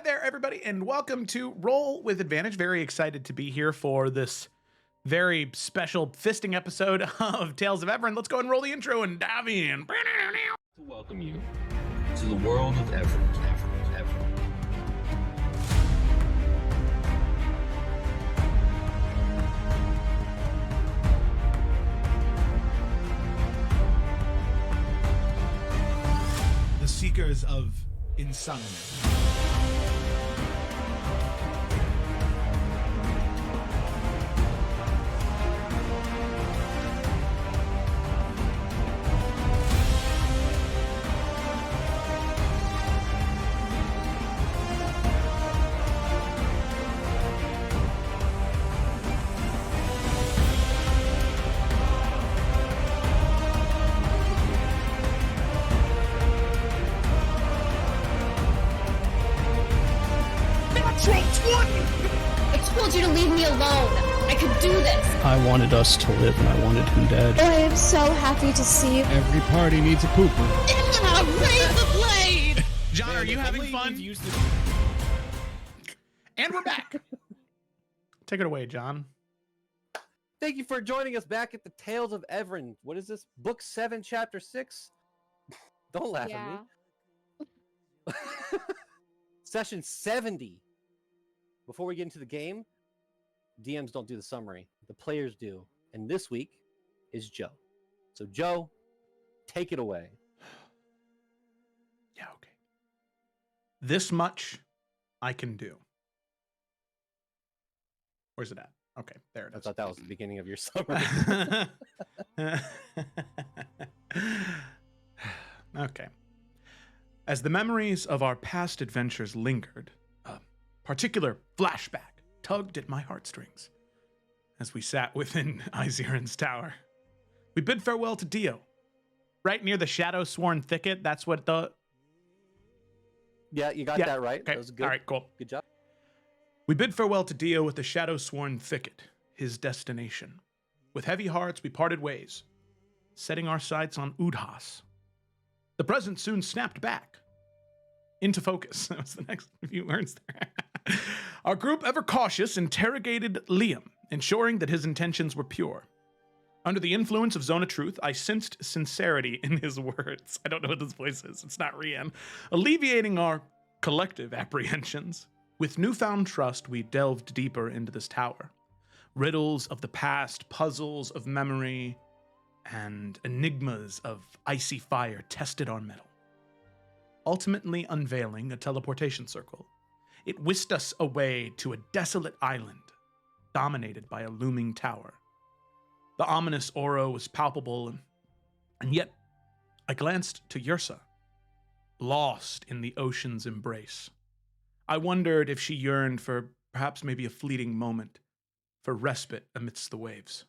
Hi there, everybody, and welcome to Roll with Advantage. Very excited to be here for this very special fisting episode of Tales of Evrand. Let's go and roll the intro and dive in. To welcome you to the world of Evrand. The Seekers of Insomnia. I told you to leave me alone. I could do this. I wanted us to live and I wanted him dead. I am so happy to see you. Every party needs a pooper. Raise the blade! John, are you having fun? And we're back. Take it away, John. Thank you for joining us back at the Tales of Evrand. What is this? Book 7, Chapter 6? Don't laugh at me. Session 70. Before we get into the game, DMs don't do the summary. The players do. And this week is Joe. So, Joe, take it away. Yeah, okay. This much I can do. Where's it at? Okay, there it I is. thought that was the beginning of your summary. Okay. As the memories of our past adventures lingered, a particular flashback tugged at my heartstrings. As we sat within Izirand's tower, we bid farewell to Dio. Right near the shadow-sworn thicket, that's what the... Yeah, you got that right. Okay. That was good. All right, cool. Good job. We bid farewell to Dio with the shadow-sworn thicket, his destination. With heavy hearts, we parted ways, setting our sights on Udhas. The present soon snapped back into focus. That was the next few words there. Our group, ever cautious, interrogated Liam, ensuring that his intentions were pure. Under the influence of Zona Truth, I sensed sincerity in his words. I don't know what this voice is. It's not Rian. Alleviating our collective apprehensions. With newfound trust, we delved deeper into this tower. Riddles of the past, puzzles of memory, and enigmas of icy fire tested our mettle. Ultimately unveiling a teleportation circle, it whisked us away to a desolate island, dominated by a looming tower. The ominous aura was palpable, and yet I glanced to Yrsa, lost in the ocean's embrace. I wondered if she yearned for perhaps maybe a fleeting moment, for respite amidst the waves.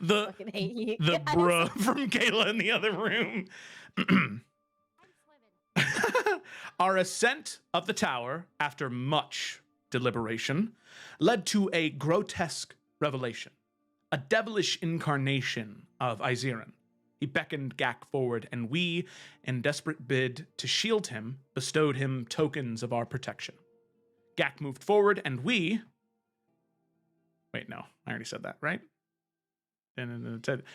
the bruh from Kayla in the other room. Our ascent of the tower, after much deliberation, led to a grotesque revelation, a devilish incarnation of Izirand. He beckoned Gak forward, and we, in desperate bid to shield him, bestowed him tokens of our protection. Gak moved forward, and we... Wait, no, I already said that, right?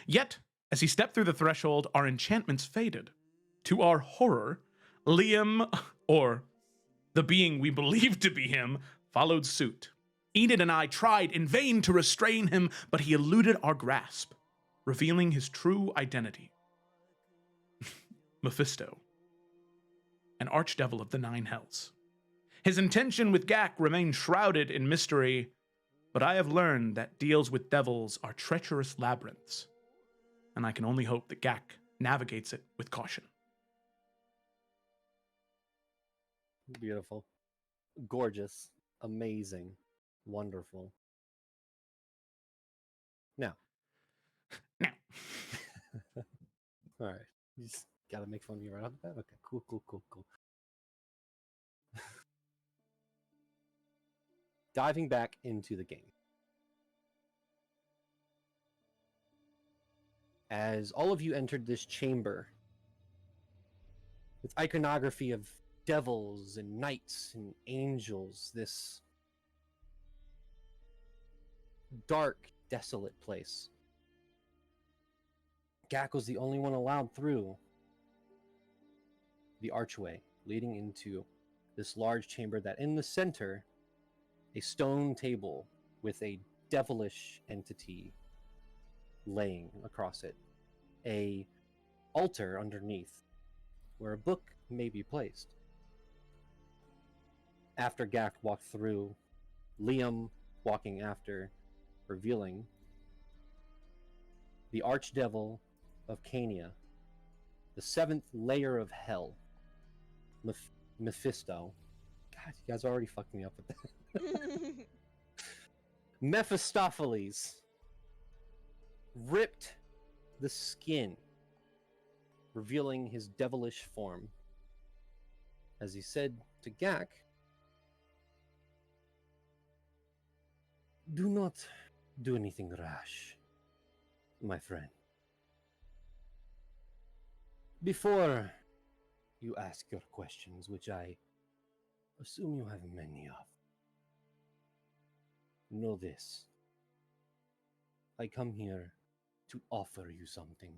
Yet, as he stepped through the threshold, our enchantments faded. To our horror, Liam, or the being we believed to be him, followed suit. Enid and I tried in vain to restrain him, but he eluded our grasp, revealing his true identity. Mephisto, an archdevil of the Nine Hells. His intention with Gak remained shrouded in mystery, but I have learned that deals with devils are treacherous labyrinths, and I can only hope that Gak navigates it with caution. Beautiful. Gorgeous. Amazing. Wonderful. Now. All right. You just gotta make fun of me right off the bat? Okay, cool. Diving back into the game. As all of you entered this chamber, with iconography of devils and knights and angels, this dark, desolate place. Gak was the only one allowed through the archway leading into this large chamber that in the center, a stone table with a devilish entity laying across it, a altar underneath where a book may be placed. After Gak walked through, Liam walking after, revealing the archdevil of Cania, the seventh layer of hell, Mephisto. God, you guys already fucked me up with that. Mephistopheles ripped the skin, revealing his devilish form. As he said to Gak, "Do not do anything rash, my friend. Before you ask your questions, which I assume you have many of, know this. I come here to offer you something.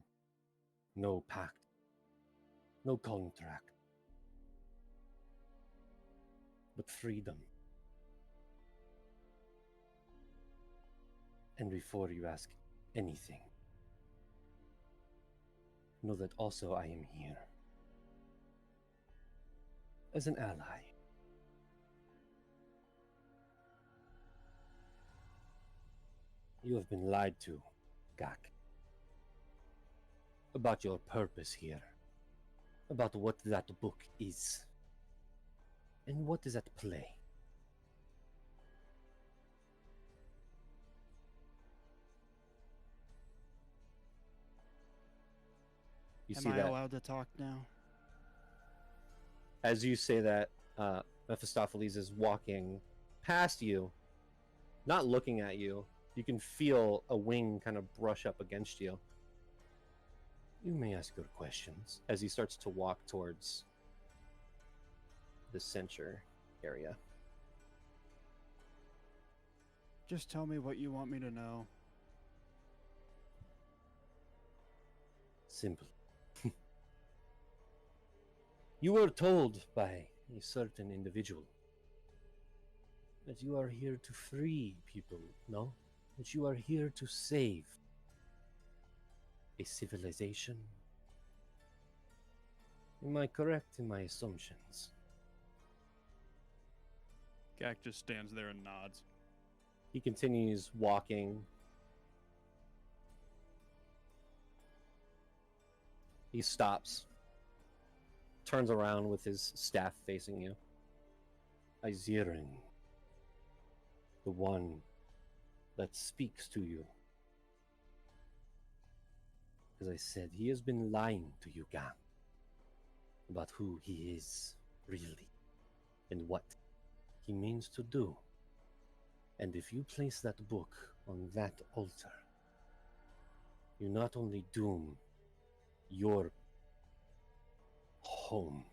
No pact, no contract, but freedom. And before you ask anything, know that also I am here as an ally. You have been lied to, Gak, about your purpose here, about what that book is, and what is at play. You Am see I that? allowed to talk now? As you say that, Mephistopheles is walking past you, not looking at you. You can feel a wing kind of brush up against you. You may ask your questions as he starts to walk towards the center area. Just tell me what you want me to know. Simple. You were told by a certain individual that you are here to free people, no? That you are here to save a civilization. Am I correct in my assumptions? Gak just stands there and nods. He continues walking. He stops, turns around with his staff facing you. Izirin, the one that speaks to you. As I said, he has been lying to you, Gak, about who he is, really, and what he means to do. And if you place that book on that altar, you not only doom your home,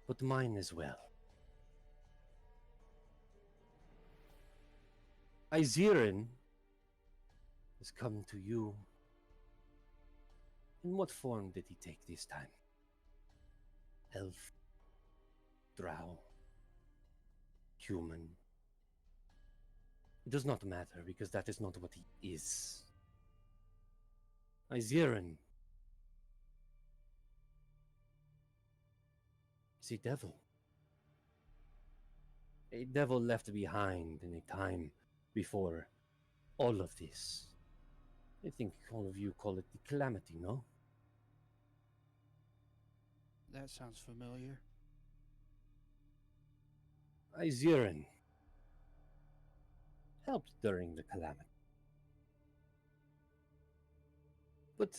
but mine as well. Izirin has come to you. In what form did he take this time? Elf, drow, human? It does not matter, because that is not what he is. Izirin is a devil. A devil left behind in a time before all of this. I think all of you call it the calamity, no? That sounds familiar. Izirin helped during the calamity. But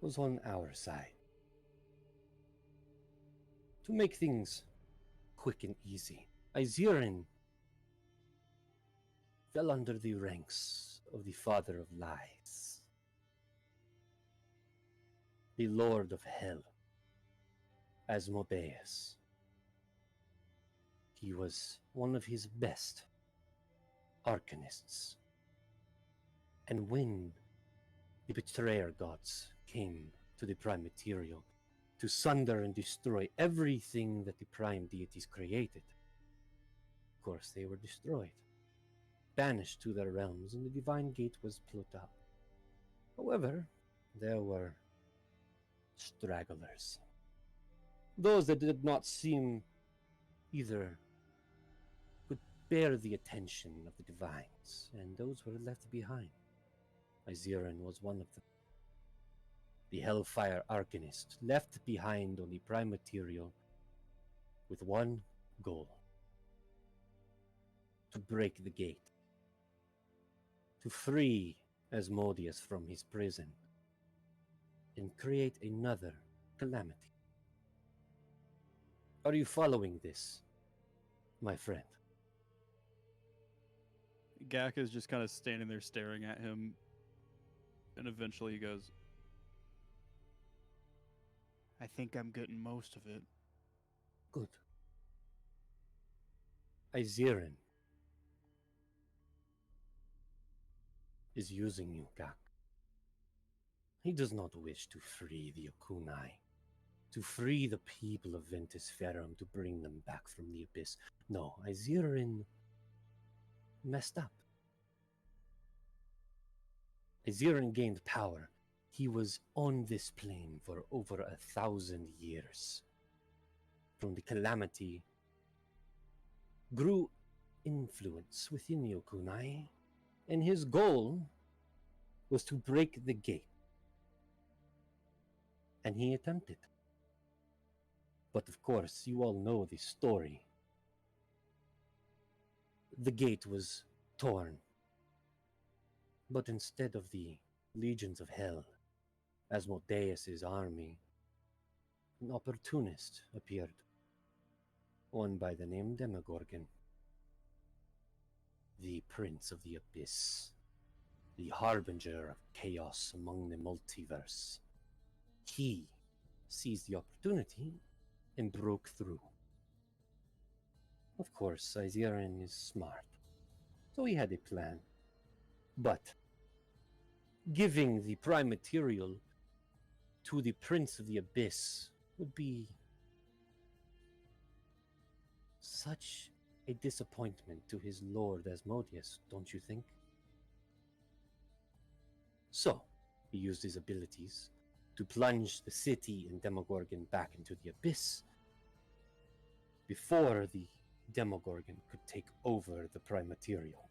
was on our side. To make things quick and easy, Izirin fell under the ranks of the father of lies. the Lord of Hell, Asmodeus. He was one of his best arcanists. And when the betrayer gods came to the prime material to sunder and destroy everything that the prime deities created, of course they were destroyed, banished to their realms, and the divine gate was put up. However, there were stragglers, those that did not seem either could bear the attention of the divines, and those were left behind. Izeran was one of them. The Hellfire Arcanist, left behind on the prime material with one goal: to break the gate, to free Asmodeus from his prison, and create another calamity. Are you following this, my friend? Gak is just kind of standing there staring at him, and eventually he goes, I think I'm getting most of it. Good. Izeran is using you, Gak. He does not wish to free the Okunai, to free the people of Ventus Ferrum, to bring them back from the abyss. No, Izeran messed up. Izeran gained power. He was on this plane for over 1,000 years. From the calamity, grew influence within the Okunai, and his goal was to break the gate. And he attempted. But of course, you all know the story. The gate was torn. But instead of the legions of hell, Asmodeus' army, an opportunist appeared, one by the name Demogorgon, the prince of the abyss, the harbinger of chaos among the multiverse. He seized the opportunity and broke through. Of course, Izeran is smart, so he had a plan. But giving the prime material to the Prince of the Abyss would be such a disappointment to his lord Asmodeus, don't you think? So, he used his abilities to plunge the city and Demogorgon back into the Abyss before the Demogorgon could take over the prime material,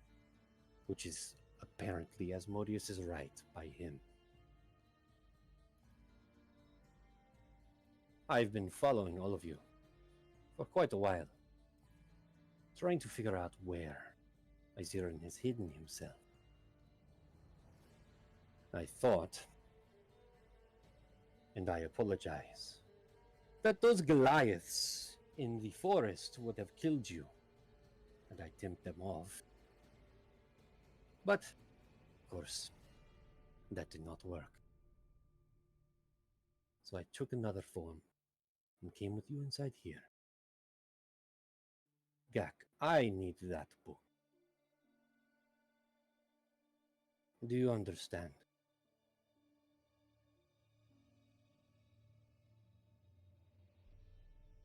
which is apparently Asmodeus' right by him. I've been following all of you for quite a while, trying to figure out where Izeran has hidden himself. I thought, and I apologize, that those Goliaths in the forest would have killed you, and I tipped them off. But, of course, that did not work. So I took another form and came with you inside here. Gak, I need that book. Do you understand?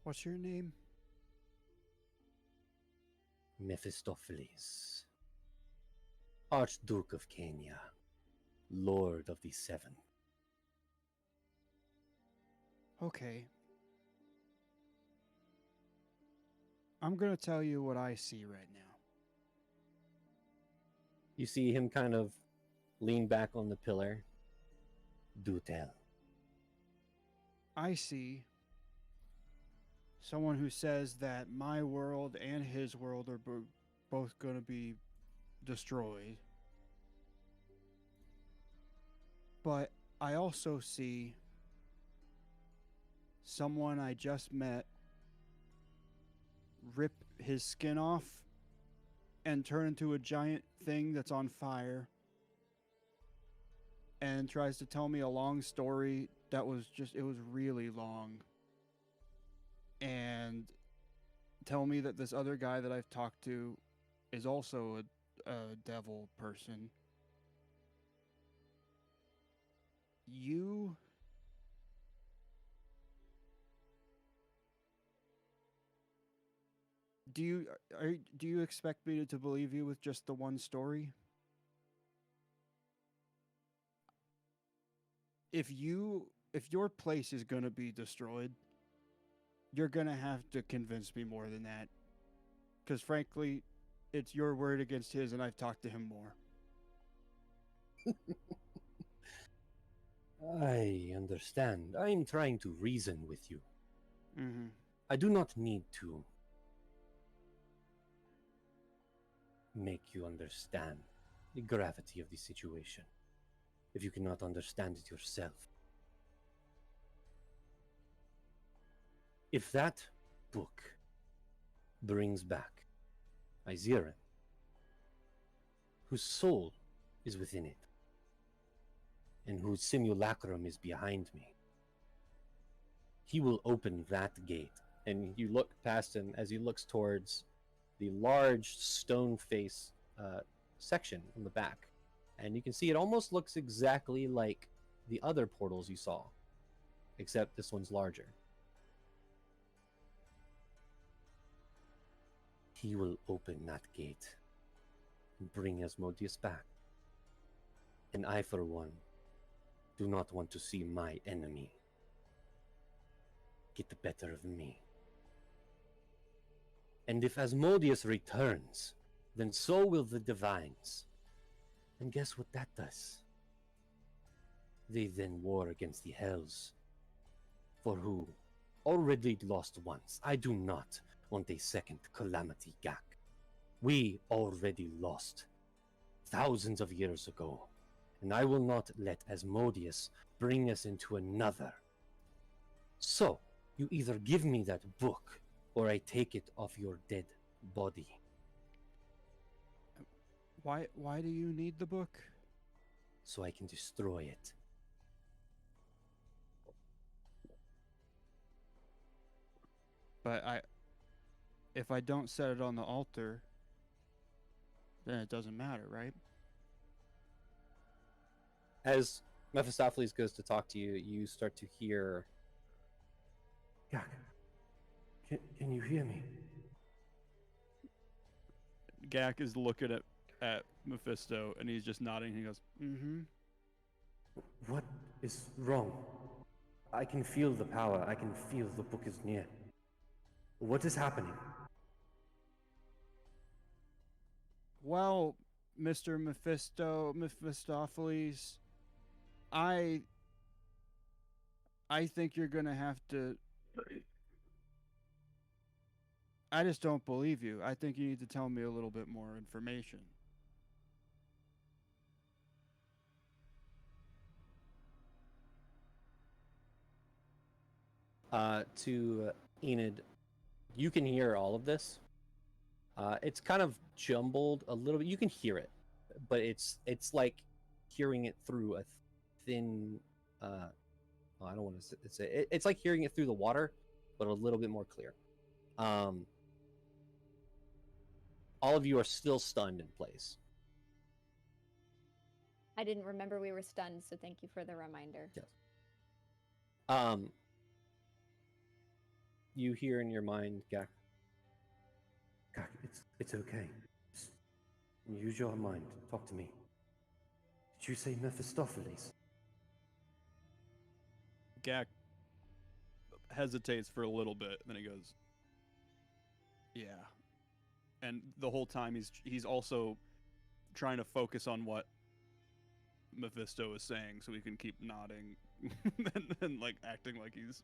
What's your name? Mephistopheles, Archduke of Kenya, Lord of the Seven. Okay. I'm gonna tell you what I see right now. You see him kind of lean back on the pillar. Do tell. I see someone who says that my world and his world are both gonna be destroyed. But I also see someone I just met rip his skin off and turn into a giant thing that's on fire and tries to tell me a long story that was just, it was really long. And tell me that this other guy that I've talked to is also a devil person. You do you expect me to believe you with just the one story? If your place is going to be destroyed, you're going to have to convince me more than that. Cuz frankly, it's your word against his and I've talked to him more. I understand. I am trying to reason with you. Mhm. I do not need to make you understand the gravity of the situation if you cannot understand it yourself. If that book brings back Iziran, whose soul is within it, and whose simulacrum is behind me, he will open that gate. And you look past him as he looks towards the large stone face section on the back. And you can see it almost looks exactly like the other portals you saw, except this one's larger. He will open that gate and bring Asmodeus back. And I, for one, do not want to see my enemy get the better of me. And if Asmodeus returns, then so will the divines. And guess what that does? They then war against the hells, for who already lost once. I do not want a second calamity, Gak. We already lost thousands of years ago, and I will not let Asmodeus bring us into another. So, you either give me that book, or I take it off your dead body. Why do you need the book? So I can destroy it. But if I don't set it on the altar, then it doesn't matter, right? As Mephistopheles goes to talk to you, you start to hear... Gak, can you hear me? Gak is looking at Mephisto, and he's just nodding. He goes, Mm-hmm. What is wrong? I can feel the power. I can feel the book is near. What is happening? Well, Mr. Mephistopheles, I think you're gonna have to. I just don't believe you. I think you need to tell me a little bit more information. To Enid, you can hear all of this. It's kind of jumbled a little bit. You can hear it, but it's like hearing it through a thin. I don't want to say it. It's like hearing it through the water, but a little bit more clear. All of you are still stunned in place. I didn't remember we were stunned, so thank you for the reminder. Yes. You hear in your mind, Gak, it's okay. Just use your mind. Talk to me. Did you say Mephistopheles? Gak hesitates for a little bit, then he goes, "Yeah." And the whole time he's also trying to focus on what Mephisto is saying, so he can keep nodding and like acting like he's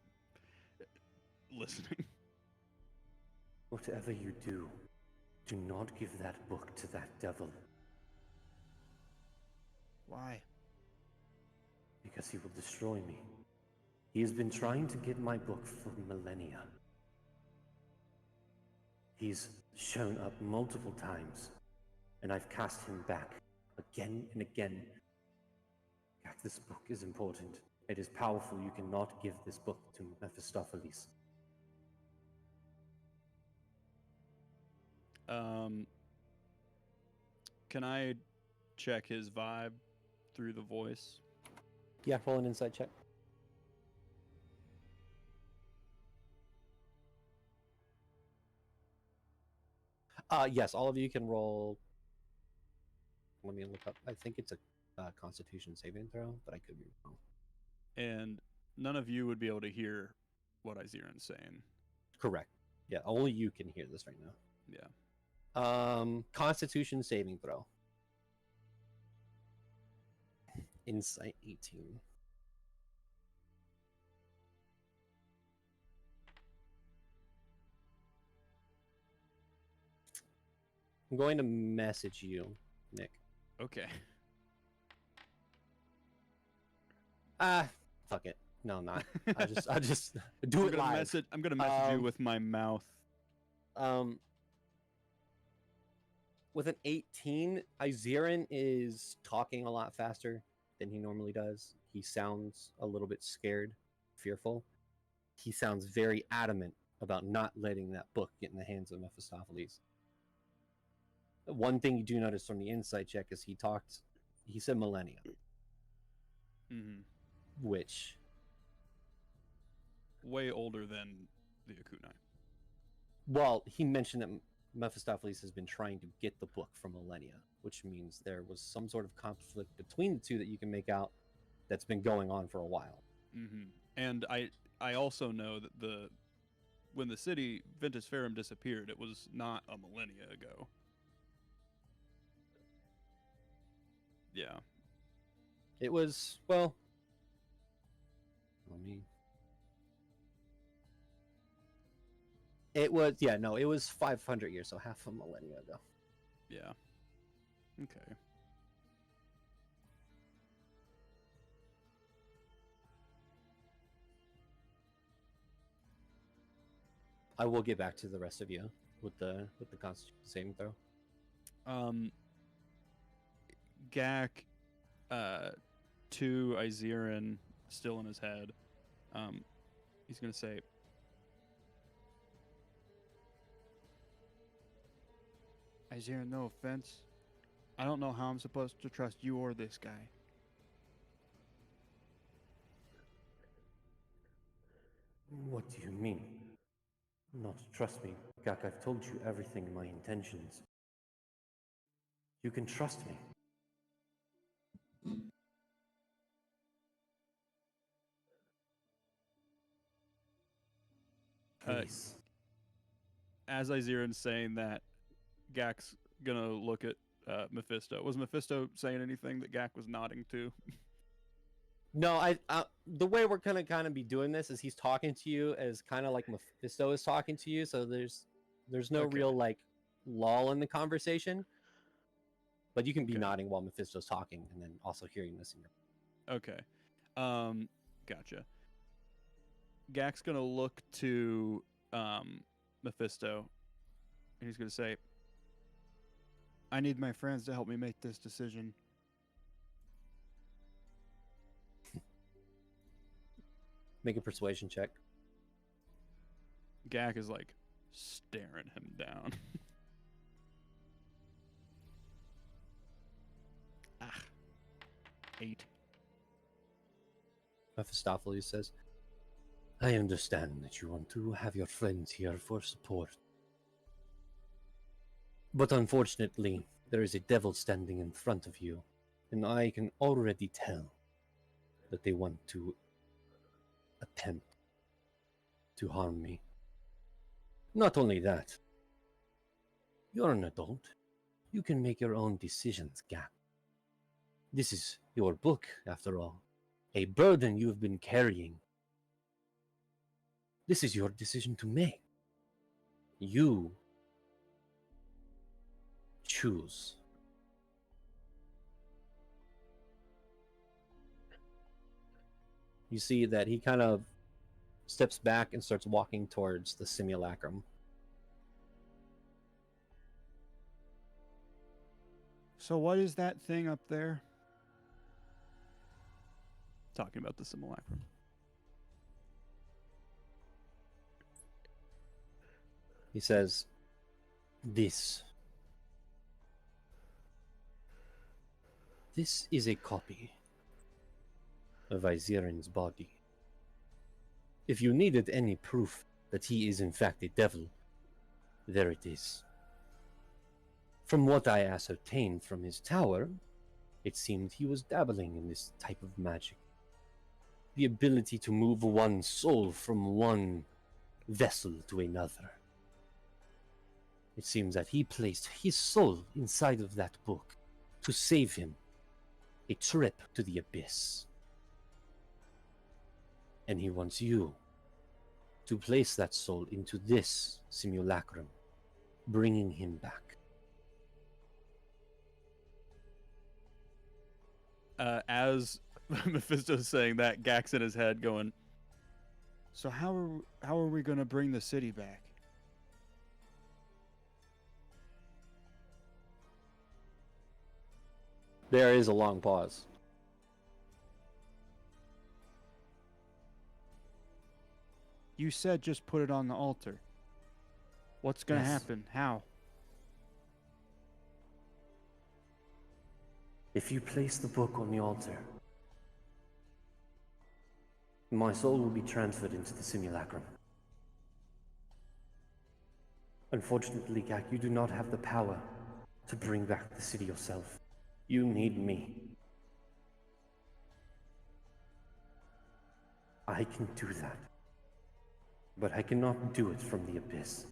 listening. Whatever you do not give that book to that devil. Why? Because he will destroy me. He has been trying to get my book for millennia. He's shown up multiple times, and I've cast him back again and again. This book is important, It is powerful. You cannot give this book to Mephistopheles. Can I check his vibe through the voice? Yeah, roll an insight check. Yes, all of you can roll. Let me look up. I think it's a Constitution saving throw, but I could be wrong. And none of you would be able to hear what Izeran's saying. Correct. Yeah, only you can hear this right now. Yeah. Constitution saving throw. Insight 18. I'm going to message you, Nick. Okay. Fuck it. No, I'm not. I'll just do it live. I'm gonna message you with my mouth. With an 18, Izeran is talking a lot faster than he normally does. He sounds a little bit scared, fearful. He sounds very adamant about not letting that book get in the hands of Mephistopheles. One thing you do notice from the insight check is he said millennia. Mm-hmm. Which... way older than the Akunai. Well, he mentioned that Mephistopheles has been trying to get the book from millennia, which means there was some sort of conflict between the two that you can make out that's been going on for a while. Mm-hmm. And I also know that when the city Ventus Ferrum disappeared, it was not a millennia ago. Yeah. It was, well, it was 500 years, so half a millennia ago. Yeah. Okay. I will get back to the rest of you with the Constitution saving throw. Gak, to Izeran, still in his head. He's gonna say, Izeran, no offense. I don't know how I'm supposed to trust you or this guy. What do you mean? Not trust me, Gak. I've told you everything, my intentions. You can trust me. Please. as Izeran's saying that, Gak's gonna look at Mephisto. Was Mephisto saying anything that Gak was nodding to? No, the way we're gonna kind of be doing this is he's talking to you as kind of like Mephisto is talking to you, so there's no Okay. real like lull in the conversation. But you can be Okay. nodding while Mephisto's talking, and then also hearing this in your. Okay. Gotcha. Gak's gonna look to Mephisto, and he's gonna say, I need my friends to help me make this decision. Make a persuasion check. Gak is like staring him down. 8. Mephistopheles says, I understand that you want to have your friends here for support. But unfortunately, there is a devil standing in front of you, and I can already tell that they want to attempt to harm me. Not only that, you're an adult. You can make your own decisions, Gak. This is your book, after all. A burden you've been carrying. This is your decision to make. You choose. You see that he kind of steps back and starts walking towards the simulacrum. So what is that thing up there? talking about the simulacrum. He says, This is a copy of Izirn's body. If you needed any proof that he is in fact a devil, there it is. From what I ascertained from his tower, it seemed he was dabbling in this type of magic. The ability to move one soul from one vessel to another. It seems that he placed his soul inside of that book to save him a trip to the abyss. And he wants you to place that soul into this simulacrum, bringing him back. As Mephisto's saying that, Gak's in his head going, So how are we going to bring the city back? There is a long pause. You said just put it on the altar. What's going to Yes. happen? How? If you place the book on the altar, my soul will be transferred into the simulacrum. Unfortunately, Gak, you do not have the power to bring back the city yourself. You need me. I can do that, but I cannot do it from the abyss.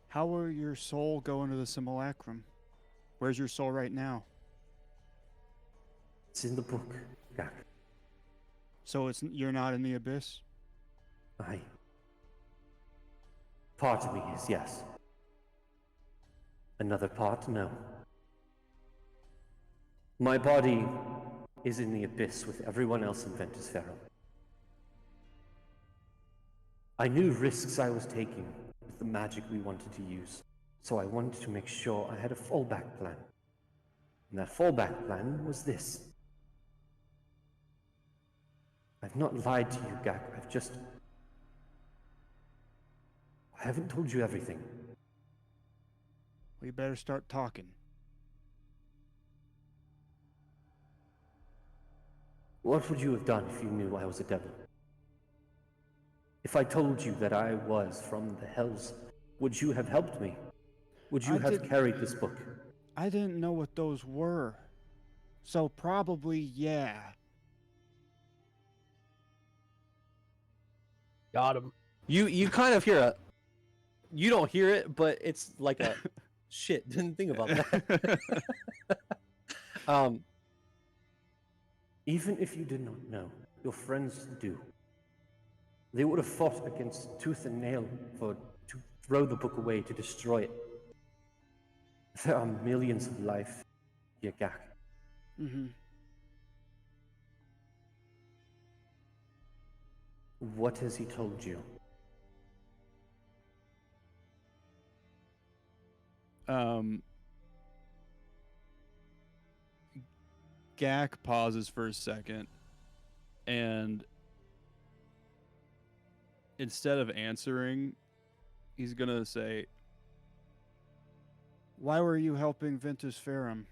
How will your soul go into the simulacrum? Where's your soul right now? It's in the book, Gak. So you're not in the abyss? Part of me is yes. Another part, no. My body is in the abyss with everyone else in Ventus Ferro. I knew risks I was taking with the magic we wanted to use, so I wanted to make sure I had a fallback plan. And that fallback plan was this. I've not lied to you, Gak. I haven't told you everything. We better start talking. What would you have done if you knew I was a devil? If I told you that I was from the hells, would you have helped me? Would you have carried this book? I didn't know what those were. So probably, yeah. Got him. You kind of hear a. You don't hear it, but it's like a shit. Didn't think about that. Even if you did not know, your friends do. They would have fought against tooth and nail to throw the book away, to destroy it. There are millions of life, Yagak. Mm-hmm. What has he told you? Gak pauses for a second, and instead of answering, he's gonna say, Why were you helping Ventus Ferrum?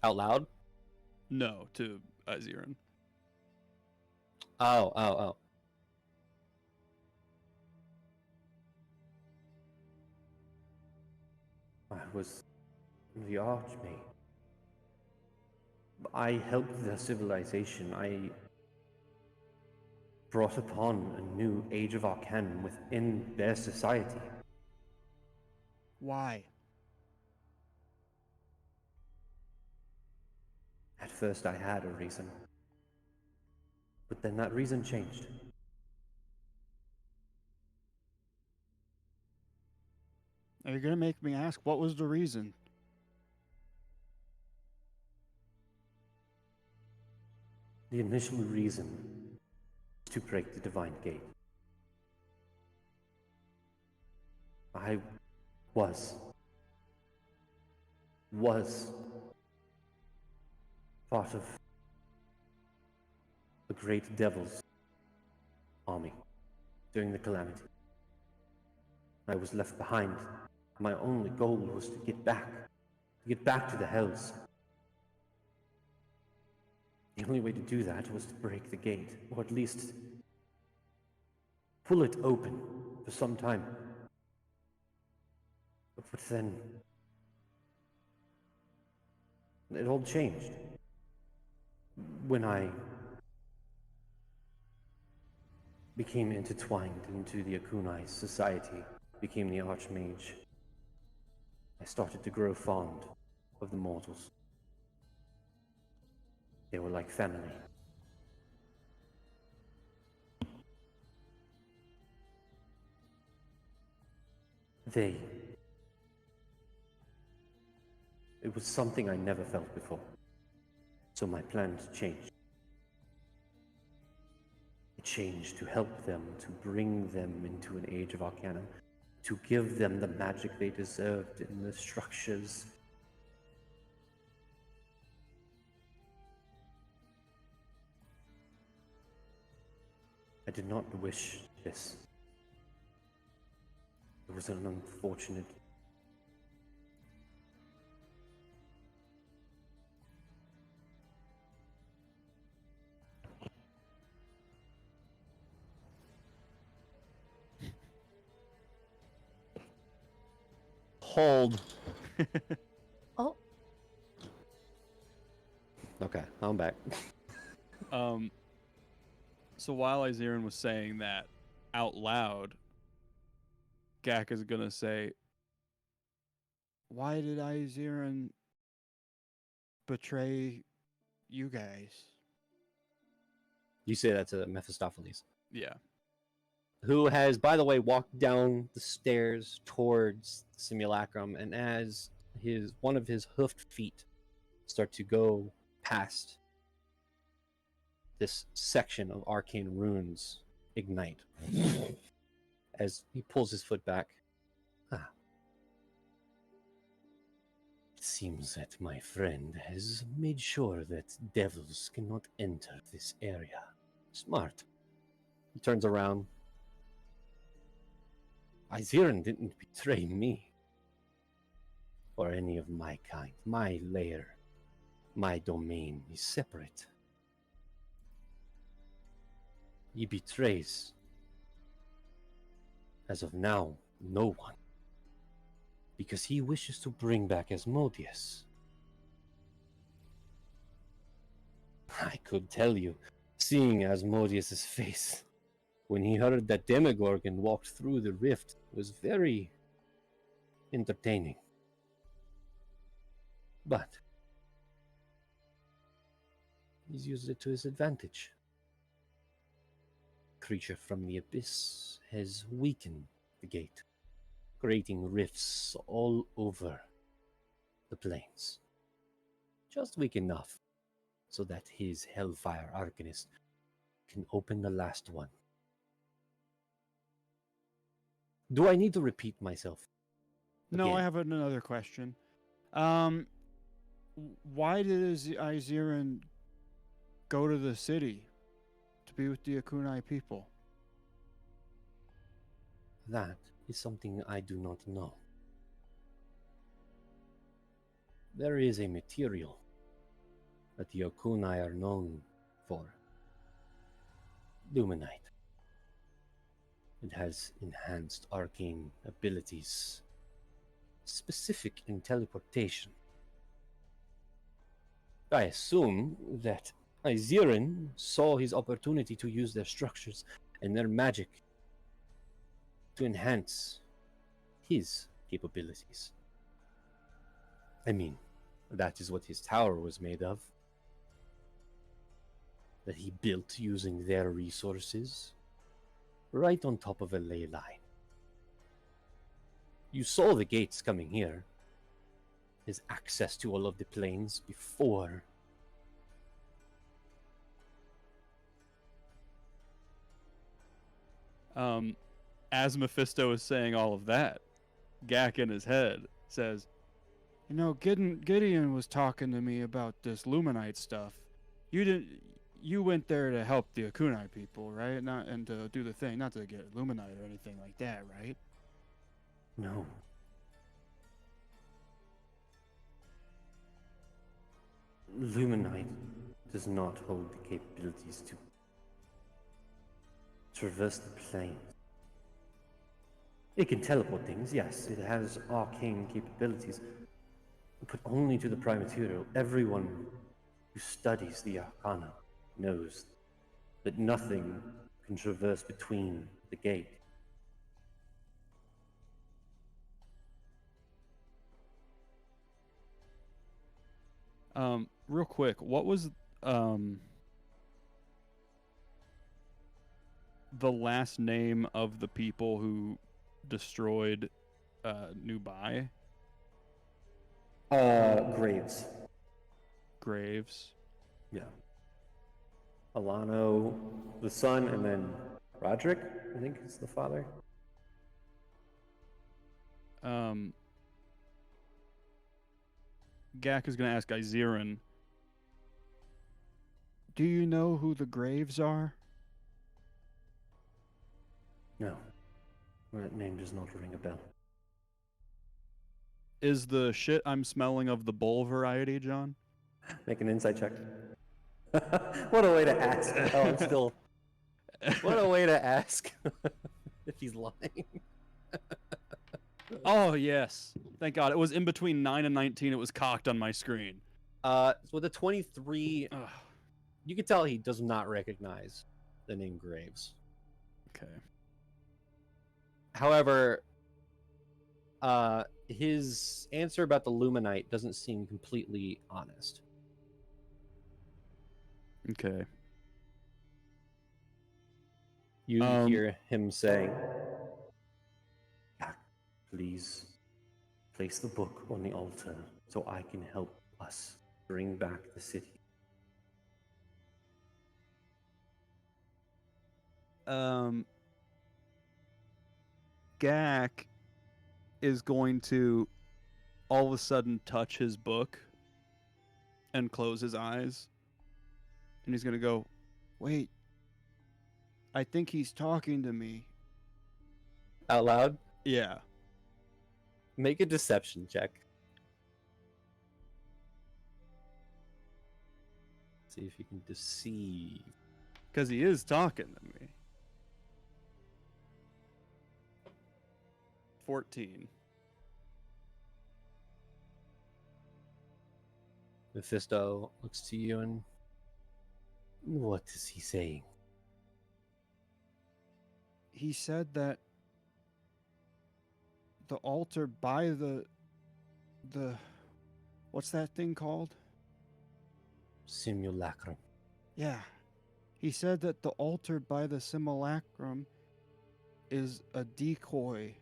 Out loud? no to Izirn. Oh. I was the Archmage. I helped their civilization. I brought upon a new age of Arcanum within their society. Why? At first I had a reason. But then that reason changed. Are you gonna make me ask what was the reason? The initial reason was to break the Divine Gate. I was part of great devil's army during the calamity. I was left behind. My only goal was to get back to the Hells. The only way to do that was to break the gate, or at least pull it open for some time. But then it all changed when I became intertwined into the Akunai society, became the Archmage. I started to grow fond of the mortals. They were like family. It was something I never felt before. So my plans changed. I changed to help them, to bring them into an age of Arcanum, to give them the magic they deserved in the structures. I did not wish this. It was an unfortunate. Hold. Oh, Okay, I'm back. So while Izeran was saying that out loud, Gak is gonna say, Why did Izeran betray you guys? You say that to Mephistopheles, yeah. who has, by the way, walked down the stairs towards the simulacrum, and as one of his hoofed feet start to go past this section of arcane runes ignite, as he pulls his foot back. It seems that my friend has made sure that devils cannot enter this area. Smart. He turns around. Izeran didn't betray me. Or any of my kind. My lair, my domain is separate. He betrays, as of now, no one. Because he wishes to bring back Asmodeus. I could tell you, seeing Asmodeus' face when he heard that Demogorgon walked through the rift was very entertaining. But he's used it to his advantage. Creature from the abyss has weakened the gate, creating rifts all over the plains. Just weak enough so that his Hellfire Arcanist can open the last one. Do I need to repeat myself? No, Again? I have another question. Why did Izeran go to the city to be with the Akunai people? That is something I do not know. There is a material that the Okunai are known for. Luminite. It has enhanced arcane abilities, specific in teleportation. I assume that Izeran saw his opportunity to use their structures and their magic to enhance his capabilities. I mean, that is what his tower was made of. That he built using their resources, right on top of a ley line. You saw the gates coming here. His access to all of the planes before. As Mephisto is saying all of that, Gak in his head says, You know, Gideon was talking to me about this Luminite stuff. You you went there to help the Akunai people, right? Not and to do the thing, not to get Illuminite or anything like that, right? No. Luminite does not hold the capabilities to traverse the planes. It can teleport things, yes, it has arcane capabilities, but only to the prime material. Everyone who studies the Arcana knows that nothing can traverse between the gate. Real quick, what was the last name of the people who destroyed Nubai? Graves. Graves. Yeah. Alano, the son, and then Roderick, I think is the father. Gak is gonna ask Izeran. Do you know who the Graves are? No. That name does not ring a bell. Is the shit I'm smelling of the bull variety, John? Make an insight check. What a way to ask. Oh, I'm still. What a way to ask if he's lying. Oh yes, thank God. It was in between 9 and 19. It was cocked on my screen. So with the 23, Ugh. you can tell he does not recognize the name Graves. Okay. However, his answer about the Luminite doesn't seem completely honest. Okay. You hear him say, "Please place the book on the altar so I can help us bring back the city." Gak is going to all of a sudden touch his book and close his eyes. And he's going to go, Wait. I think he's talking to me. Out loud? yeah. Make a deception check. See if you can deceive. Because he is talking to me. 14. Mephisto looks to you and... What is he saying? He said that the altar by the what's that thing called? Simulacrum. Yeah. He said that the altar by the simulacrum is a decoy.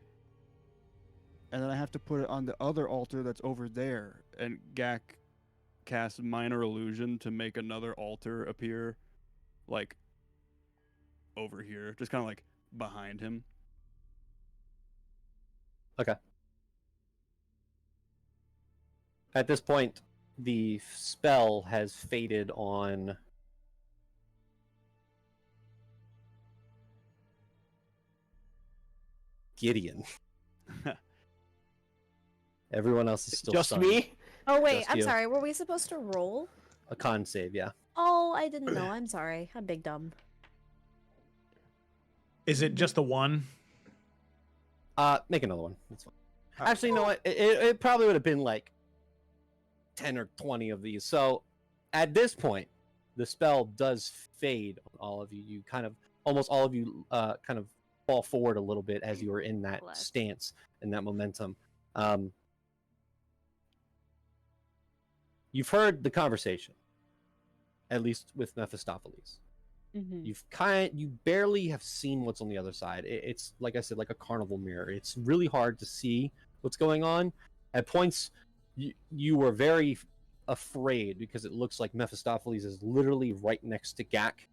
And then I have to put it on the other altar that's over there. And Gak casts Minor Illusion to make another altar appear, like, over here. Just kind of like behind him. Okay. At this point, the spell has faded on Gideon. Everyone else is still Just stunned. me? Oh wait, Just I'm you. sorry. Were we supposed to roll? A con save, yeah. Oh, I didn't know. I'm sorry. I'm big dumb. Is it just the one? Make another one. That's fine. Actually, you know what? It probably would have been like 10 or 20 of these. So at this point, the spell does fade on all of you. You kind of, almost all of you, kind of fall forward a little bit as you are in that Bless. stance and that momentum. You've heard the conversation, at least with Mephistopheles. Mm-hmm. You barely have seen what's on the other side. It's like I said, like a carnival mirror. It's really hard to see what's going on. At points, you were very afraid because it looks like Mephistopheles is literally right next to Gak,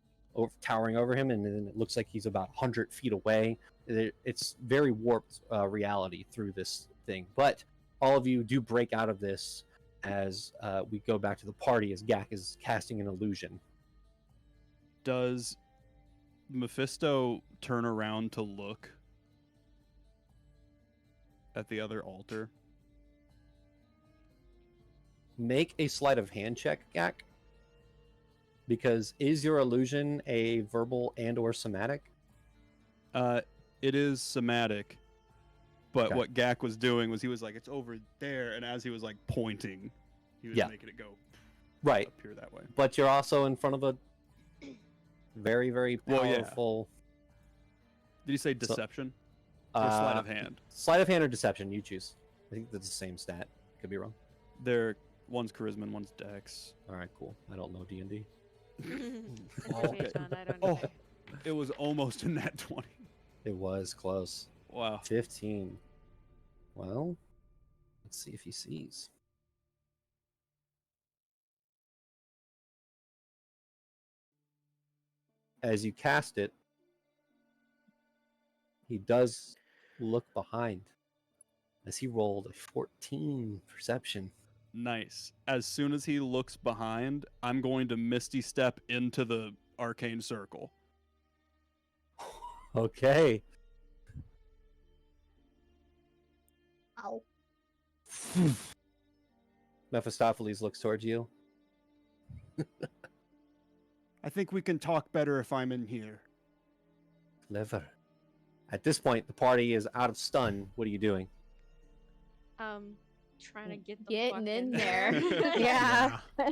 towering over him, and then it looks like he's about 100 feet away. It's very warped reality through this thing. But all of you do break out of this as we go back to the party as Gak is casting an illusion. Does Mephisto turn around to look at the other altar? Make a sleight of hand check, Gak. Because is your illusion a verbal and or somatic? It is somatic, but Okay. what Gak was doing was he was like, it's over there, and as he was like pointing, he was Yeah. making it go Right. appear that way. But you're also in front of a very, very Well, yeah. powerful Did you say deception or sleight of hand? Sleight of hand or deception, you choose. I think that's the same stat. Could be wrong. One's charisma and one's dex. All right, cool. I don't know D&D. Okay. John, I don't Oh, know. it was almost in that 20. It was close. Wow. 15. Well, let's see if he sees. As you cast it, he does look behind as he rolled a 14 perception. Nice. As soon as he looks behind, I'm going to Misty Step into the arcane circle. Okay. Ow. Mephistopheles looks towards you. I think we can talk better if I'm in here. Clever. At this point, the party is out of stun. What are you doing? Trying to get the Getting fuck in there. yeah. Yeah.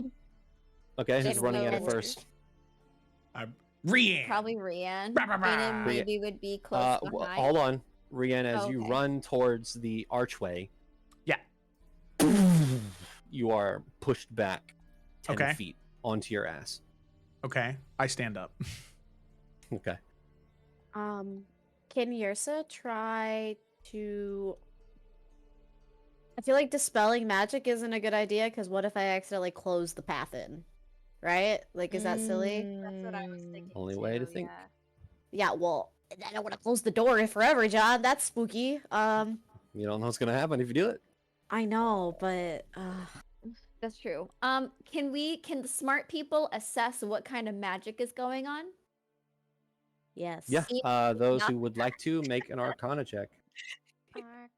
Okay, who's Getting running at it over. first? Rian. Probably Rian. Rah, rah, rah. And maybe would be close behind. Hold on. Rian, as you Okay. run towards the archway, Yeah. you are pushed back 10 Okay. feet onto your ass. Okay. I stand up. Okay. Can Yrsa try to... I feel like dispelling magic isn't a good idea, because what if I accidentally close the path in? Right? Like, is that silly? That's what I was thinking. Only way to too, think. yeah. Yeah, well, I don't want to close the door forever, John. That's spooky. You don't know what's going to happen if you do it. I know, but that's true. Can the smart people assess what kind of magic is going on? Yes. Yeah. See- Those not- who would like to make an Arcana check. Arcana.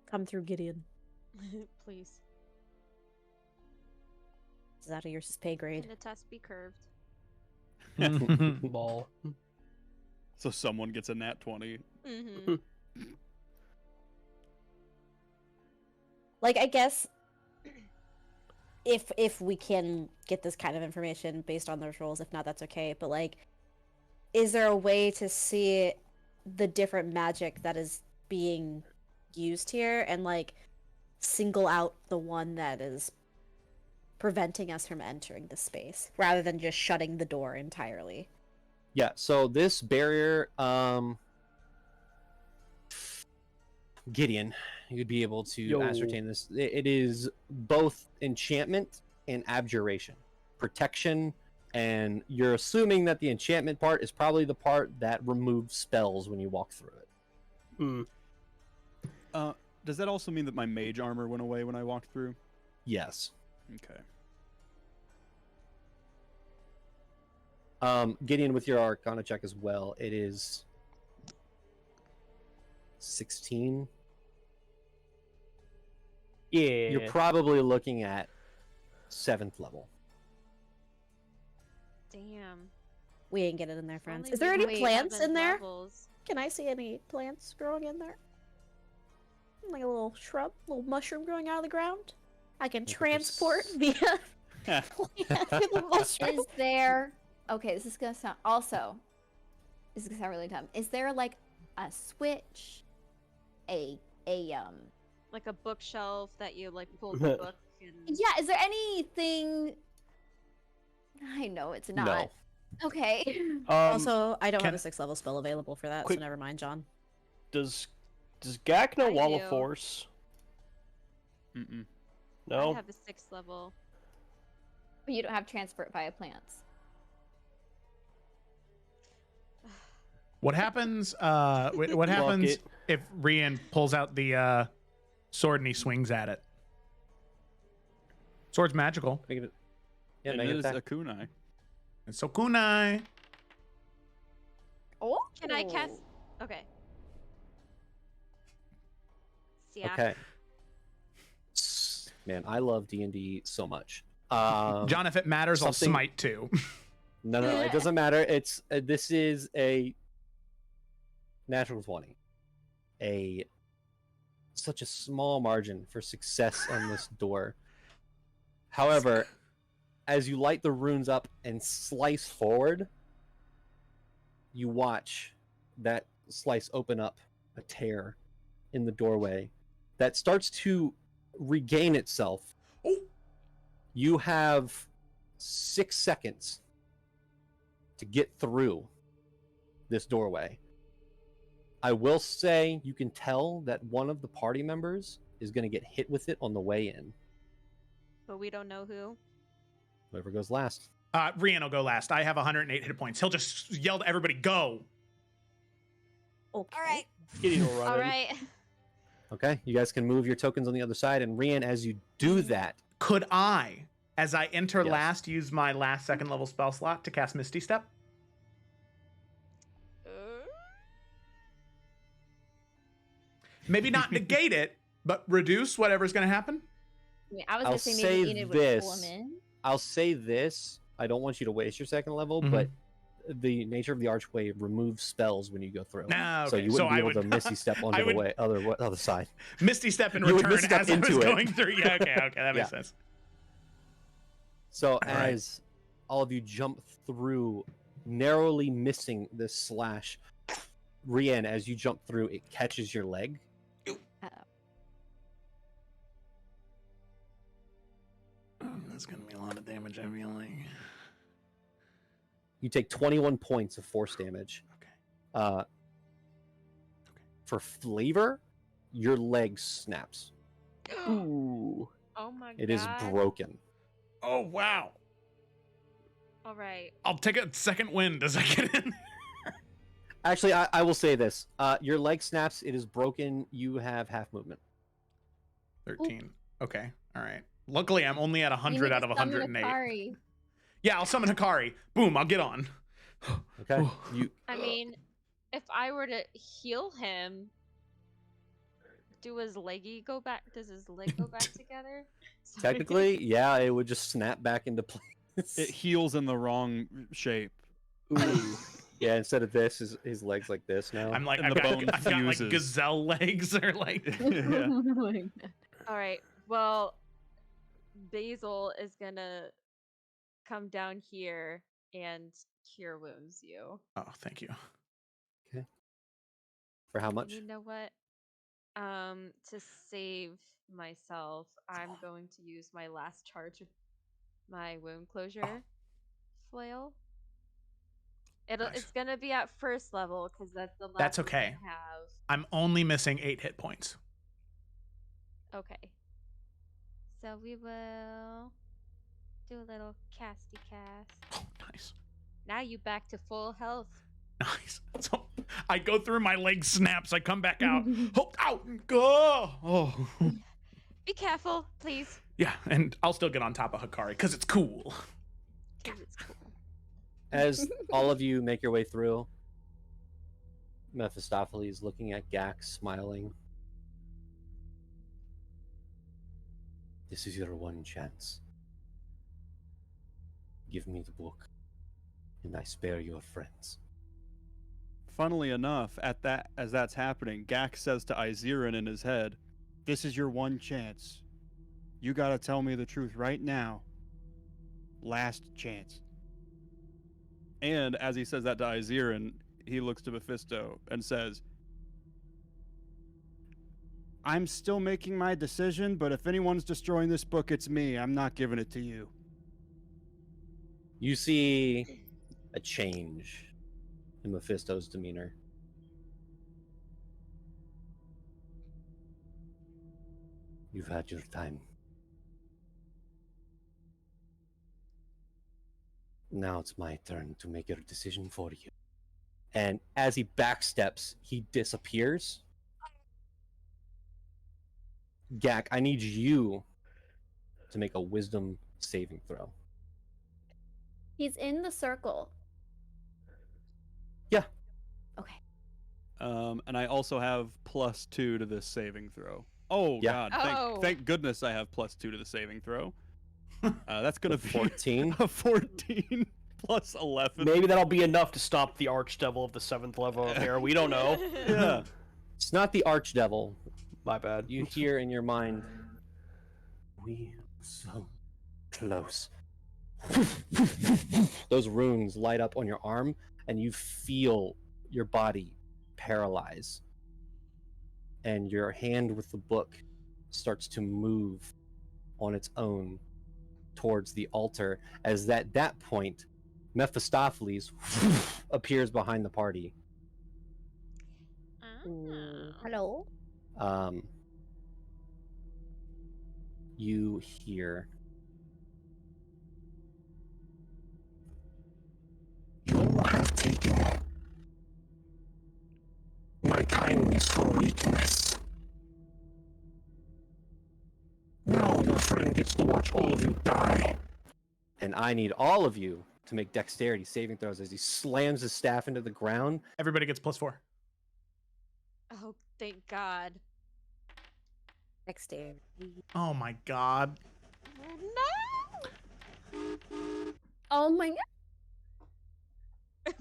Come through, Gideon. Please. This is out of Yrsa's pay Can grade. the test be curved? Ball. So someone gets a nat 20. Mm-hmm. Like, I guess if we can get this kind of information based on those rolls, if not, that's okay. But like, is there a way to see the different magic that is being used here and like single out the one that is preventing us from entering the space rather than just shutting the door entirely? Yeah, so this barrier, Gideon, you'd be able to ascertain this. It is both enchantment and abjuration, protection, and you're assuming that the enchantment part is probably the part that removes spells when you walk through it. Does that also mean that my mage armor went away when I walked through? Yes. Okay. Gideon, with your Arcana check as well, it is 16. Yeah. You're probably looking at 7th level. Damn. We ain't getting in there, friends. Only Is there any wait, plants in 11 there? levels. Can I see any plants growing in there? Like a little shrub, little mushroom growing out of the ground? I can transport via plant with a mushroom. Is there... Okay, this is gonna sound... Also, this is gonna sound really dumb. Is there, like, a switch? Like a bookshelf that you like pull the book and... Yeah, is there anything... I know it's not. Okay. Also, I don't have can- a 6th level spell available for that, Quick- so never mind, John. Does Gak know I Wall of do. Force? Mm-mm. I No. have a 6th level. But you don't have transport via plants. What happens? What happens it- if Rian pulls out the sword and he swings at it. Sword's magical. Make it, yeah, It make it is attack. a kunai. It's so kunai. Oh. Can I cast? Okay. Yeah. Okay. Man, I love D&D so much. John, if it matters, I'll something- smite too. No, it doesn't matter. It's this is a natural 20. Such a small margin for success on this door. However, as you light the runes up and slice forward, you watch that slice open up a tear in the doorway that starts to regain itself. Oh. You have 6 seconds to get through this doorway. I will say you can tell that one of the party members is going to get hit with it on the way in. But we don't know who. Whoever goes last. Rian will go last. I have 108 hit points. He'll just yell to everybody, go. Okay. All right. Gideon will run All in. right. Okay, you guys can move your tokens on the other side, and Rian, as you do that, Could I, as I enter Yes. last, use my last second level spell slot to cast Misty Step? Maybe not negate it, but reduce whatever's going to happen? I mean, I was I'll gonna say say maybe Enid would pull him this. in. I'll say this. I don't want you to waste your second level, Mhm. but the nature of the archway removes spells when you go through. Ah, So okay. you So wouldn't be I able to would- Misty Step onto I the would- other side. Misty Step in You would return Misty Step as I was into it. going through. Yeah, okay, that makes Yeah. sense. So right. as all of you jump through, narrowly missing this slash, Rian, as you jump through, it catches your leg. That's going to be a lot of damage, I feel like. You take 21 points of force damage. Okay. For flavor, your leg snaps. Ooh. Oh my god. It is broken. Oh, wow. All right. I'll take a second wind as I get in. Actually, I will say this. Your leg snaps. It is broken. You have half movement. 13. Okay, all right. Luckily, I'm only at You 100 need out to of summon 108. Akari. Yeah, I'll summon Hikari. Boom, I'll get on. Okay. You I mean, if I were to heal him, does his leg go back together? Sorry. technically, yeah, it would just snap back into place. It heals in the wrong shape. Ooh. Yeah, instead of this, his legs like this now. I'm like, And I've the got, bone I've got like fuses. gazelle legs or like. Yeah. All right. Well, Basil is gonna come down here and cure wounds you. Oh, thank you. For how And much? you know what? To save myself, I'm going to use my last charge of my wound closure flail. Nice. It's gonna be at first level because that's the last. That's one okay. I have. I'm only missing 8 hit points. Okay. So we will do a little casty cast. Oh, nice. Now you back to full health. Nice. So I go through, my leg snaps, I come back out. Oh, out, go. Oh. Be careful, please. Yeah, and I'll still get on top of Hikari because it's cool. 'Cause it's cool. As all of you make your way through, Mephistopheles looking at Gax, smiling. This is your one chance. Give me the book, and I spare your friends. Funnily enough, as that's happening, Gak says to Izirin in his head, This is your one chance. You gotta tell me the truth right now. Last chance. and as he says that to Izirin, he looks to Mephisto and says, I'm still making my decision, but if anyone's destroying this book, it's me. I'm not giving it to you. You see a change in Mephisto's demeanor. You've had your time. Now it's my turn to make your decision for you. And as he backsteps, he disappears. Gak, I need you to make a wisdom saving throw. He's in the circle. Yeah. Okay. And I also have +2 to this saving throw. Oh Yeah. God! Oh. Thank goodness I have +2 to the saving throw. That's gonna be 14. a 14 plus 11. Maybe that'll be enough to stop the Archdevil of the 7th level of here. We don't know. Yeah. It's not the Archdevil. My bad. You hear in your mind, we so close. Those runes light up on your arm, and you feel your body paralyze. And your hand with the book starts to move on its own towards the altar, as at that point, Mephistopheles appears behind the party. Hello. You hear, You have taken my kindness for weakness. Now your friend gets to watch all of you die. and I need all of you to make dexterity saving throws as he slams his staff into the ground. Everybody gets +4. Oh, thank God. Dexterity. Oh my god. No! Oh my god.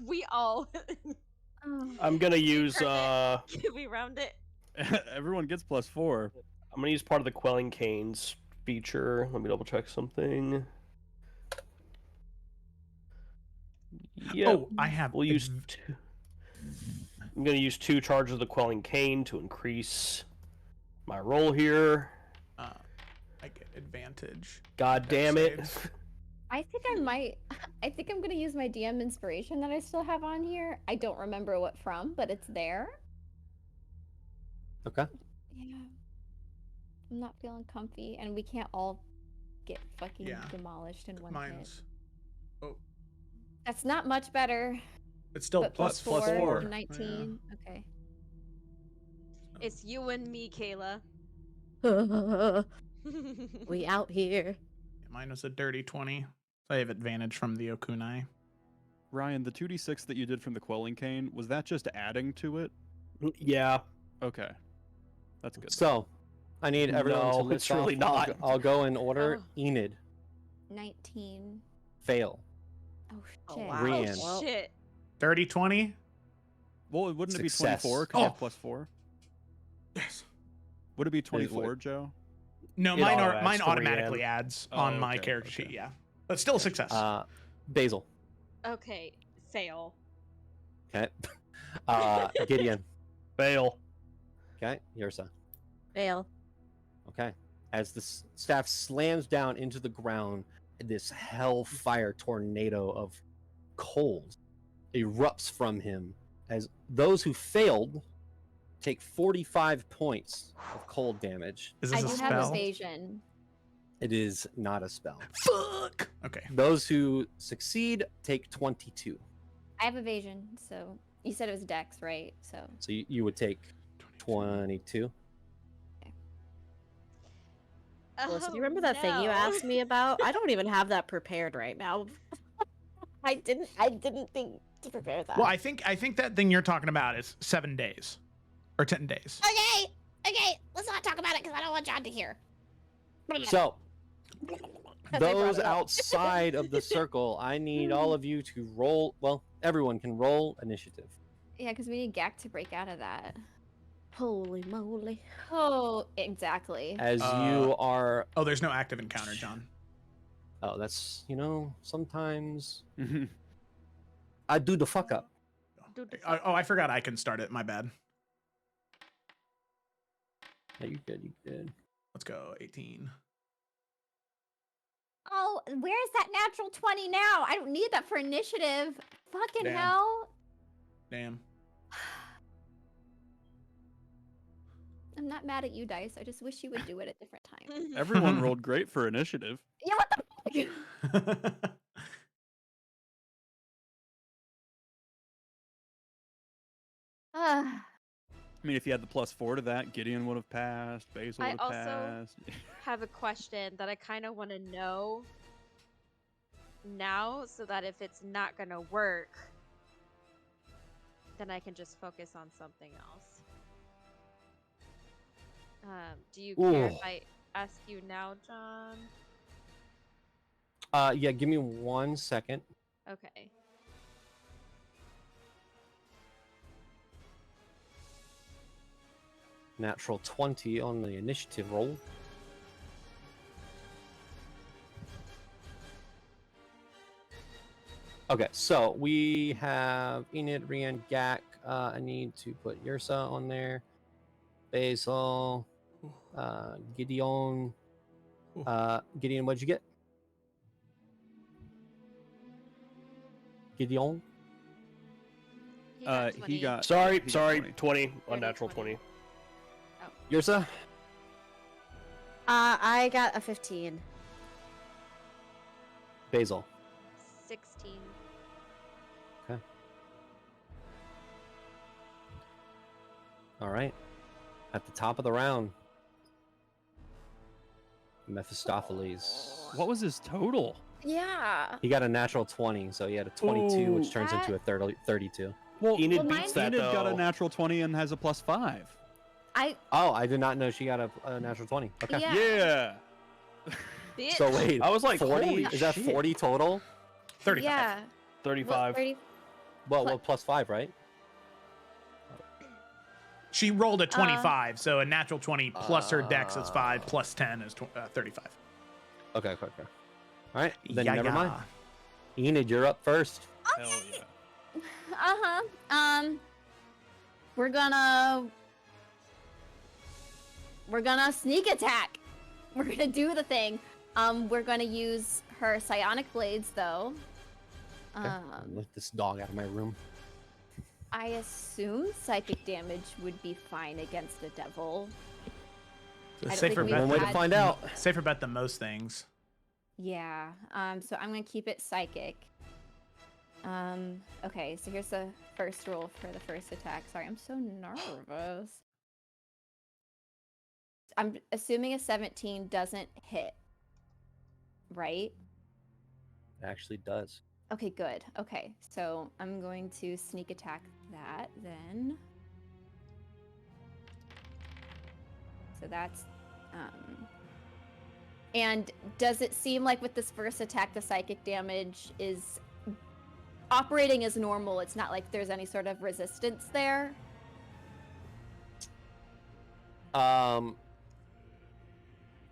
We all. Oh. I'm gonna use Can we round it? Everyone gets +4. I'm gonna use part of the Quelling Canes feature. Let me double check something. Yeah, Oh, I have. we'll use. I'm gonna use 2 charges of the Quelling Cane to increase my roll here. I get advantage. God damn it! Saves. I think I'm gonna use my DM inspiration that I still have on here. I don't remember what from, but it's there. Okay. Yeah. I'm not feeling comfy, and we can't all get fucking Yeah. demolished in one hit. Mine's. Oh, That's not much better. it's still But plus +4 4. to 19. Okay. It's you and me, Kayla. We out here. Mine was a dirty 20. I have advantage from the Okunai. Ryan, the 2d6 that you did from the Quelling Cane, was that just adding to it? Yeah. Okay. That's good. So, I need everyone to No, list it's really off. not. I'll go in order. Oh. Enid, 19. fail. Oh Oh, shit. wow. Rian. Oh, shit. Dirty 20? Well, wouldn't it be Success. 24 because you Oh. have +4? Yes. Would it be Wait, 24, what? Joe? No, It mine auto are adds mine 3 automatically in. adds Oh, on my okay, character okay. sheet, yeah. But still a success. Basil. Okay, fail. Okay. Gideon. Fail. Okay. Yursa. Fail. Okay. As the staff slams down into the ground, this hellfire tornado of cold erupts from him as those who failed take 45 points of cold damage. Is I this a do have spell? evasion. It is not a spell. Fuck! Okay. Those who succeed take 22. I have evasion, so you said it was dex, right? So So you would take 22. Melissa, Oh, do you remember that thing you no. asked me about? I don't even have that prepared right now. I didn't think to prepare that. Well, I think that thing you're talking about is 7 days. Or 10 days. Okay, let's not talk about it because I don't want John to hear. So, I brought those it up. outside of the circle, I need all of you to roll. Well, everyone can roll initiative. yeah, because we need Gak to break out of that. Holy moly. Oh, exactly. As you are. Oh, there's no active encounter, John. Oh, that's, sometimes I do the fuck up. Oh, I forgot I can start it. My bad. No, you good, you good. Let's go. 18. Oh, where's that natural 20 now? I don't need that for initiative. Fucking Damn. hell. Damn. I'm not mad at you, Dice. I just wish you would do it at different times. Everyone rolled great for initiative. Yeah, what the fuck? Ah, I mean, if you had the +4 to that, Gideon would have passed. Basil I would have also passed. have a question that I kind of want to know now, so that if it's not gonna work, then I can just focus on something else. Do you care if Ooh. I ask you now, John? Yeah, give me 1 second. Okay. Natural 20 on the initiative roll. Okay, so we have Enid, Rian, Gak. I need to put Yursa on there. Basil. Gideon. Gideon, what'd you get? Gideon? He got 20. He got. Sorry, he got sorry. 20. 20. 30, Unnatural 20. 20. Yursa? I got a 15. Basil. 16. Okay. All right. At the top of the round, Mephistopheles. What was his total? Yeah. He got a natural 20, so he had a 22, which Ooh. turns into a 32. Well, Enid Well, beats mine- that Enid got a though. natural 20 and has a +5. Oh, I did not know she got a natural 20. Okay. Yeah. Yeah. Bitch. So wait, I was like, 40? holy Is that shit. 40 total? 35. Yeah. 35. 30. Well, plus 5, right? She rolled a 25, so a natural 20 plus her dex is 5, Uh. plus 10 is 35. Okay. All right, then Yeah, never yeah. mind. Enid, you're up first. Hell yeah. We're gonna sneak attack. We're gonna do the thing. We're gonna use her psionic blades though. Okay. Let this dog out of my room. I assume psychic damage would be fine against a devil. So I don't safer think we've bet. One way to had- find out. Safer bet than most things. Yeah. So I'm gonna keep it psychic. Okay, so here's the first roll for the first attack. Sorry, I'm so nervous. I'm assuming a 17 doesn't hit. Right? It actually does. Okay, good. Okay, so I'm going to sneak attack that then. So that's and does it seem like with this first attack the psychic damage is operating as normal? It's not like there's any sort of resistance there?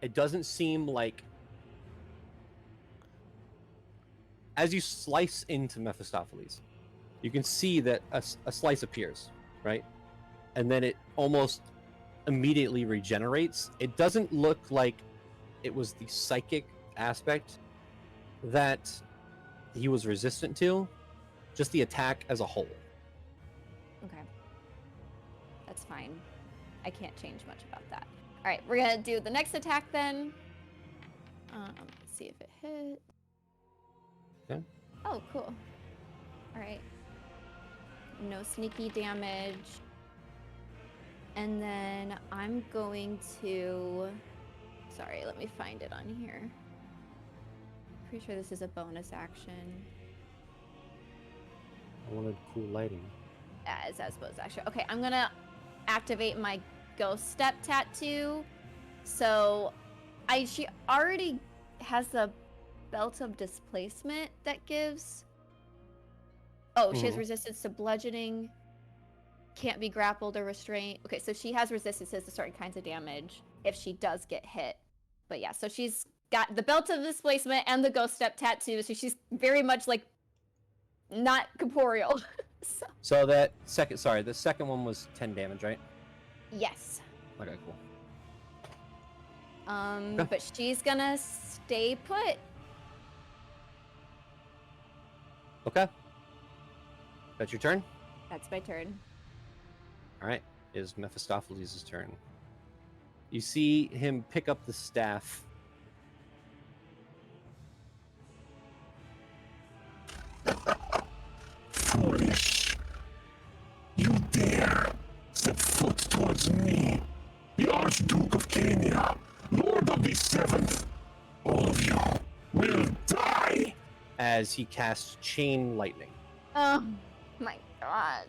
It doesn't seem like, as you slice into Mephistopheles, you can see that a slice appears, right? And then it almost immediately regenerates. It doesn't look like it was the psychic aspect that he was resistant to, just the attack as a whole. Okay. That's fine. I can't change much about that. All right, we're gonna do the next attack then. Let's see if it hits. Okay. Oh, cool. All right. No sneaky damage. And then I'm going to... Sorry, let me find it on here. Pretty sure this is a bonus action. I wanted cool lighting. As bonus action. Okay, I'm gonna activate my ghost step tattoo. So she already has the belt of displacement that gives... Oh, she has resistance to bludgeoning, can't be grappled or restrained. Okay, so she has resistances to certain kinds of damage if she does get hit. But yeah, so she's got the belt of displacement and the ghost step tattoo, so she's very much like not corporeal. So the second one was 10 damage, right? Yes. Okay, cool. But she's gonna stay put. Okay. That's your turn? That's my turn. All right. It is Mephistopheles' turn. You see him pick up the staff. Foolish. You dare set foot 27th, all of you will die. As he casts Chain Lightning. Oh my god.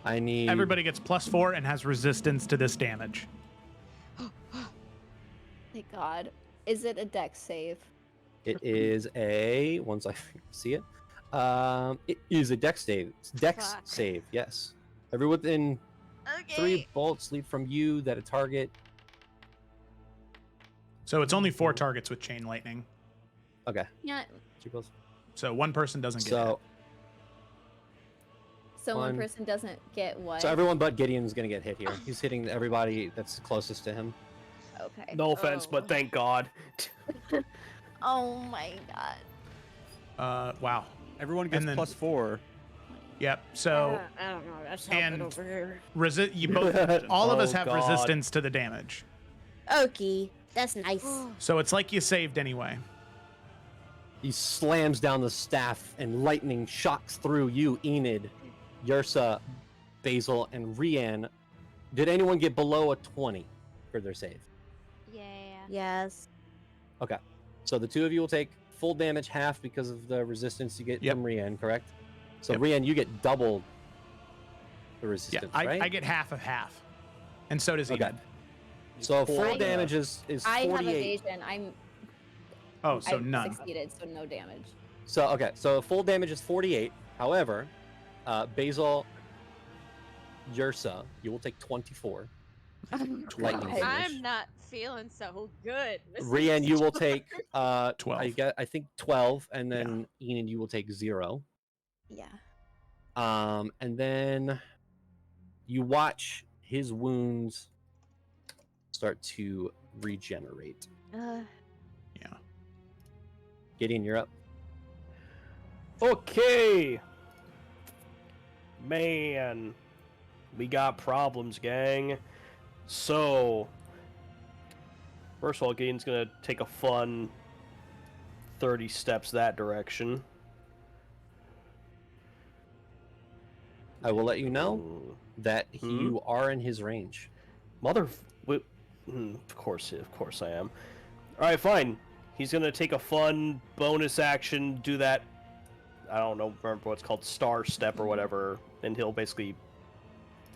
I need Everybody gets +4 and has resistance to this damage. Thank god. Is it a dex save? It is a once I see it. It is a dex save. Dex Fuck. save. Yes. Every within Okay. 3 bolts lead from you that a target. So it's only 4 targets with chain lightning. Okay. Yeah. So one person doesn't get hit. So one One. person doesn't get what? So everyone but Gideon's gonna get hit here. He's hitting everybody that's closest to him. Okay. No offense, but thank God. Oh my god. Wow. Everyone gets And then- +4. Yep. So I don't know. That's and helping over here. you both, all of us Oh, have God. resistance to the damage. Okay, that's nice. So it's like you saved anyway. He slams down the staff and lightning shocks through you, Enid, Yersa, Basil, and Rian. Did anyone get below a 20 for their save? Yeah. Yes. Okay. So the 2 of you will take full damage, half because of the resistance you get Yep. from Rian, correct? So Yep. Rian, you get double the Yeah, resistance, I right? get half of half, and so does Okay. Enid. So Full, full damage is I have 48. evasion. Oh, so I none. succeeded, so no damage. So okay, so full damage is 48. However, Basil, Yersa, you will take 24. Lightning God. damage. I'm not feeling so good. This Rian, is you will take 12. I think 12, and then Enid, you will take 0. Yeah. And then you watch his wounds start to regenerate. Yeah. Gideon, you're up. Okay. Man, we got problems, gang. So, first of all, Gideon's gonna take a fun 30 steps that direction. I will let you know that you are in his range. Of course I am. All right, fine. He's gonna take a fun bonus action, do that. I don't know, remember what's called star step or whatever, and he'll basically.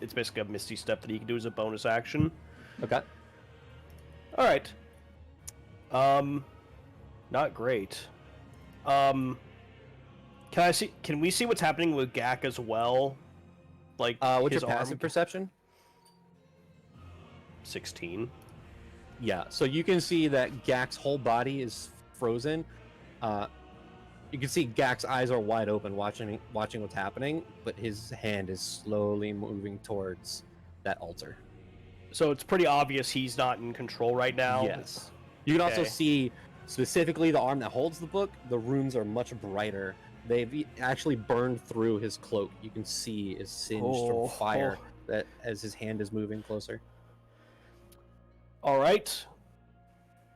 It's basically a misty step that he can do as a bonus action. Okay. All right. Not great. Can we see what's happening with Gak as well? Like, What's his your passive arm? perception? 16. Yeah, so you can see that Gak's whole body is frozen. You can see Gak's eyes are wide open, watching what's happening, but his hand is slowly moving towards that altar. So it's pretty obvious he's not in control right now. Yes. You can also Okay. see specifically the arm that holds the book. The runes are much brighter. They've actually burned through his cloak. You can see is singed from fire that as his hand is moving closer. All right.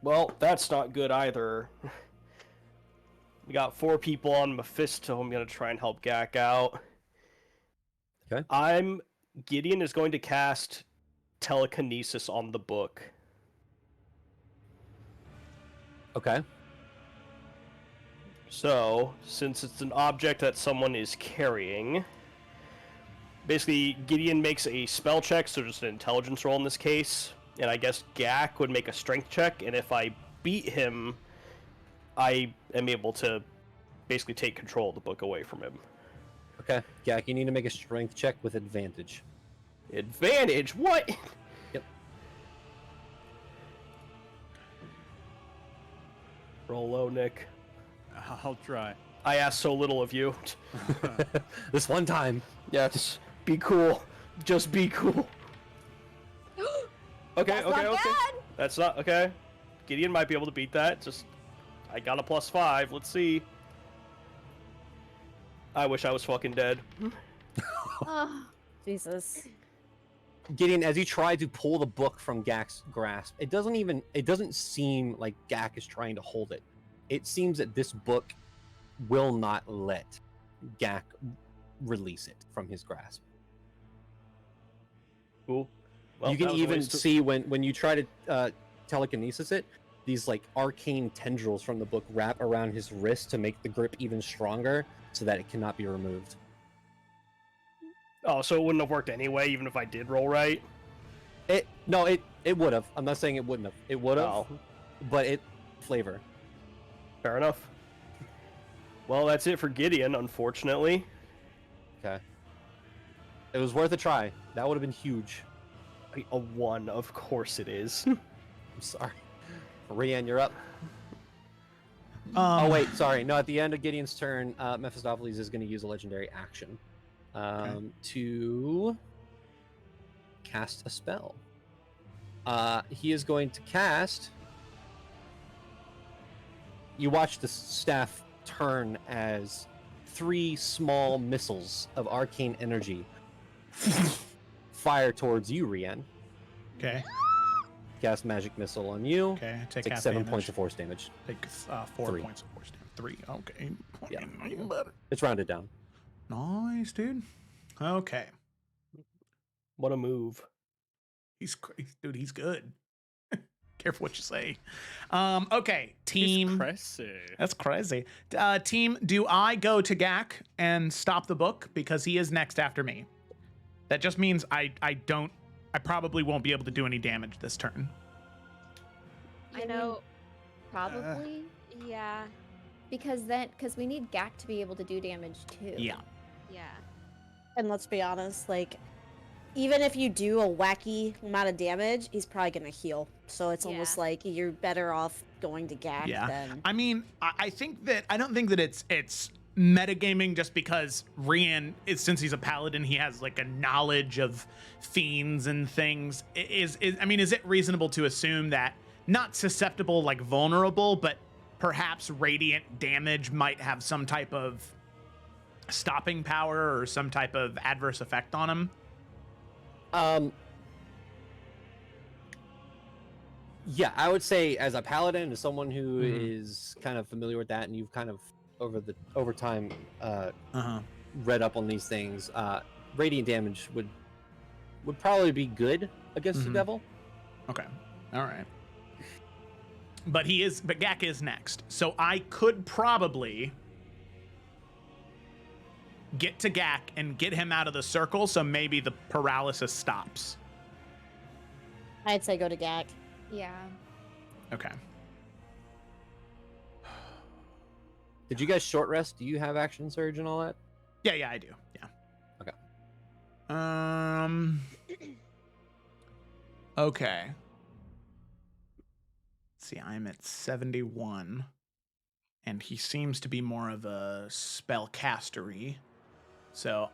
Well, that's not good either. We got 4 people on Mephisto. I'm gonna try and help Gak out. Okay. Gideon is going to cast telekinesis on the book. Okay. So, since it's an object that someone is carrying, basically Gideon makes a spell check, so just an intelligence roll in this case, and I guess Gak would make a strength check, and if I beat him, I am able to basically take control of the book away from him. Okay. Gak, you need to make a strength check with advantage. Advantage? What? Yep. Roll low, Nick. I'll try. I asked so little of you. This one time. Yes. Be cool. Just be cool. Okay, That's okay, not okay. bad. That's not okay. Gideon might be able to beat that. Just I got a +5. Let's see. I wish I was fucking dead. Oh, Jesus. Gideon, as you try to pull the book from Gak's grasp, it doesn't seem like Gak is trying to hold it. It seems that this book will not let Gak release it from his grasp. Cool. Well, you can that was a even waste of- see when you try to telekinesis it, these like arcane tendrils from the book wrap around his wrist to make the grip even stronger, so that it cannot be removed. Oh, so it wouldn't have worked anyway, even if I did roll right? It would have. I'm not saying it wouldn't have. It would have, Oh. but it flavor. Fair enough. Well, that's it for Gideon, unfortunately. Okay. It was worth a try. That would have been huge. A 1, of course it is. I'm sorry. Rian, you're up. Oh wait, sorry. No, at the end of Gideon's turn, Mephistopheles is going to use a legendary action to cast a spell. He is going to cast. You watch the staff turn as 3 small missiles of arcane energy fire towards you, Rian. Okay. Cast magic missile on you. Okay. Take half 7 damage. points of force damage. Take 4 3. points of force damage. 3. Okay. Yeah. It's rounded down. Nice, dude. Okay. What a move. He's dude. He's good. Careful what you say. Okay, team. Crazy. That's crazy. Team, do I go to Gak and stop the book because he is next after me? That just means I probably won't be able to do any damage this turn. I know. Probably. Yeah. Because we need Gak to be able to do damage too. Yeah. Yeah. And let's be honest, like, even if you do a wacky amount of damage, he's probably gonna heal. So it's almost like you're better off going to Gak than. I mean, I don't think that it's metagaming just because Rian since he's a paladin, he has like a knowledge of fiends and things. Is it reasonable to assume that not susceptible, like vulnerable, but perhaps radiant damage might have some type of stopping power or some type of adverse effect on him? Yeah, I would say as a paladin, as someone who is kind of familiar with that, and you've kind of over time read up on these things, radiant damage would probably be good against the devil. Okay, all right. But Gak is next, so I could probably get to Gak and get him out of the circle, so maybe the paralysis stops. I'd say go to Gak. Yeah. Okay. Did you guys short rest? Do you have action surge and all that? Yeah, I do. Yeah. Okay. Okay. Let's see, I'm at 71, and he seems to be more of a spellcastery. So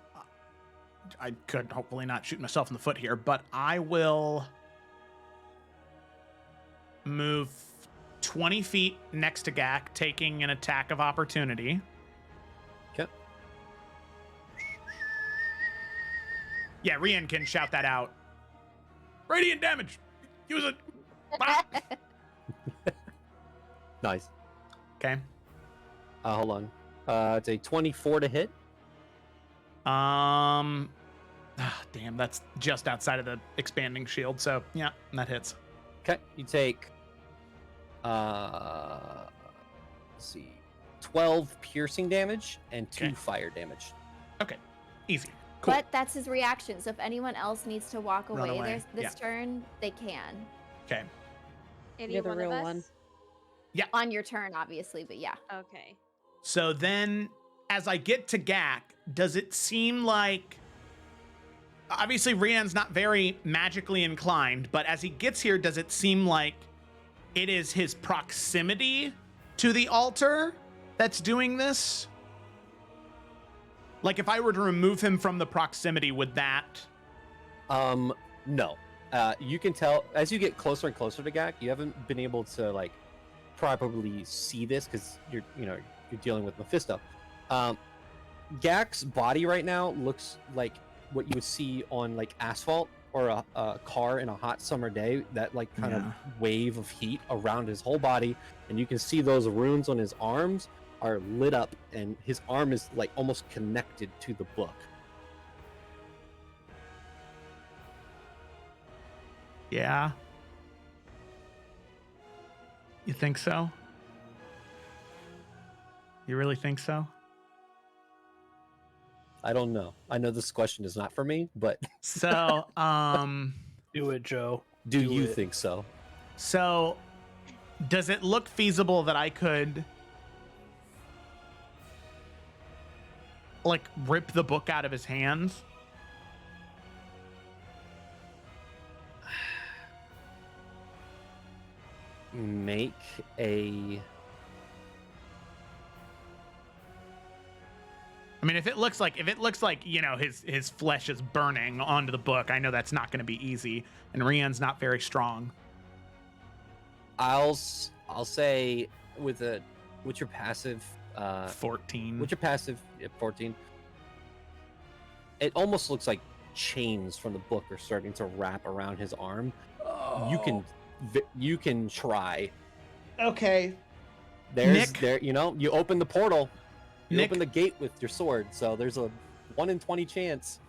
I could hopefully not shoot myself in the foot here, but I will move 20 feet next to Gak, taking an attack of opportunity. Okay. Yeah, Rian can shout that out. Radiant damage! Use it! Nice. Okay. Hold on. It's a 24 to hit. Damn, that's just outside of the expanding shield, so yeah, that hits. Okay, you take let's see, 12 piercing damage and 2 fire damage. Okay, easy. Cool. But that's his reaction. So if anyone else needs to walk Run away, away. this turn, they can. Okay. You're the real one. Yeah. On your turn, obviously, but yeah. Okay. So then, as I get to Gak, does it seem like... Obviously, Rian's not very magically inclined, but as he gets here, does it seem like it is his proximity to the altar that's doing this? Like, if I were to remove him from the proximity, would that... No. You can tell, as you get closer and closer to Gak, you haven't been able to, like, properly see this, because you're dealing with Mephisto. Gak's body right now looks like what you would see on, like, asphalt or a car in a hot summer day, that, like, kind of wave of heat around his whole body, and you can see those runes on his arms are lit up, and his arm is, like, almost connected to the book. Yeah. You think so? You really think so? I don't know. I know this question is not for me, but So, Do it, Joe. do you it. think so? So, does it look feasible that I could, like, rip the book out of his hands? Make a. I mean, if it looks like you know his flesh is burning onto the book, I know that's not going to be easy, and Rian's not very strong. I'll say with what's your passive? 14. What's your passive? 14. It almost looks like chains from the book are starting to wrap around his arm. You can try. Okay. You open the portal. You Nick, open the gate with your sword, so there's a 1 in 20 chance.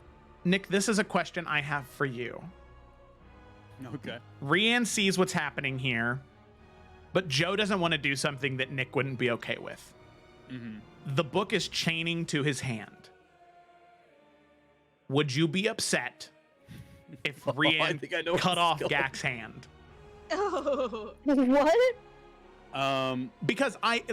Nick, this is a question I have for you. Okay. Rian sees what's happening here, but Joe doesn't want to do something that Nick wouldn't be okay with. Mm-hmm. The book is chaining to his hand. Would you be upset if Rian cut off Gak's hand? Oh. What? Because I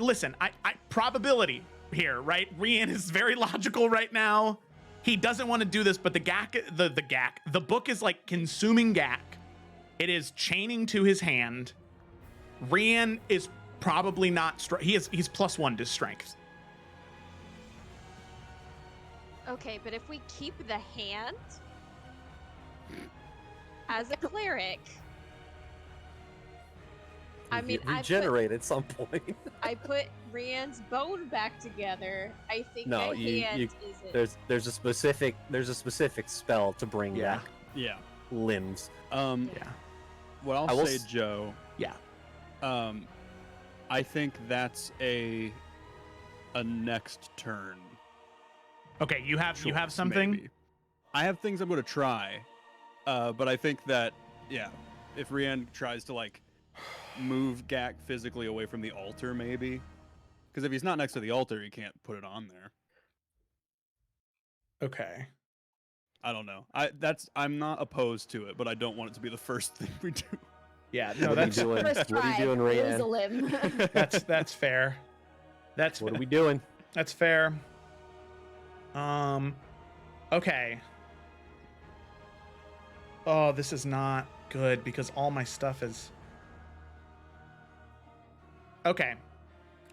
probability here, right? Rian is very logical right now. He doesn't want to do this, but the book is like consuming Gak. It is chaining to his hand. Rian is probably not he's +1 to strength. Okay, but if we keep the hand as a cleric, I mean, regenerate at some point. I put Rian's bone back together. I think No, the hand isn't. there's a specific spell to bring back Yeah. limbs. Yeah. What I I'll will say, s- Joe. Yeah. I think that's a next turn. Okay, you have choice, something? maybe. I have things I'm going to try, but I think that if Rian tries to like move Gak physically away from the altar, maybe, because if he's not next to the altar, he can't put it on there. Okay. I don't know. I'm not opposed to it, but I don't want it to be the first thing we do. Yeah, no, What are you that's doing? First What are you try, doing, lose a Rian? limb. that's fair. What are we doing? That's fair. Okay. Oh, this is not good because all my stuff is. Okay.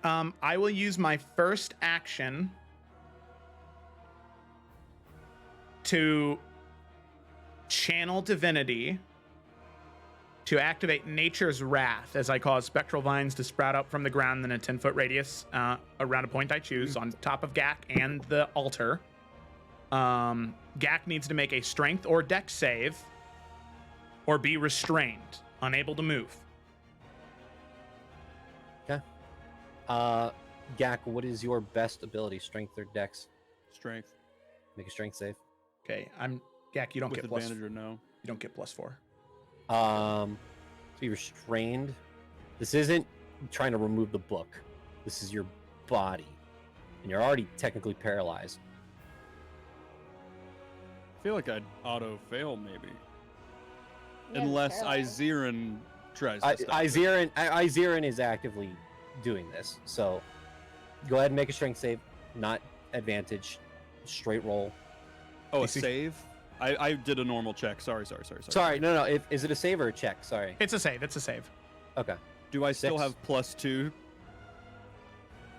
I will use my first action to channel divinity to activate Nature's Wrath as I cause spectral vines to sprout up from the ground in a 10-foot radius around a point I choose on top of Gak and the altar. Gak needs to make a strength or dex save or be restrained, unable to move. Okay. Gak, what is your best ability? Strength or dex? Strength. Make a strength save. Okay, Gak, you don't With get plus. advantage or no? You don't get +4. To be restrained. This isn't trying to remove the book. This is your body, and you're already technically paralyzed. I feel like I'd auto fail maybe, Yeah, unless paralyzed. Izerin tries to stop it. Izerin is actively doing this. So go ahead and make a strength save. Not advantage. Straight roll. Oh, a DC. save? I did a normal check. Sorry. Sorry, no. Is it a save or a check? Sorry. It's a save. It's a save. Okay. Do I still 6. have +2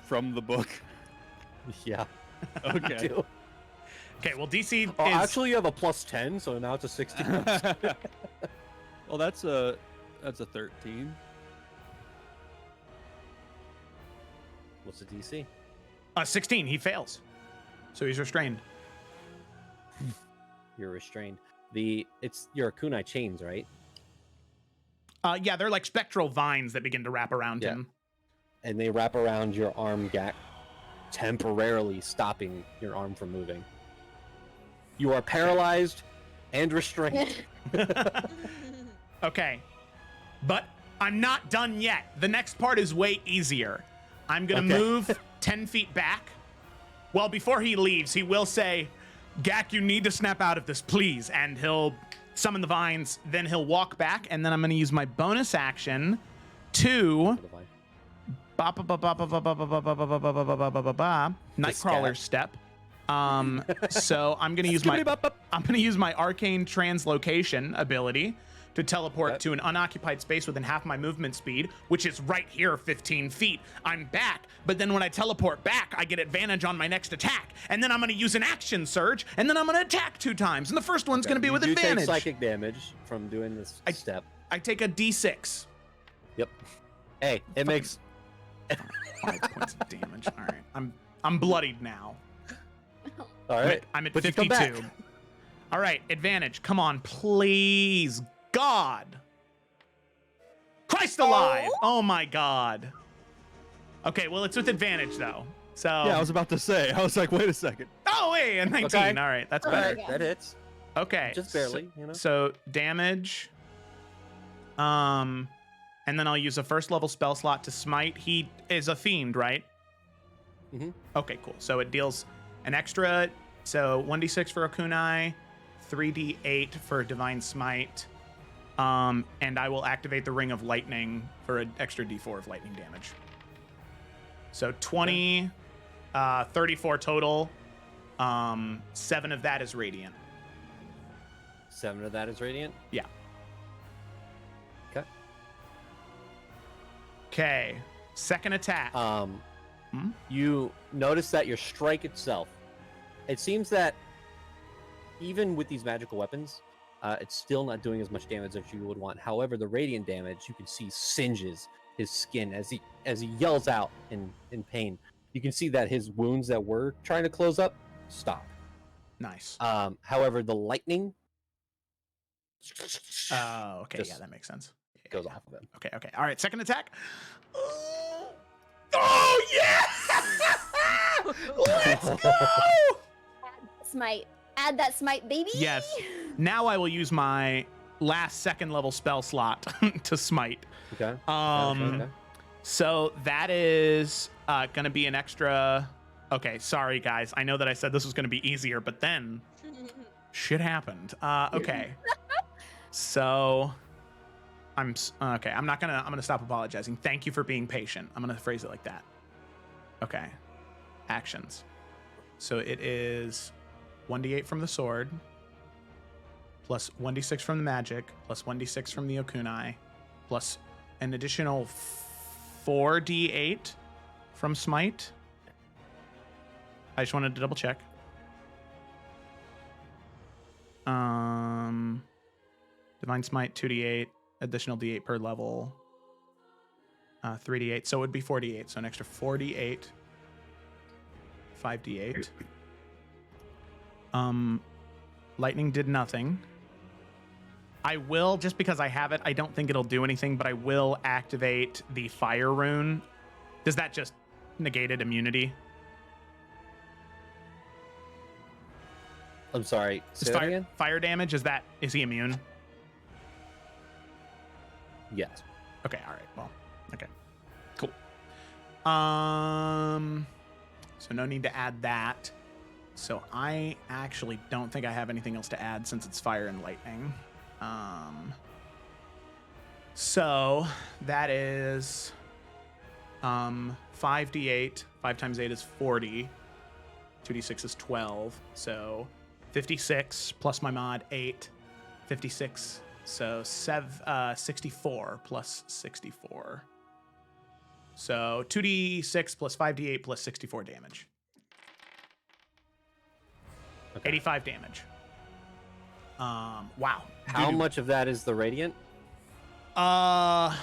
from the book? Yeah. Okay. Do. Okay, well, DC is... Oh, actually, you have a +10, so now it's a 16. Well, that's a 13. What's the DC? 16. He fails. So he's restrained. You're restrained. Your kunai chains, right? Yeah, they're like spectral vines that begin to wrap around Yeah. him. And they wrap around your arm, Gak, temporarily stopping your arm from moving. You are paralyzed and restrained. Okay. But I'm not done yet. The next part is way easier. I'm going to move 10 feet back. Well, before he leaves, he will say, Gak, you need to snap out of this, please. And he'll summon the vines. Then he'll walk back. And then I'm going to use my bonus action to Nightcrawler step. So I'm going to use my arcane translocation ability to teleport to an unoccupied space within half my movement speed, which is right here, 15 feet. I'm back, but then when I teleport back, I get advantage on my next attack, and then I'm going to use an action surge, and then I'm going to attack 2 times, and the first one's going to be with you advantage. Take psychic damage from doing this step. I take a d6. Yep. Hey, it makes 5 points of damage. All right, I'm bloodied now. All right, I'm at but you come 52. back. All right, advantage. Come on, please. God. Christ alive. Oh my God. Okay, well, it's with advantage, though. So. Yeah, I was about to say. I was like, wait a second. Oh, wait, a 19. Okay. All right, that's All better. right, that hits. Okay. Just barely, you know. So, damage. And then I'll use a first level spell slot to smite. He is a fiend, right? Mm-hmm. Okay, cool. So it deals an extra, so 1d6 for Okunai, 3d8 for Divine Smite, and I will activate the Ring of Lightning for an extra d4 of lightning damage. So 20, 34 total. 7 of that is radiant. 7 of that is radiant? Yeah. Okay. Okay. Second attack. You notice that your strike itself, it seems that even with these magical weapons, it's still not doing as much damage as you would want. However, the radiant damage you can see singes his skin as he yells out in pain. You can see that his wounds that were trying to close up stop. Nice. However, the lightning. Oh, okay. Yeah, that makes sense. Goes off of him. Okay. All right. Second attack. Oh, yeah! Let's go! Smite. Add that smite, baby. Yes. Now I will use my last second level spell slot to smite. Okay. Okay. So that is going to be an extra. Okay. Sorry, guys. I know that I said this was going to be easier, but then shit happened. Okay. So I'm okay. I'm gonna stop apologizing. Thank you for being patient. I'm gonna phrase it like that. Okay. Actions. So it is 1d8 from the sword, plus 1d6 from the magic, plus 1d6 from the Okunai, plus an additional 4d8 from smite. I just wanted to double check. Divine Smite 2d8, additional d8 per level, 3d8, so it would be 4d8, so an extra 4d8, 5d8. Lightning did nothing. I will, just because I have it, I don't think it'll do anything, but I will activate the fire rune. Does that just negated immunity? I'm sorry. Say that again? Fire damage, is he immune? Yes. Okay, all right. Well, okay. Cool. So no need to add that. So I actually don't think I have anything else to add since it's fire and lightning. So that is 5d8. 5 times 8 is 40. 2d6 is 12. So 56 plus my mod 8. 56. So 64 plus 64. So 2d6 plus 5d8 plus 64 damage. Okay. 85 damage. Wow. How much of that is the radiant? 12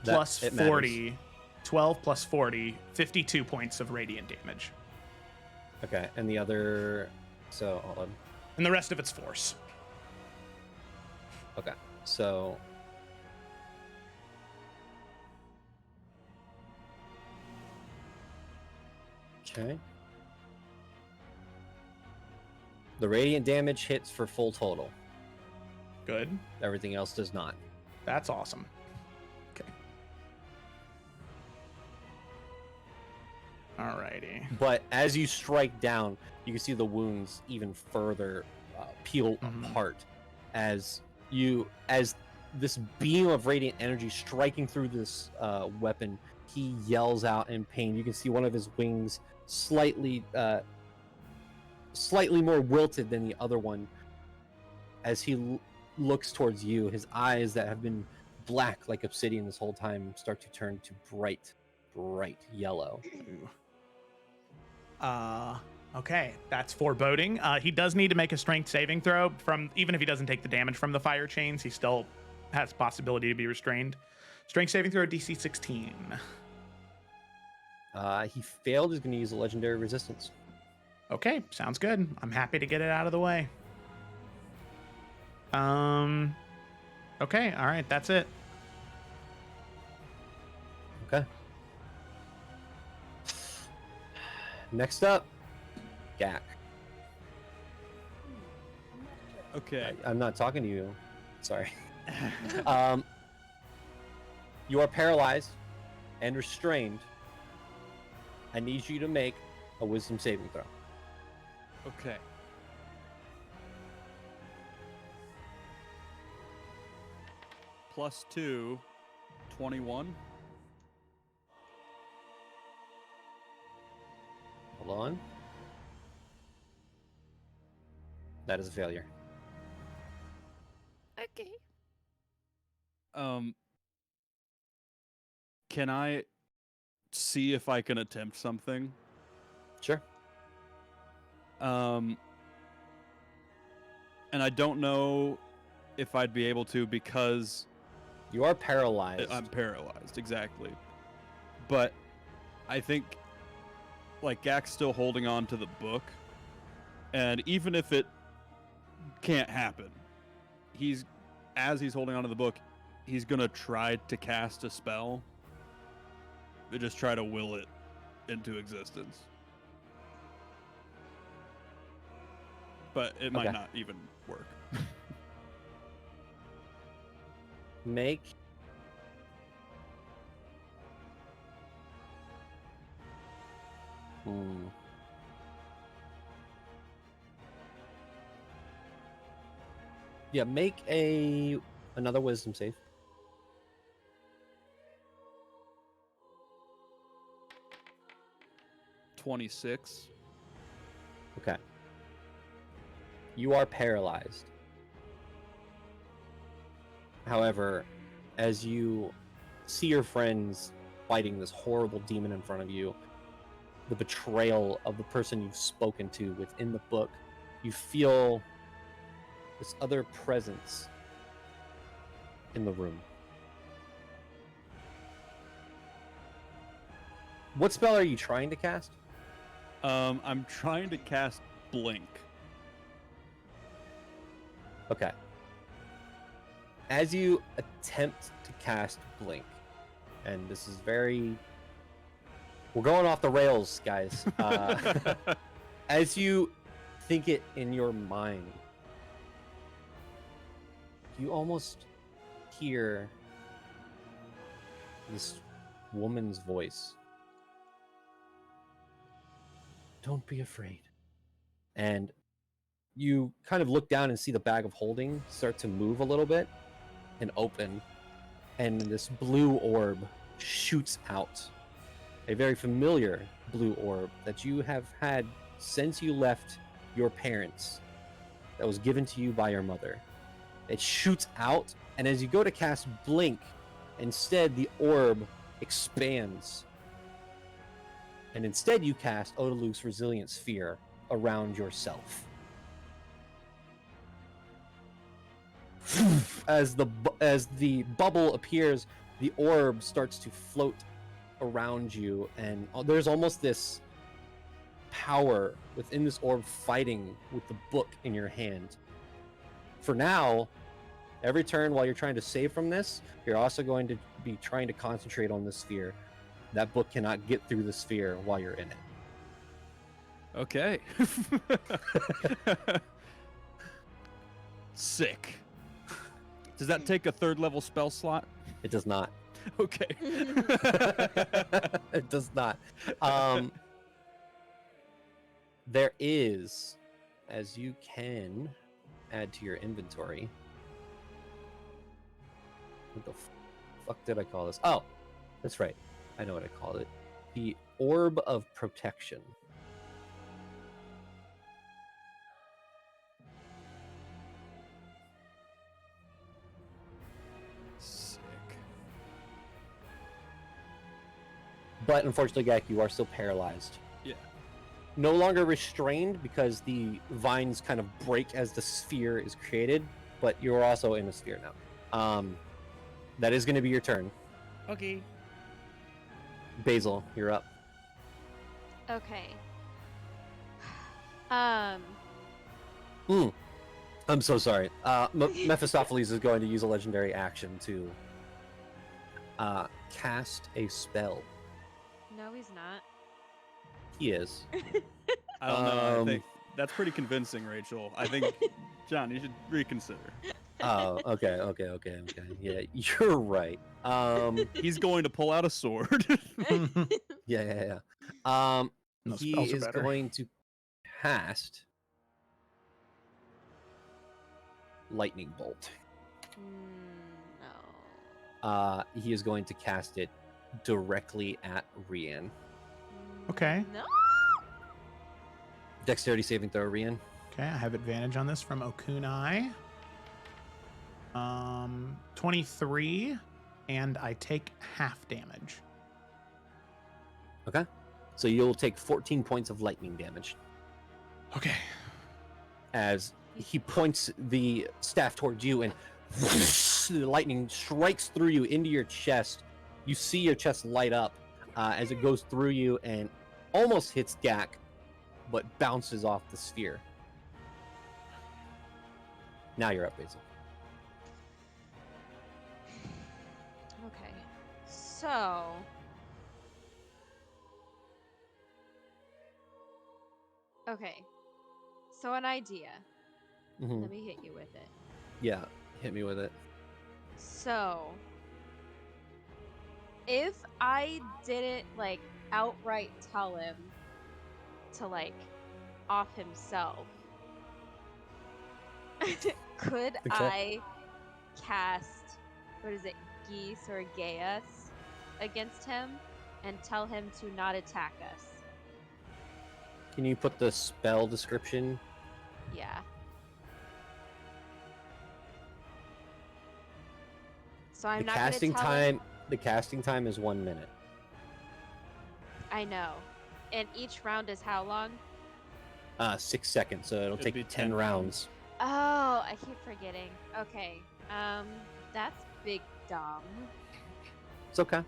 plus It 40. matters. 12 plus 40. 52 points of radiant damage. Okay, and the other. So hold on. And the rest of it's force. Okay, so. Okay. The radiant damage hits for full total. Good. Everything else does not. That's awesome. Okay. Alrighty. But as you strike down, you can see the wounds even further peel apart as this beam of radiant energy striking through this weapon. He yells out in pain. You can see one of his wings slightly more wilted than the other one as he looks towards you. His eyes that have been black like obsidian this whole time start to turn to bright yellow. Okay, that's foreboding. He does need to make a strength saving throw. Even if he doesn't take the damage from the fire chains, he still has possibility to be restrained. Strength saving throw, DC 16. He failed. He's going to use a legendary resistance. Okay, sounds good. I'm happy to get it out of the way. Okay, all right, that's it. Okay. Next up, Gak. Okay. I'm not talking to you. Sorry. You are paralyzed and restrained. I need you to make a wisdom saving throw. Okay. +2, 21. Hold on. That is a failure. Okay. Can I see if I can attempt something? Sure. And I don't know if I'd be able to because you are paralyzed. I'm paralyzed, exactly. But I think like Gak's still holding on to the book, and even if it can't happen, as he's holding on to the book, he's gonna try to cast a spell to just try to will it into existence. But it might not even work. Make Yeah, make another wisdom save. $26. Okay. You are paralyzed. However, as you see your friends fighting this horrible demon in front of you, the betrayal of the person you've spoken to within the book, you feel this other presence in the room. What spell are you trying to cast? I'm trying to cast Blink. Okay. As you attempt to cast Blink, and this is very... We're going off the rails, guys. As you think it in your mind, you almost hear this woman's voice. Don't be afraid. And you kind of look down and see the bag of holding start to move a little bit and open, and this blue orb shoots out. A very familiar blue orb that you have had since you left your parents, that was given to you by your mother. It shoots out, and as you go to cast Blink, instead the orb expands. And instead you cast Odaluk's Resilient Sphere around yourself. As the bubble appears, the orb starts to float around you, and there's almost this power within this orb fighting with the book in your hand. For now, every turn while you're trying to save from this, you're also going to be trying to concentrate on the sphere. That book cannot get through the sphere while you're in it. Okay. Sick. Does that take a 3rd level spell slot? It does not. Okay. It does not. There is, as you can add to your inventory. What the fuck did I call this? Oh, that's right. I know what I called it. The Orb of Protection. Sick. But unfortunately, Gak, you are still paralyzed. Yeah. No longer restrained because the vines kind of break as the sphere is created, but you're also in a sphere now. That is going to be your turn. Okay. Basil, you're up. Okay. I'm so sorry. Mephistopheles is going to use a legendary action to cast a spell. No, he's not. He is. I don't know. I think that's pretty convincing, Rachel. I think, John, you should reconsider. Oh, okay. Yeah, you're right. He's going to pull out a sword. Yeah. No, He spells are is better. going to cast Lightning Bolt. No. He is going to cast it directly at Rian. Okay. No. Dexterity saving throw, Rian. Okay, I have advantage on this from Okunai. 23, and I take half damage. Okay. So you'll take 14 points of lightning damage Okay. as he points the staff towards you, and the lightning strikes through you into your chest. You see your chest light up as it goes through you and almost hits Gak, but bounces off the sphere. Now you're up, Basil. Okay. So. Okay. So an idea. Mhm. Let me hit you with it. Yeah, hit me with it. So, if I didn't like outright tell him to like off himself, could I cast, what is it, Geese or Gaius against him and tell him to not attack us? Can you put the spell description? Yeah. So I'm The not casting gonna tell him. time. The casting time is 1 minute. I know. And each round is how long? 6 seconds, so it'll It'd be take 10 rounds. Oh, I keep forgetting. Okay. That's big dumb. It's okay.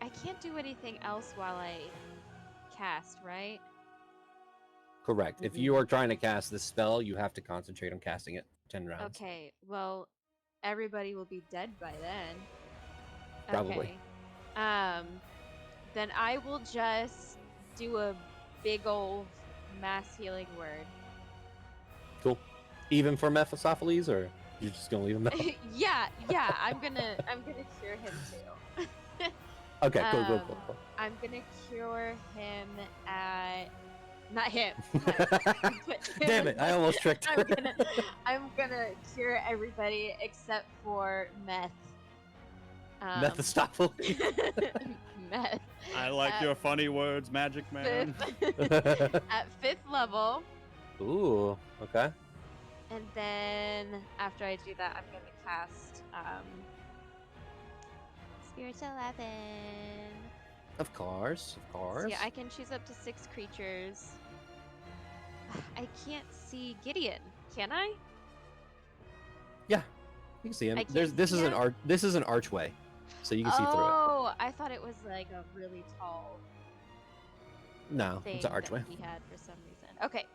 I can't do anything else while I cast, right? Correct. If you are trying to cast this spell, you have to concentrate on casting it 10 rounds. Okay. Well, everybody will be dead by then. Probably. Okay. Then I will just do a big old mass healing word. Cool. Even for Mephistopheles, or you're just gonna leave him out? yeah, I'm gonna cure him too. Okay, cool. I'm gonna cure him at not him. Damn it! I almost tricked her. I'm gonna cure everybody except for Meth. Mephistopheles. Meth. I like your funny words, Magic Man. At 5th level. Ooh. Okay. And then after I do that, I'm gonna cast Spiritual Weapon. Of course. So yeah, I can choose up to 6 creatures. I can't see Gideon, can I? Yeah. You can see him. I can't This see is him? this is an archway, so you can see through it. Oh, I thought it was like a really tall No, thing it's an archway. that he had for some reason. Okay,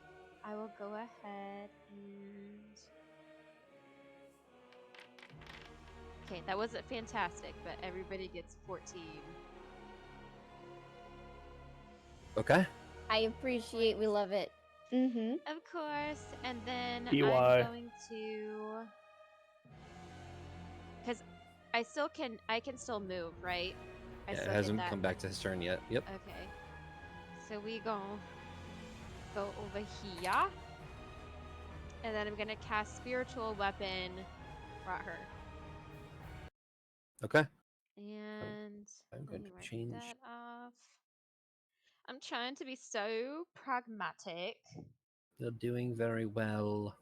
I will go ahead and. Okay, that wasn't fantastic, but everybody gets 14. Okay. I appreciate. We love it. Mm-hmm. Of course. And then EY. I'm going to, because I can still move, right? I Yeah, it still get hasn't that. come back to his turn yet. Yep. Okay. So we go over here. And then I'm gonna cast Spiritual Weapon at her. Okay. And I'm let going me to mark change. that off. I'm trying to be so pragmatic. They're doing very well.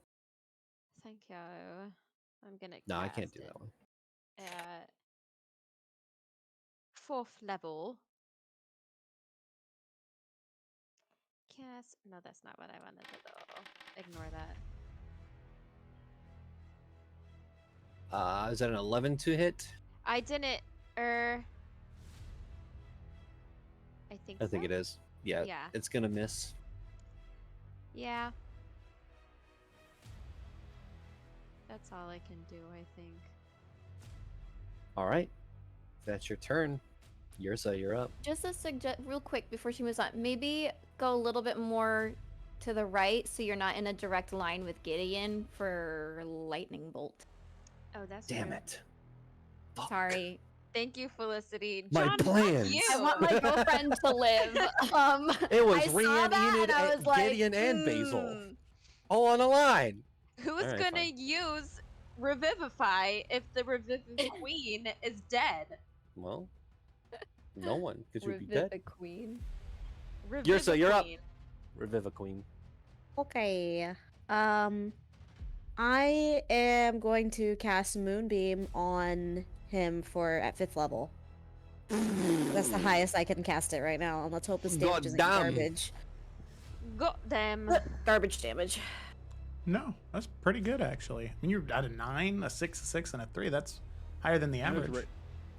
Thank you. I'm gonna No, I cast can't do it that one. at 4th level. Cast. No, that's not what I wanted to do. Ignore that. Is that an 11 to hit? I didn't. I think I think so. it is. Yeah, Yeah. it's gonna miss. Yeah. That's all I can do, I think. All right. That's your turn. Yursa, you're up. Just a real quick before she moves on. Maybe go a little bit more to the right so you're not in a direct line with Gideon for lightning bolt. Oh, that's Damn true. it. Sorry. Thank you, Felicity. My John, fuck plans. you. I want my girlfriend to live. It was I saw Rian, that Enid, and I was like, Gideon, and Basil. "Hmm." All on the line. Who's All right, gonna fine. use Revivify if the Queen is dead? Well, no one, because you'd be dead. Queen. Yursa, you're up. Reviviqueen. Reviva Queen. Okay. I am going to cast Moonbeam on him at 5th level. That's the highest I can cast it right now, and let's hope this damage isn't Goddamn. garbage. Got them. Garbage damage. No, that's pretty good actually. I mean, you're at a 9, a 6, a 6, and a 3. That's higher than the And it's average.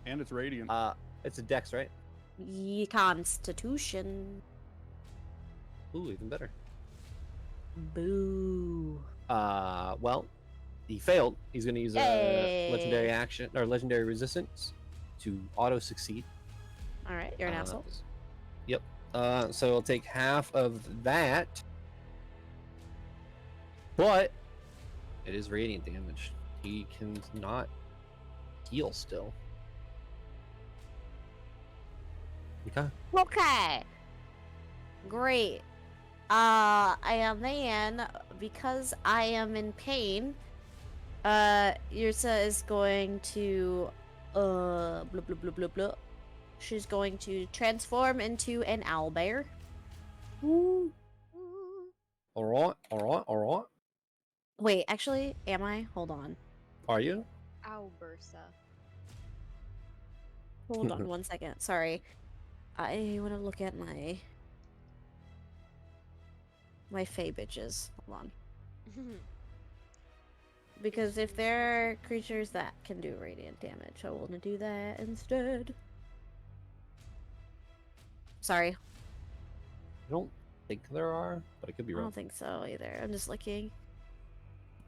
and it's radiant. It's a dex, right? Constitution. Ooh, even better. Boo. Well, he failed. He's going to use a legendary action or legendary resistance to auto succeed. All right, you're an asshole. Yep. So it'll take half of that, but it is radiant damage. He can not heal still. Okay. Okay. Great. And then, because I am in pain, Yursa is going to, blah, blah, blah, blah, blah. She's going to transform into an owlbear. Alright. Wait, actually, am I? Hold on. Are you? Albersa. Hold on 1 second. Sorry. I want to look at my fae bitches. Hold on. Because if there are creatures that can do radiant damage, I want to do that instead. Sorry. I don't think there are, but I could be I wrong. don't think so either. I'm just looking.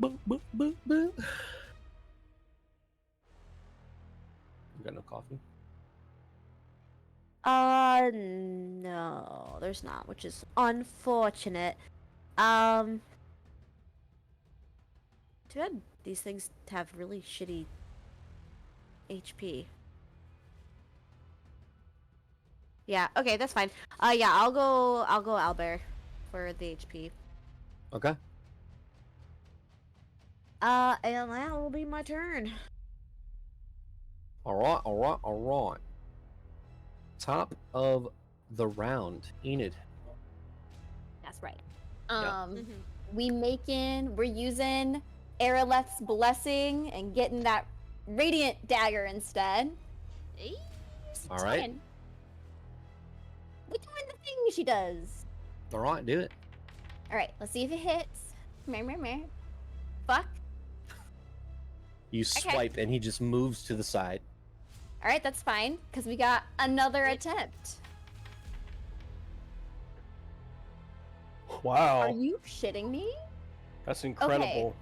Boop, boop, boop, boop. You got no coffee? No, there's not, which is unfortunate. Too bad these things have really shitty HP. Yeah, okay, that's fine. Yeah, I'll go owlbear for the HP. Okay. And that will be my turn. Alright. Top of the round. Enid. That's right. Yeah. We're using Araleth's blessing and getting that radiant dagger instead. Alright. We're doing the thing she does. Alright, do it. Alright, let's see if it hits. Meh. Fuck. You swipe and he just moves to the side. Alright, that's fine, because we got another attempt. Wow. Are you shitting me? That's incredible.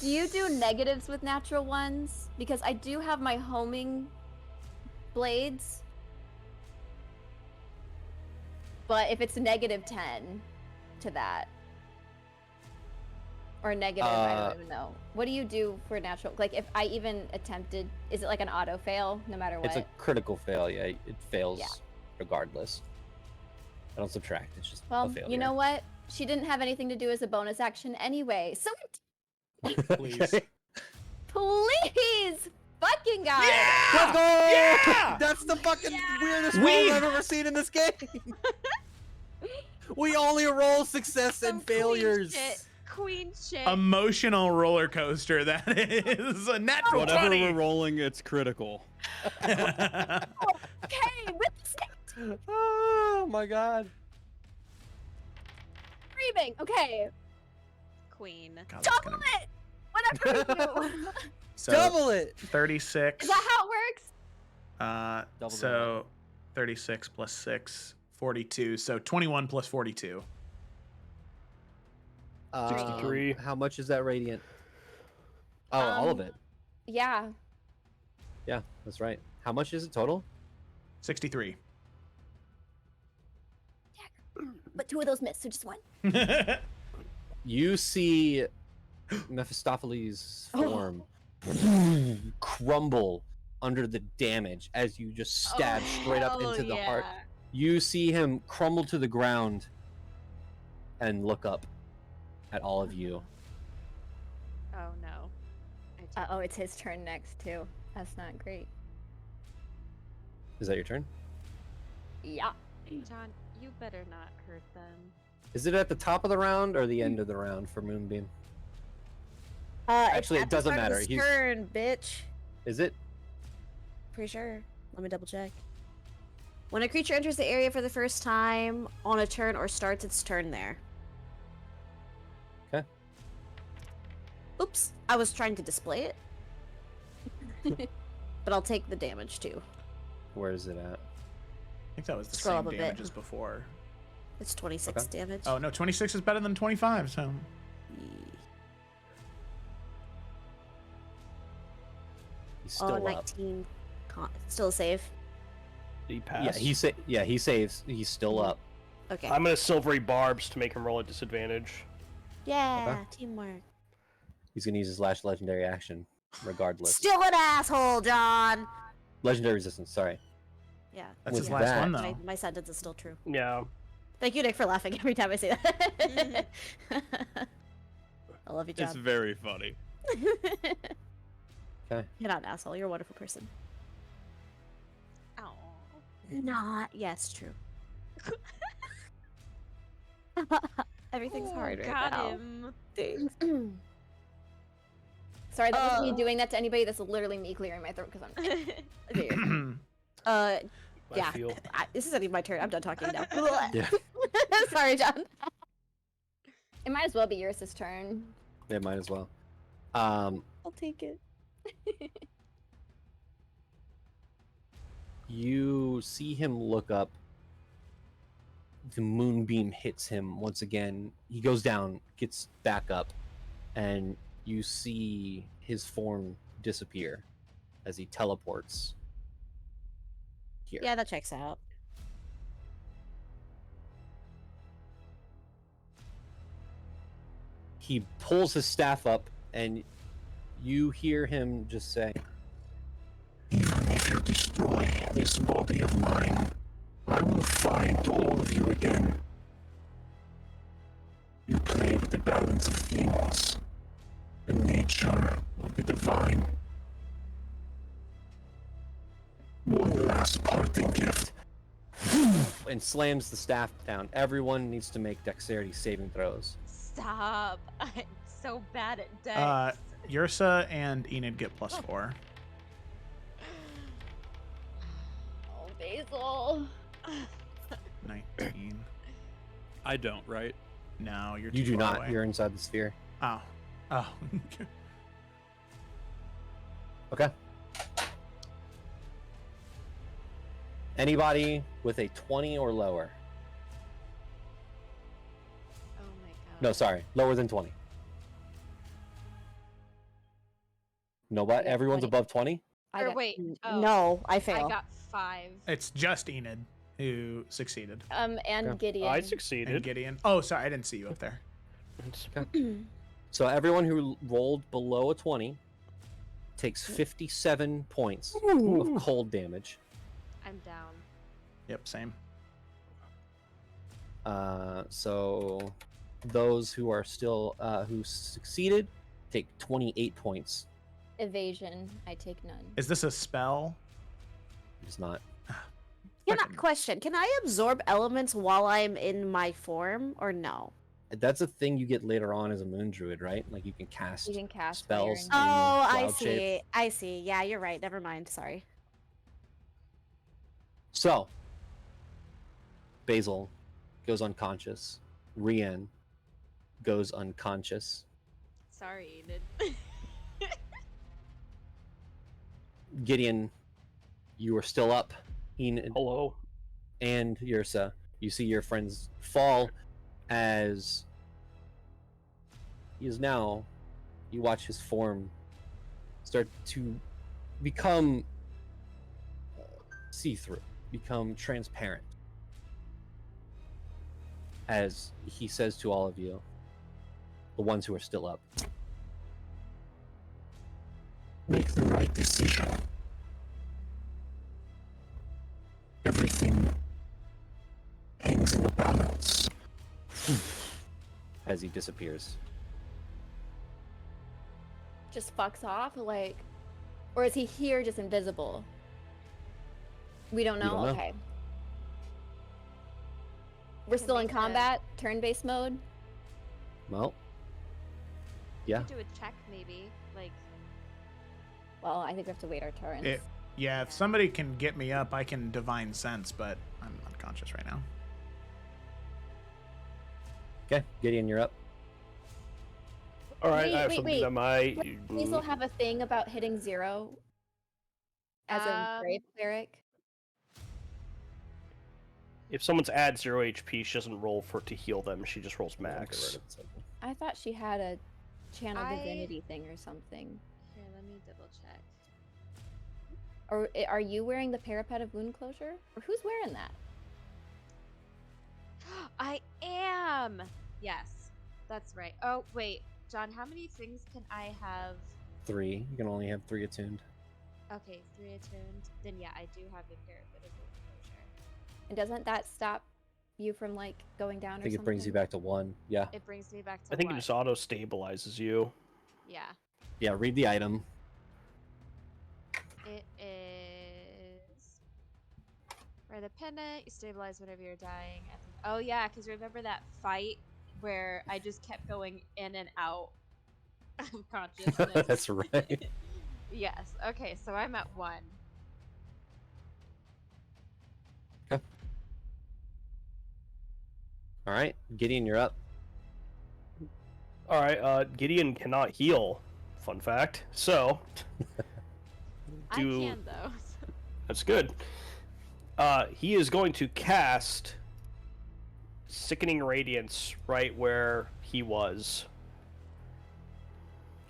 Do you do negatives with natural ones? Because I do have my homing blades. But if it's -10, to that. Or negative, I don't even know. What do you do for natural? Like, if I even attempted, is it like an auto fail no matter what? It's a critical fail, yeah. It fails regardless. I don't subtract, it's just a Well, failure. you know what? She didn't have anything to do as a bonus action anyway, so Please. please, fucking God. Let's go! Yeah! That's the fucking weirdest We- roll I've ever seen in this game! We only roll success and failures. Queen shit. Emotional roller coaster that is a natural Whatever 20. we're rolling, it's critical. Okay, with the stick Oh my god. screaming. Okay, Queen. God, that's double gonna- it. Whatever you do. So, Double it! 36. Is that how it works? Double the So 36 plus 6, 42. So 21 plus 42. 63. How much is that radiant? Oh, all of it. Yeah. Yeah, that's right. How much is it total? 63. But 2 of those missed, so just 1. You see Mephistopheles' form crumble under the damage as you just stab straight up into the heart. You see him crumble to the ground and look up at all of you. Oh no. Oh, it's his turn next too. That's not great. Is that your turn? Yeah. John, you better not hurt them. Is it at the top of the round or the end of the round for Moonbeam? Actually, it's it at the doesn't start of matter. his He's- turn, bitch. Is it? Pretty sure. Let me double check. When a creature enters the area for the first time on a turn or starts its turn there. Okay. Oops, I was trying to display it. But I'll take the damage too. Where is it at? I think that was the Scroll same up a damage bit. as before. It's 26 damage. Oh no, 26 is better than 25. So He's still up. 19. Still a save. Did he pass? Yeah, he saves. He's still up. Okay. I'm gonna silvery barbs to make him roll at disadvantage. Yeah, teamwork. He's gonna use his last legendary action, regardless. Still an asshole, John. Legendary resistance. Sorry. Yeah. That's his With last that- one though. My sentence is still true. Yeah. Thank you, Nick, for laughing every time I say that. I love you, John. It's very funny. Okay. You're not an asshole. You're a wonderful person. Oh. Not. Yes, true. Everything's hard right got now. him. Thanks. Sorry, that wasn't me doing that to anybody. That's literally me clearing my throat because I'm. Okay, you're fine. Yeah. feel. This isn't even my turn. I'm done talking now. Yeah. Sorry, John. It might as well be yours this turn. It might as well. I'll take it. You see him look up. The moonbeam hits him once again. He goes down, gets back up, and you see his form disappear as he teleports here. Yeah, that checks out. He pulls his staff up, and you hear him just say, Even if you destroy this body of mine, I will find all of you again. You play with the balance of things, the nature of the divine. One last parting gift. and slams the staff down. Everyone needs to make dexterity saving throws. Stop. I'm so bad at dex. Yursa and Enid get +4. Oh, Basil. 19. I don't, right? No, you're You too do far not. away. You're inside the sphere. Oh. Oh. Okay. Anybody with a 20 or lower? Oh my god. No, sorry. Lower than 20. Nobody? got Everyone's 20. above 20? I Or got- wait, n- oh, No, I I fail. got 5. It's just Enid who succeeded. And Okay. Gideon. I succeeded. And Gideon. Oh, sorry, I didn't see you up there. So everyone who rolled below a 20 takes 57 points of cold damage. I'm down. Yep, same. So those who are still who succeeded take 28 points. Evasion. I take none. Is this a spell? It's not. Question: can I absorb elements while I'm in my form, or no? That's a thing you get later on as a moon druid, right? Like you can cast, You can cast while you're spells. in- in Oh, I wild see. shape. I see. Yeah, you're right. Never mind. Sorry. So Basil goes unconscious. Rian goes unconscious. Sorry, Enid. Gideon, you are still up. Enid Hello. and Yrsa, you see your friends fall as he is now. You watch his form start to become see-through, become transparent, as he says to all of you, the ones who are still up, Make the right decision. Everything hangs in the balance. as he disappears. Just fucks off, like, or is he here just invisible? We don't know. don't know. Okay. We're still in make a- combat, turn-based mode. Well, yeah. Could do a check, maybe. Like, Well, I think we have to wait our turns. Yeah, if somebody can get me up, I can divine sense, but I'm unconscious right now. Okay, Gideon, you're up. All right, Wait, I have wait, something wait. that might. Does Basil have a thing about hitting 0 as a brave cleric? If someone's at 0 HP, she doesn't roll for to heal them. She just rolls max. I thought she had a channel I- divinity thing or something. here, let me double check. Or are you wearing the parapet of wound closure? Or who's wearing that? I am! Yes, that's right. Oh, wait. John, how many things can I have? 3. You can only have 3 attuned. Okay, 3 attuned. Then yeah, I do have a parapet of wound closure. And doesn't that stop you from like going down I or think something? it brings you back to 1. Yeah. It brings me back to I think what? it just auto stabilizes you. Yeah. Yeah, read the item. It is for the pendant. You stabilize whenever you're dying. Oh yeah, because remember that fight where I just kept going in and out of consciousness. That's right. Yes. Okay, so I'm at 1. Okay. All right, Gideon, you're up. All right, Gideon cannot heal. Fun fact. So, I can though. that's good. He is going to cast Sickening Radiance right where he was.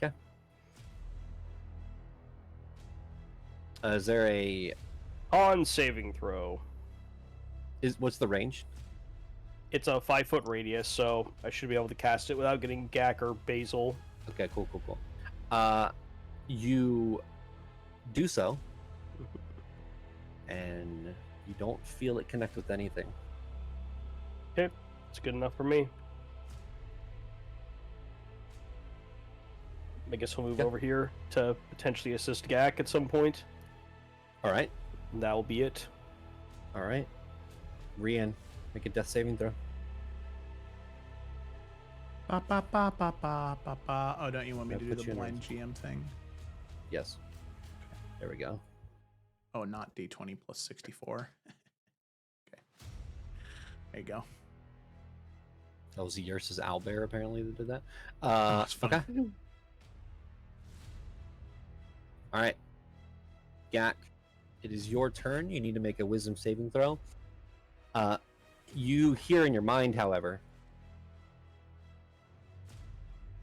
Okay. Is there a On saving throw. what's the range? It's a 5-foot radius, so I should be able to cast it without getting Gak or Basil. Okay, cool. You do so, and you don't feel it connect with anything. Okay, it's good enough for me. I guess we'll move Okay. over here to potentially assist Gak at some point. All right, And that will be it. all right. Rian, make a death saving throw. Ba, ba, ba, ba, ba, ba, ba. Oh, don't you want me That to do puts the you in blind GM thing? Yes. There we go. Oh, not D20 plus 64. Okay. There you go. That was Yersa's owlbear apparently that did that. That's fun. Okay. All right. Gak, it is your turn. You need to make a wisdom saving throw. You hear in your mind, however.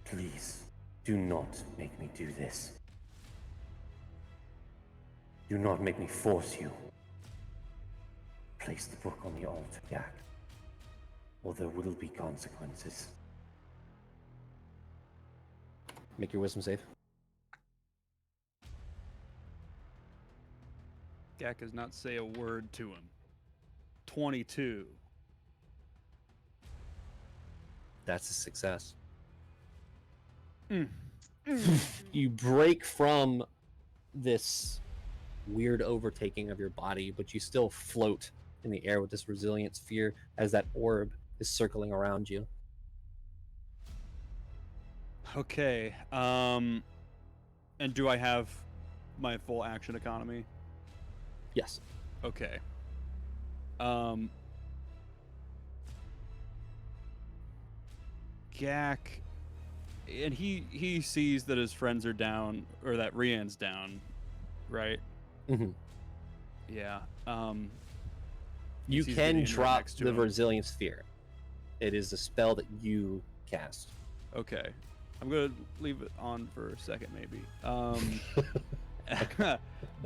Please, do not make me do this. Do not make me force you. place the book on the altar, Gak, or there will be consequences. Make your wisdom save. Gak does not say a word to him. 22. That's a success. Mm. You break from this weird overtaking of your body, but you still float in the air with this resilient sphere as that orb is circling around you. Okay. And do I have my full action economy? Yes. Okay. Gak, and he sees that his friends are down, or that Rian's down, right? Mm-hmm. Yeah. You sees can Gideon right drop next to the him. resilient sphere. It is a spell that you cast. Okay. I'm gonna leave it on for a second, maybe.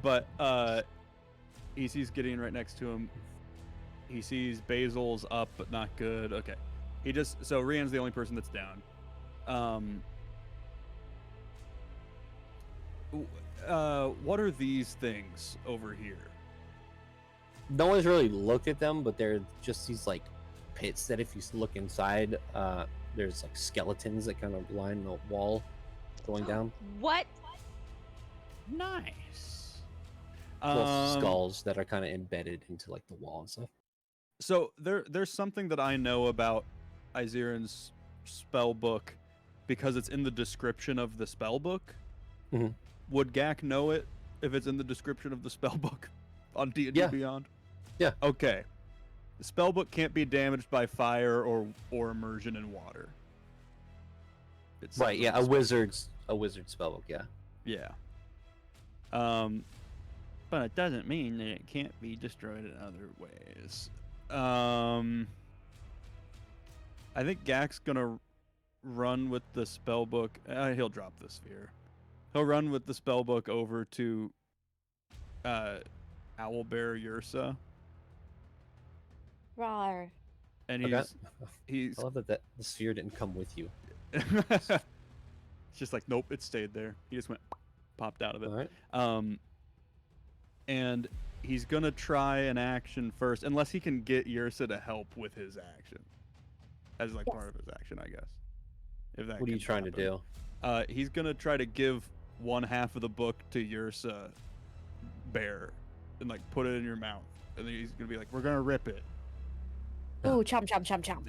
But he sees Gideon right next to him. He sees Basil's up, but not good. Okay. So Rian's the only person that's down. What are these things over here? No one's really looked at them, but they're just these like pits that if you look inside, there's like skeletons that kind of line the wall going down. What? Nice. Well, skulls that are kind of embedded into like the wall and stuff. So there's something that I know about Iziran's spell book because it's in the description of the spell book. Mm-hmm. Would Gak know it if it's in the description of the spell book on D&D Yeah. Beyond? Yeah. Okay. The spell book can't be damaged by fire or immersion in water. It says Right. in Yeah. the A spell- wizard's spellbook. Yeah. Yeah. But it doesn't mean that it can't be destroyed in other ways. I think Gak's gonna run with the spell book. He'll drop the sphere. He'll run with the spell book over to Owlbear Ursa, Rawr. and Okay. he's I love that the sphere didn't come with you. it's just like, nope, it stayed there. He just popped out of it. All right. And he's gonna try an action first, unless he can get Ursa to help with his action, as like part of his action, I guess. If that. What are you can trying to happen. do? He's gonna try to give one half of the book to Ursa Bear, and like put it in your mouth, and then he's gonna be like, "We're gonna rip it." Ooh, chomp, chomp, chomp, chomp.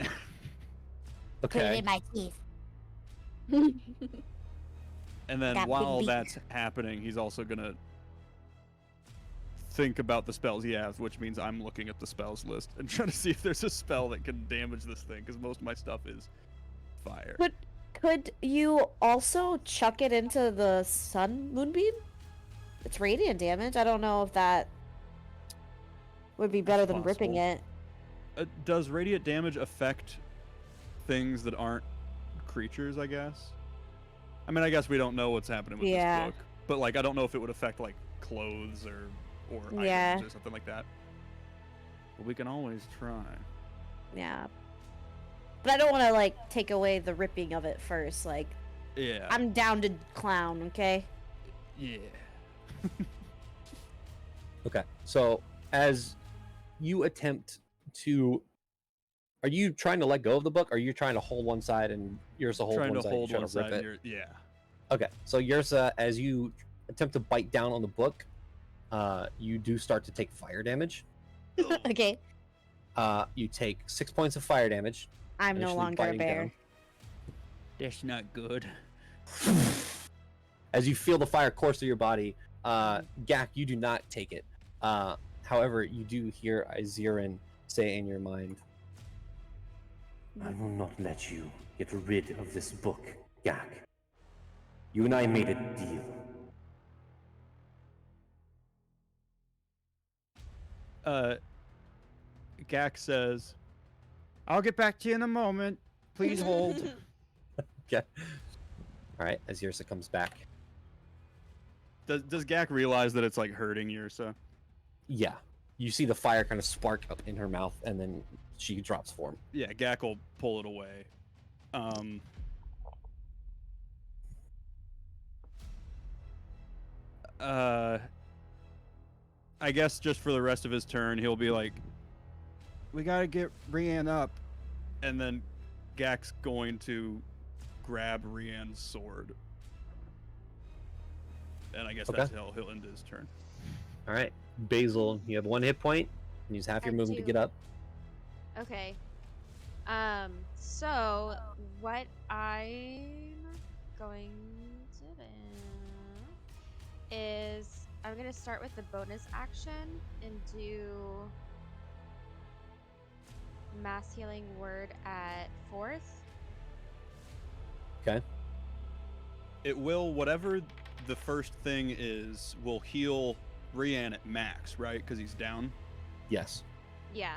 Put it Okay. in my teeth. And then That big while beak. that's happening, he's also gonna think about the spells he has, which means I'm looking at the spells list and trying to see if there's a spell that can damage this thing, because most of my stuff is fire. Could you also chuck it into the sun moonbeam? It's radiant damage. I don't know if that would be better than ripping possible. it. Does radiant damage affect things that aren't creatures, I guess? I mean, I guess we don't know what's happening with Yeah. this book, but like, I don't know if it would affect like clothes or Yeah. items or something like that. But we can always try. Yeah. But I don't want to like take away the ripping of it first. Like, Yeah. I'm down to clown, okay? Yeah. Okay. So as you attempt to, are you trying to let go of the book? Or are you trying to hold one side and Ursa hold Trying one to side? hold Trying one to rip side. it? And yeah. Okay. So Ursa, as you attempt to bite down on the book, you do start to take fire damage. Okay. You take 6 points of fire damage. I'm no initially longer a biting bear. down. That's not good. As you feel the fire course through your body, Gak, you do not take it. However, you do hear Iziran say in your mind, I will not let you get rid of this book, Gak. You and I made a deal. Gak says, "I'll get back to you in a moment. Please hold." okay. All right, as Ursa comes back. Does Gak realize that it's like hurting Ursa? Yeah. you see the fire kind of spark up in her mouth, and then she drops form. Yeah, Gak will pull it away. I guess just for the rest of his turn, he'll be like, We gotta get Rian up. and then Gak's going to grab Rian's sword. And I guess that's how he'll end his turn. All right, Basil, you have 1 hit point. Use half your movement to get up. Okay. So what I'm going to do is I'm gonna start with the bonus action and do mass healing word at 4th. Okay. It will, whatever the first thing is, will heal Rian at max, right? Because he's down? Yes. Yeah.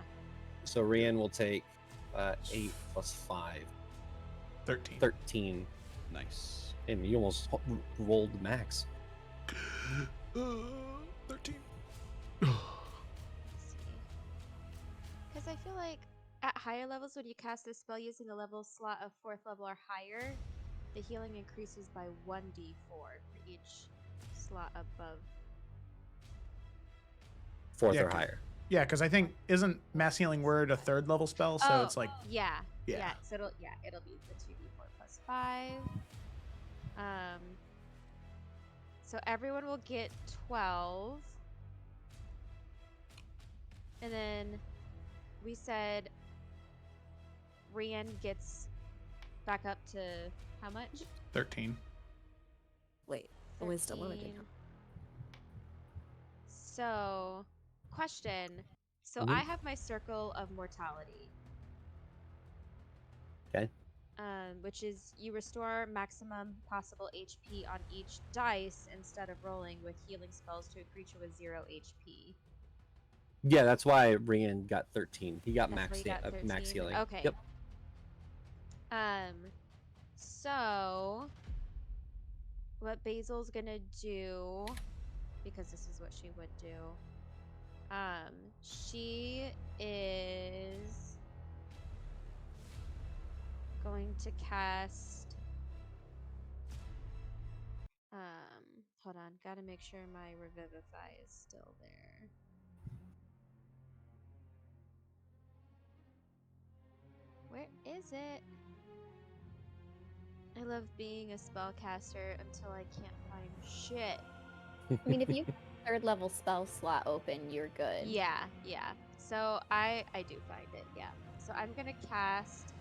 So Rian will take 8 plus 5. 13. 13. Nice. And you almost rolled max. 13. Because I feel like at higher levels, when you cast a spell using a level slot of 4th level or higher, the healing increases by 1d4 for each slot above. 4th or higher. Yeah, because I think isn't mass healing word a 3rd level spell, so it's like yeah. Yeah. So it'll be the 2d4 plus 5. So everyone will get 12. And then we said Rian gets back up to how much? 13. Wait, wisdom. What am I doing 13. now? So, question. So I have my circle of mortality. Okay. Which is you restore maximum possible HP on each dice instead of rolling with healing spells to a creature with 0 HP. Yeah, that's why Rian got 13. He got That's why you got max 13? healing. Okay. Yep. So what Basil's gonna do, because this is what she would do, she is going to cast hold on, gotta make sure my Revivify is still there. Where is it? I love being a spellcaster until I can't find shit. I mean, if you have a 3rd level spell slot open, you're good. Yeah. So I do find it, yeah. So I'm gonna cast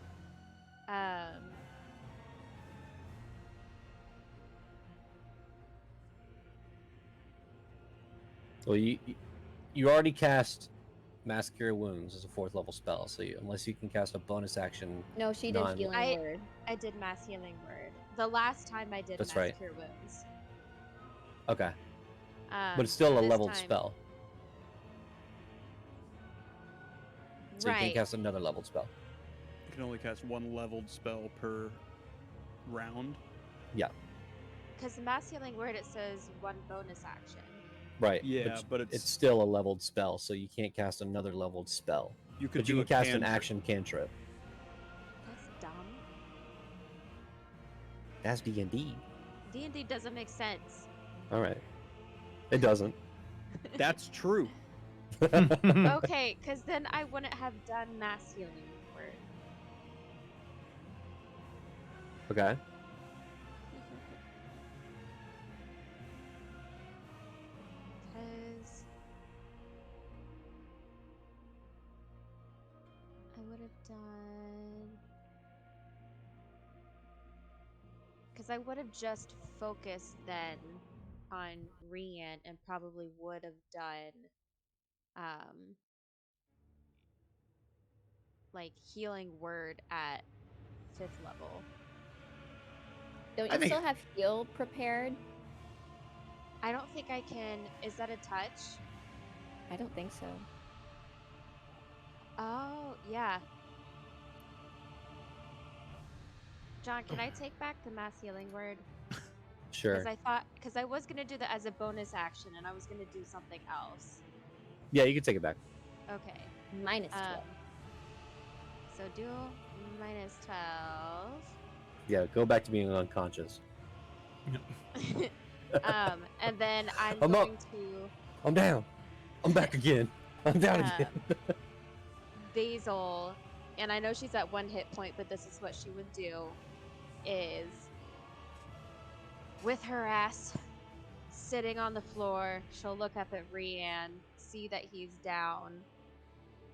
Well, you already cast Mass Cure Wounds as a 4th level spell, so unless you can cast a bonus action. No, she did healing word. I did mass healing word. The last time I did That's mass right. cure wounds. Okay. But it's still a this leveled time- spell. So you Right. can cast another leveled spell. You can only cast 1 leveled spell per round. Yeah. Because the mass healing word, it says 1 bonus action. Right. Yeah, but it's still a leveled spell, so you can't cast another leveled spell. You could But you do can a cast an cantrip. action cantrip. That's dumb. That's D&D. D&D doesn't make sense. All right. It doesn't. That's true. Okay, because then I wouldn't have done mass healing word. Okay. Because I would have done. Because I would have just focused then on Rian and probably would have done like healing word at 5th level. Don't you still have heal prepared? I don't think I can. Is that a touch? I don't think so. Oh, yeah. John, can I take back the mass healing word? Sure. Because I was gonna do that as a bonus action, and I was gonna do something else. Yeah, you can take it back. Okay. Minus 12. So do minus 12. Yeah, go back to being unconscious. And then I'm I'm up. going to I'm down. I'm back again. I'm down again. Basil, and I know she's at 1 hit point, but this is what she would do, is with her ass sitting on the floor, she'll look up at Rian, see that he's down,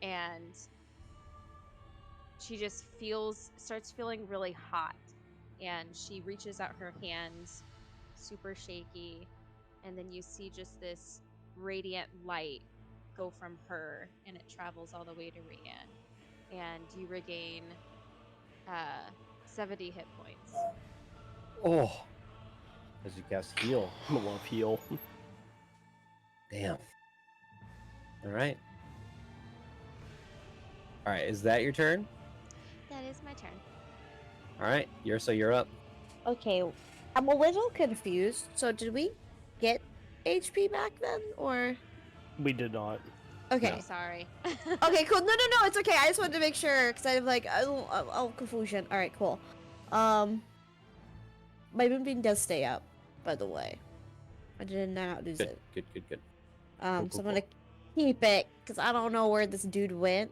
and she just starts feeling really hot, and she reaches out her hands, super shaky, and then you see just this radiant light go from her, and it travels all the way to Rian, and you regain 70 hit points. Oh. As you cast heal. I love heal. Damn. All right. All right. Is that your turn? That is my turn. All right. You're up. Okay, I'm a little confused. So did we get HP back then, or? We did not. Okay. I'm sorry. Okay, cool. No, it's okay. I just wanted to make sure because I'm like, confusion. All right, cool. My moonbeam does stay up, by the way. I did not lose it. Good. So I'm gonna keep it because I don't know where this dude went.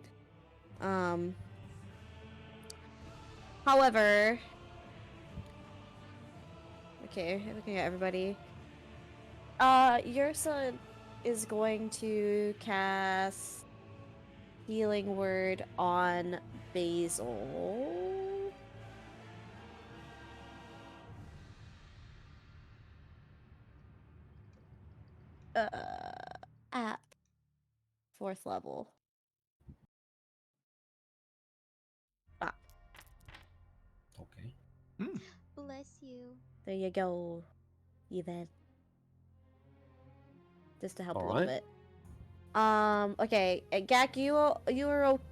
However, okay, looking at everybody. Your son is going to cast Healing Word on Basil. At 4th level. Ah. Okay. Bless you. There you go, Evan. Just to help All a little right. bit. Okay, Gak,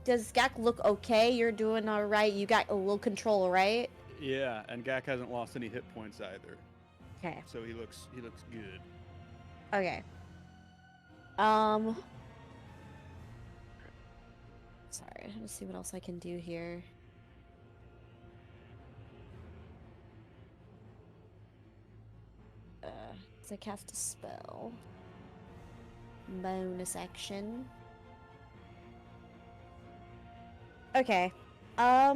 does Gak look okay? You're doing all right. You got a little control, right? Yeah, and Gak hasn't lost any hit points either. Okay. So he looks good. Okay. Sorry, let's see what else I can do here. So I cast a spell. Bonus action. Okay. I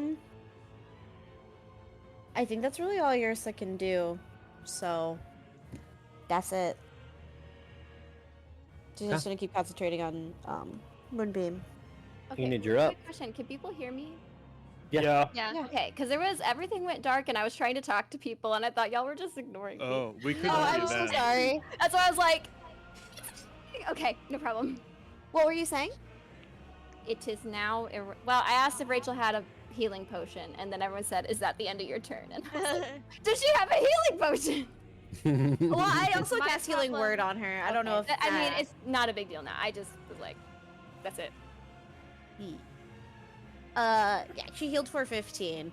think that's really all Ursa can do. So that's it. She's just gonna keep concentrating on Moonbeam. Okay, Enid, you're up. quick question. Can people hear me? Yeah. Okay, because everything went dark and I was trying to talk to people and I thought y'all were just ignoring me. Oh, we couldn't Oh, hear I'm that. so sorry. That's why I was like, okay, no problem. What were you saying? It is now. Well, I asked if Rachel had a healing potion, and then everyone said, "Is that the end of your turn?" And I was like, "Does she have a healing potion?" Well, I also My cast Healing problem- Word on her. I don't know if I mean, it's not a big deal now. I just was like, "That's it." yeah, she healed for 15.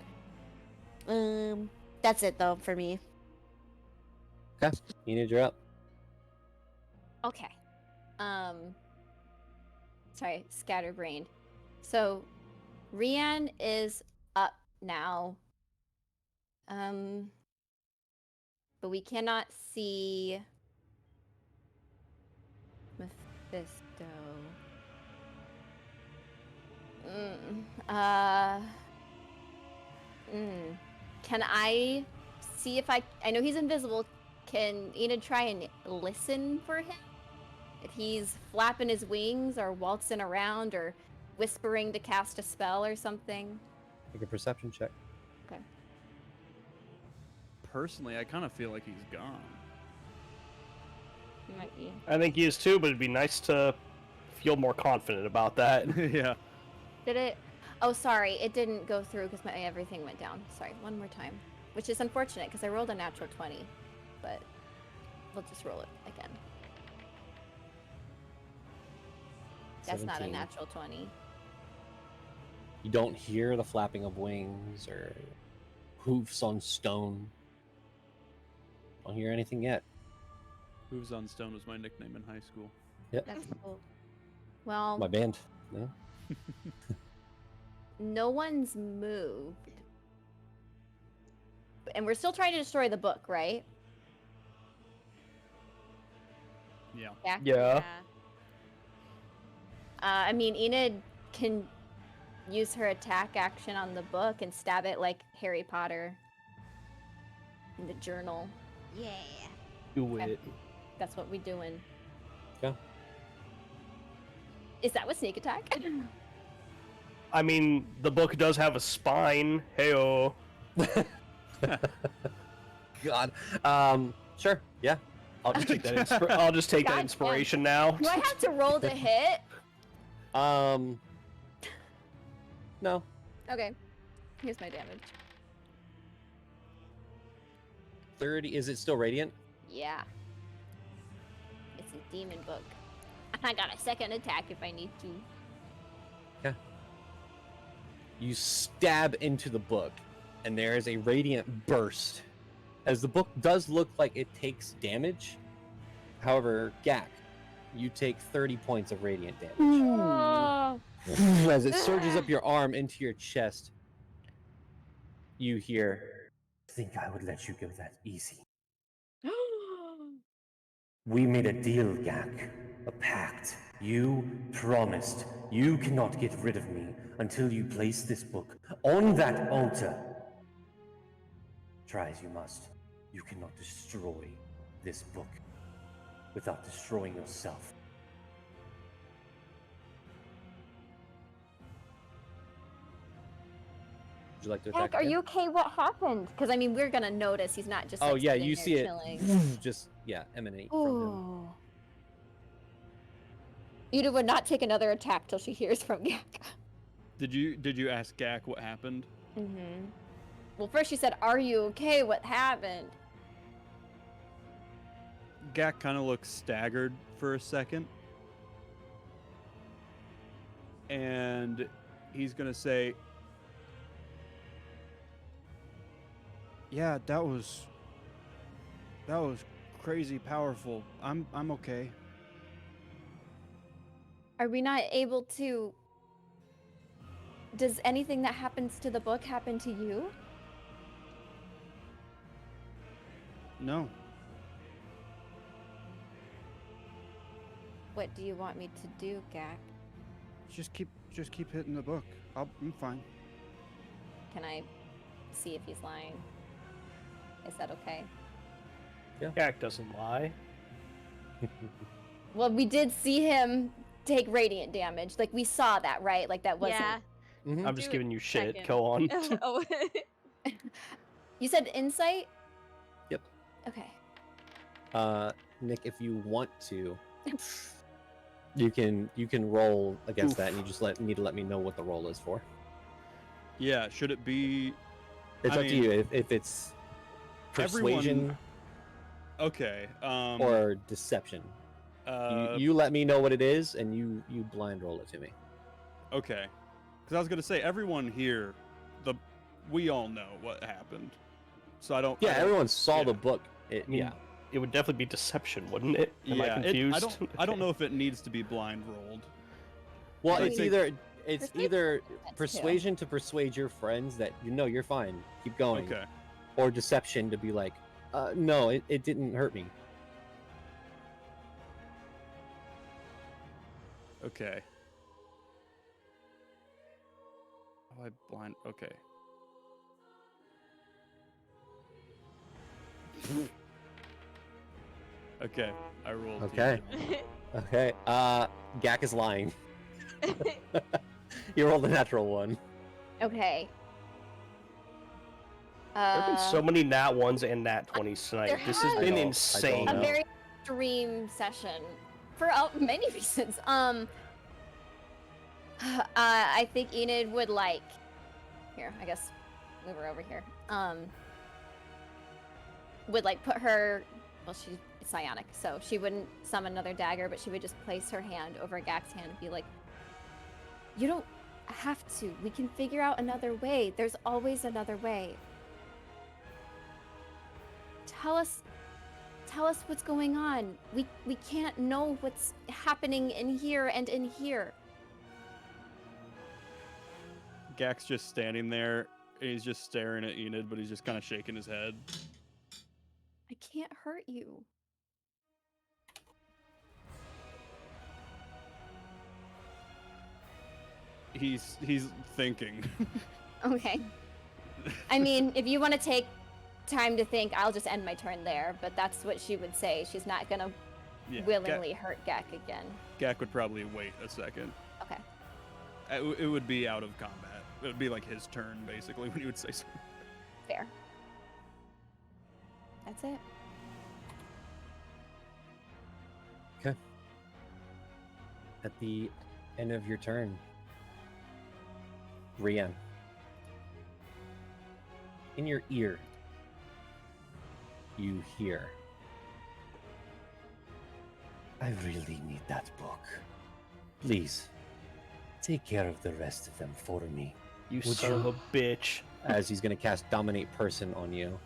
That's it though for me. Okay. Enid, you're up. Okay. Sorry, scatterbrained. So, Rian is up now. But we cannot see Mephisto. Can I see if I know he's invisible. Can Enid try and listen for him? If he's flapping his wings or waltzing around or whispering to cast a spell or something. Make a perception check. Okay. Personally, I kind of feel like he's gone. He might be. I think he is too, but it'd be nice to feel more confident about that. Yeah. Did it? Oh, sorry. It didn't go through because everything went down. Sorry. One more time. Which is unfortunate because I rolled a natural 20. But we'll just roll it again. That's not a 17. natural 20. You don't hear the flapping of wings or hoofs on stone. Don't hear anything yet. Hooves on Stone was my nickname in high school. Yep. That's cool. Well, My band. No? no one's moved. And we're still trying to destroy the book, right? Yeah. Yeah. I mean, Enid can use her attack action on the book and stab it like Harry Potter in the journal. Yeah. Do Okay. it. That's what we doing. Yeah. Is that with sneak attack? I mean, the book does have a spine. Heyo. God. Sure. Yeah. I'll just take that. I'll just take that God inspiration now. Do I have to roll to hit? No. Okay. Here's my damage. 30. Is it still radiant? Yeah. It's a demon book. I got a second attack if I need to. Yeah. You stab into the book, and there is a radiant burst. As the book does look like it takes damage. However, Gak, you take 30 points of radiant damage. Oh. As it surges up your arm into your chest, you hear, Think I would let you go that easy. We made a deal, Gak. A pact. You promised you cannot get rid of me until you place this book on that altar. Try as you must, you cannot destroy this book without destroying yourself. would you like to Heck, attack are again? you okay? What happened? Because I mean, we're gonna notice he's not just. Oh Like, yeah, sitting you there see it chilling. just emanate from him. Ooh. Ida would not take another attack till she hears from Gak. Did you ask Gak what happened? Mm-hmm. Well, first she said, "Are you okay? What happened?" Gak kind of looks staggered for a second. And he's going to say, Yeah, that was crazy powerful. I'm okay. Are we not able to? Does anything that happens to the book happen to you? No. What do you want me to do, Gak? Just keep hitting the book. I'm fine. Can I see if he's lying? Is that okay? Gak doesn't lie. Well, we did see him take radiant damage. Like, we saw that, right? Like, that wasn't... Yeah. I'm just Do giving you shit. second. Go on. Oh. You said insight? Yep. Okay. Nick, if you want to, you can roll against that, and you just need to let me know what the roll is for. yeah, should it be... It's I up to mean, you if it's persuasion Okay. or deception. You let me know what it is, and you blind roll it to me. Okay. Because I was going to say, everyone here, we all know what happened. So I don't... Yeah, I don't- everyone saw yeah. the book. I mean, it would definitely be deception, wouldn't it? Am I Yeah, confused? I don't know if it needs to be blind rolled. Well, I it's think- either That's persuasion to persuade your friends that you're fine, keep going, Okay. or deception to be like, no, it didn't hurt me. Okay. Oh, I blind... Okay. Okay, I rolled. Okay. Okay. Gak is lying. You rolled a natural one. Okay. There have been so many nat 1s and nat 20s tonight. There This has has. been I don't insane. A know. very extreme session. For many reasons. I think Enid would like... Here, I guess move her over here. Would like put her... Well, she's psionic, so she wouldn't summon another dagger, but she would just place her hand over Gak's hand and be like, "You don't have to. We can figure out another way. There's always another way. Tell us tell us what's going on. We can't know what's happening in here and in here. Gak's just standing there, and he's just staring at Enid, but he's just kind of shaking his head. I can't hurt you. He's thinking. Okay. I mean, if you want to take time to think, I'll just end my turn there, but that's what she would say. She's not gonna willingly hurt Gak again. Gak would probably wait a second. Okay. It would be out of combat. It would be like his turn, basically, when he would say something. Fair. That's it. Okay. At the end of your turn, Rian, in your ear, you hear, I really need that book. Please, take care of the rest of them for me. You Would son of a bitch. as he's going to cast Dominate Person on you.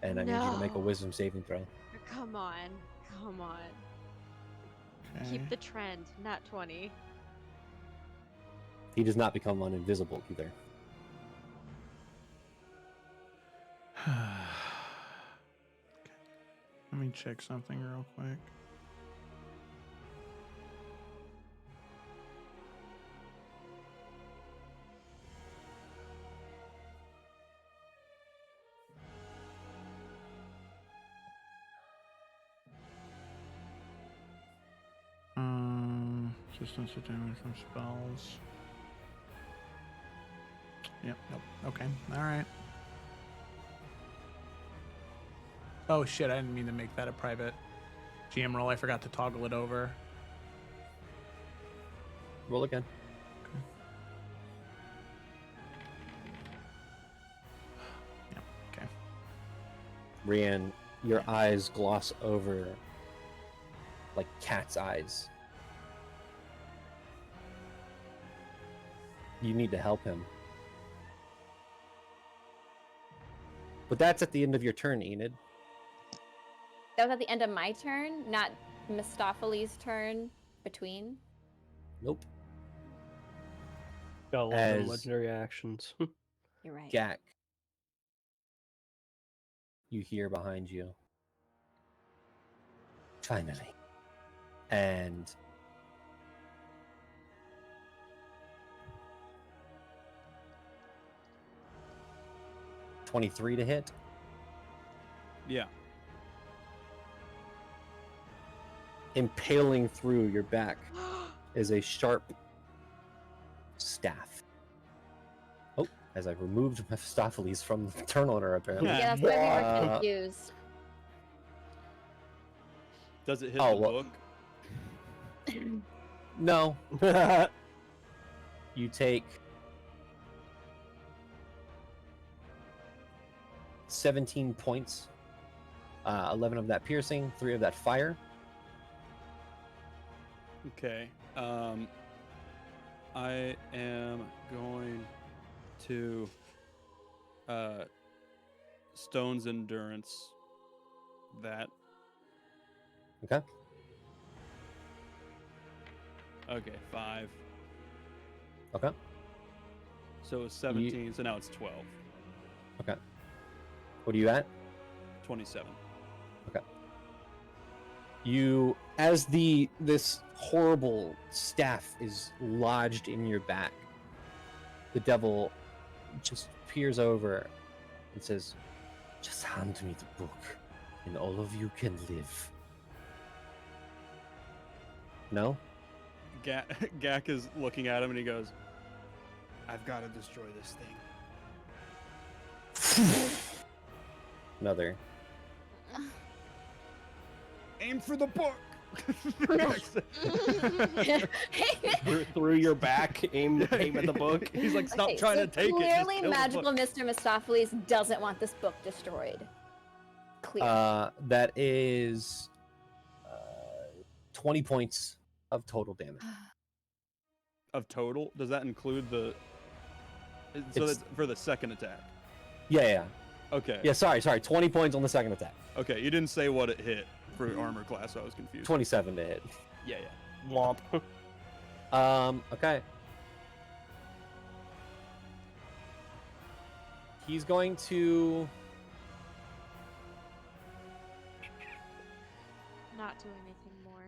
And I need you to make a No. Wisdom saving throw. Come on. Come on. Okay. Keep the trend, not 20. He does not become uninvisible either. Okay. Let me check something real quick. Resistance to damage from spells. Yep, nope. Okay, alright. Oh shit, I didn't mean to make that a private GM roll. I forgot to toggle it over. Roll again. Yep, okay. Rian, your eyes gloss over like cat's eyes. You need to help him. But that's at the end of your turn, Enid. That was at the end of my turn, not Mephistopheles' turn between. Nope. Got a lot of As- legendary actions. You're right. Gak, you hear behind you. Finally. And $23 to hit. Yeah. Impaling through your back is a sharp staff. Oh, as I've removed Mephistopheles from the turn order, apparently. Yeah, that's why we were Uh, confused. Does it hit Oh, the well- book? No. You take 17 points, 11 of that piercing, 3 of that fire. Okay. I am going to Stone's Endurance that. Okay. Okay, 5. Okay. So it's 17, so now it's 12. Okay. What are you at? 27. You, as this horrible staff is lodged in your back, the devil just peers over and says, Just hand me the book, and all of you can live. "No." Gak is looking at him and he goes, I've got to destroy this thing. Another. Aim for the book! through your back, aim at the book. He's like, stop Okay, trying so to take it. just clearly, kill the magical book." Mr. Mephistopheles doesn't want this book destroyed. Clear. That is 20 points of total damage. Of total? Does that include the... So It's- that's for the second attack. Yeah. Okay. Yeah, sorry. 20 points on the second attack. Okay, you didn't say what it hit for armor class, so I was confused. 27 to hit. Yeah. Womp. Okay. He's going to... Not do anything more.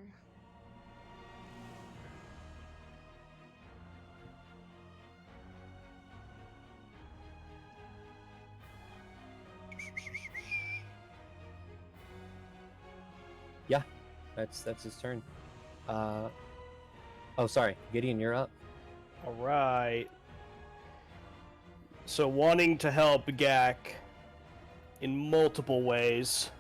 Yeah, that's his turn. Oh, sorry. Gideon, you're up. All right. So wanting to help Gak in multiple ways.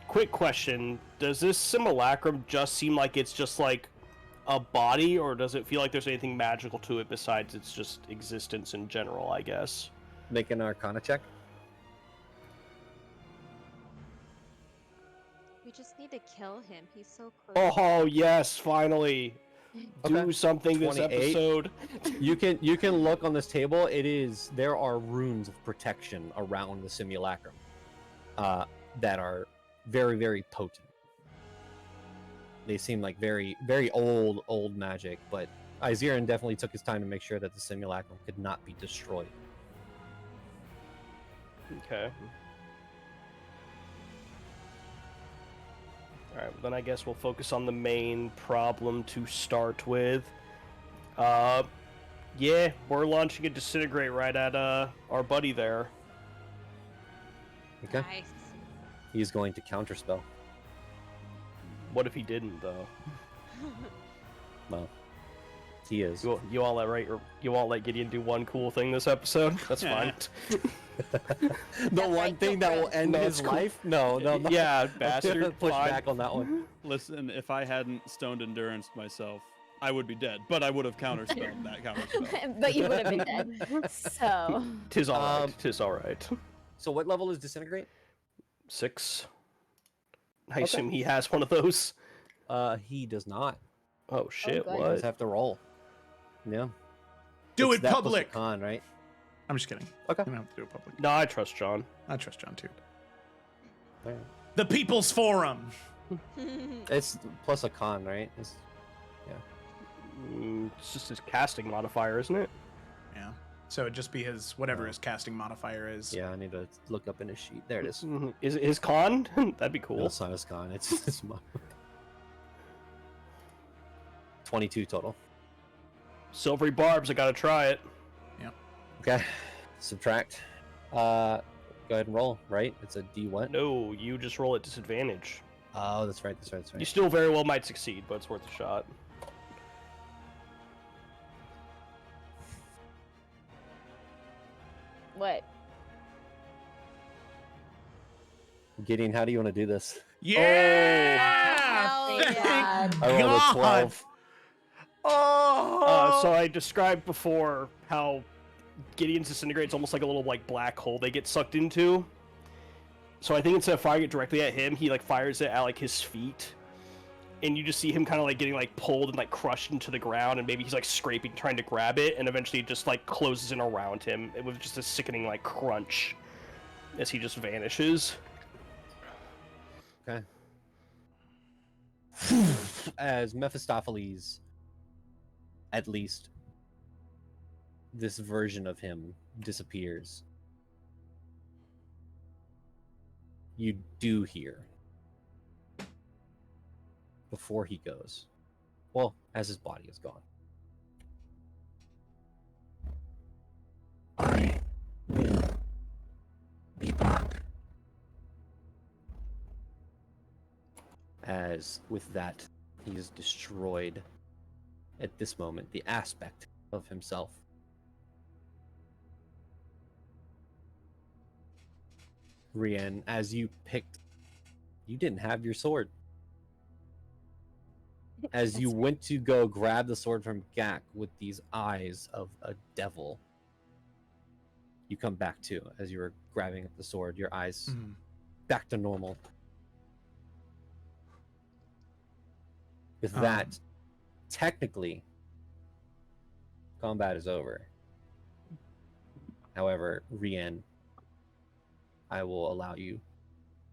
Quick question: does this simulacrum just seem like it's just like a body, or does it feel like there's anything magical to it besides its just existence in general? I guess. Make an Arcana check. We just need to kill him. He's so close. Oh yes, finally. Okay. Do something this 28. episode. You can look on this table. There are runes of protection around the simulacrum that are very, very potent. They seem like very, very old magic, but Izeran definitely took his time to make sure that the simulacrum could not be destroyed. Okay. Alright, then I guess we'll focus on the main problem to start with. Yeah, we're launching a Disintegrate right at our buddy there. Okay. Nice. He's going to counterspell. What if he didn't, though? Well, he is. You won't let Gideon do one cool thing this episode? That's fine. The one thing that will end his life? No. Yeah, bastard. Push Fine. back on that one. Listen, if I hadn't stoned endurance myself, I would be dead. But I would have counterspelled that counterspell. But you would have been dead. So. Tis alright. Tis alright. So what level is Disintegrate? 6. I assume he has one of those. He does not. Oh shit! good. He What? does have to roll. Yeah. Do It's it that plus a public. con, right? I'm just kidding. Okay. You don't have to do it public. No, I trust John. I trust John too. Alright. The People's Forum. It's plus a con, right? It's just his casting modifier, isn't it? Yeah. So it'd just be his whatever his casting modifier is. Yeah, I need to look up in his sheet. There it is. Is it his con? That'd be cool. No, it's not his con. It's 22 total. Silvery barbs. I gotta try it. Yep. Okay. Subtract. Go ahead and roll, right? It's a D what? No, you just roll at disadvantage. Oh, that's right. You still very well might succeed, but it's worth a shot. What? Gideon, how do you want to do this? Yeah! Oh, Thank God. I rolled a God! 12. Oh! So I described before how Gideon's disintegrate's almost like a little like black hole they get sucked into. So I think instead of firing it directly at him, he like fires it at like his feet. And you just see him kind of like getting like pulled and like crushed into the ground, and maybe he's like scraping, trying to grab it, and eventually it just like closes in around him with just a sickening like crunch as he just vanishes. Okay. As Mephistopheles, at least this version of him disappears, you do hear before he goes, well, as his body is gone. I will be back. As with that, he is destroyed at this moment, the aspect of himself. Rian, as you picked, you didn't have your sword. As you went to go grab the sword from Gak with these eyes of a devil, you come back to, as you were grabbing at the sword, your eyes back to normal. With that, technically, combat is over. However, Rian, I will allow you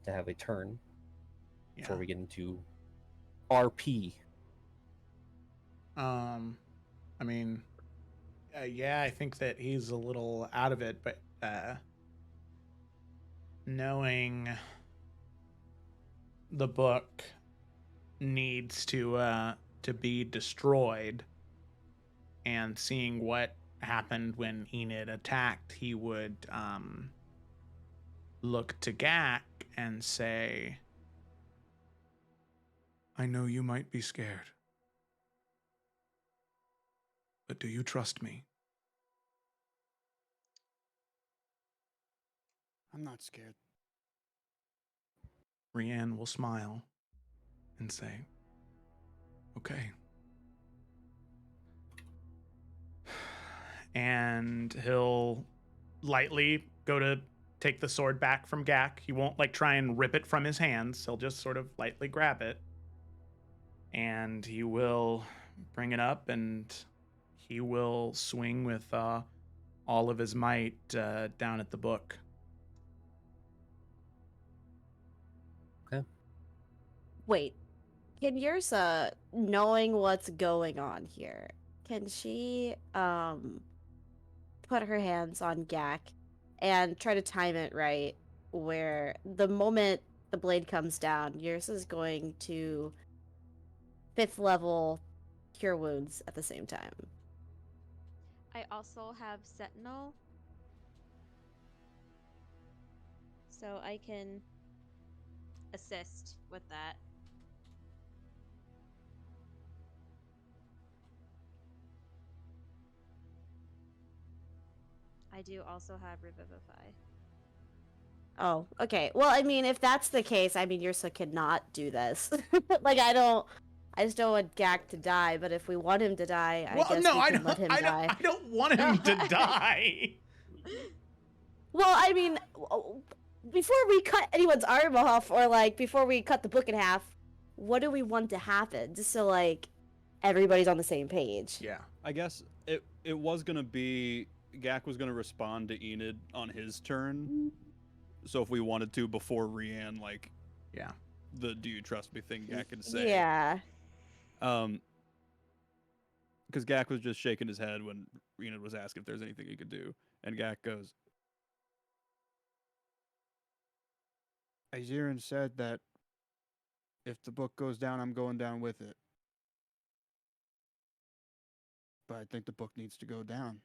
to have a turn before Yeah. we get into RP. I mean, yeah, I think that he's a little out of it, but knowing the book needs to be destroyed, and seeing what happened when Enid attacked, he would look to Gak and say, I know you might be scared, but do you trust me? I'm not scared. Rianne will smile and say, okay. And he'll lightly go to take the sword back from Gak. He won't like try and rip it from his hands. He'll just sort of lightly grab it. And he will bring it up, and he will swing with all of his might down at the book. Okay. Wait, can Yursa, knowing what's going on here, can she put her hands on Gak and try to time it right, where the moment the blade comes down, Yursa's going to 5th level cure wounds at the same time. I also have Sentinel, so I can assist with that. I do also have Revivify. Oh, okay. Well, I mean, if that's the case, I mean, Yursa cannot do this. Like, I just don't want Gak to die, but if we want him to die, I guess we can let him die. I don't want him to die. Well, I mean, before we cut anyone's arm off, or like before we cut the book in half, what do we want to happen? Just so like everybody's on the same page. Yeah. I guess it was gonna be Gak was gonna respond to Enid on his turn. So if we wanted to before Rianne, like, yeah, the "Do you trust me" thing, Gak can say. Yeah. Because Gak was just shaking his head when Enid was asked if there's anything he could do, and Gak goes, Azirin said that if the book goes down, I'm going down with it. But I think the book needs to go down.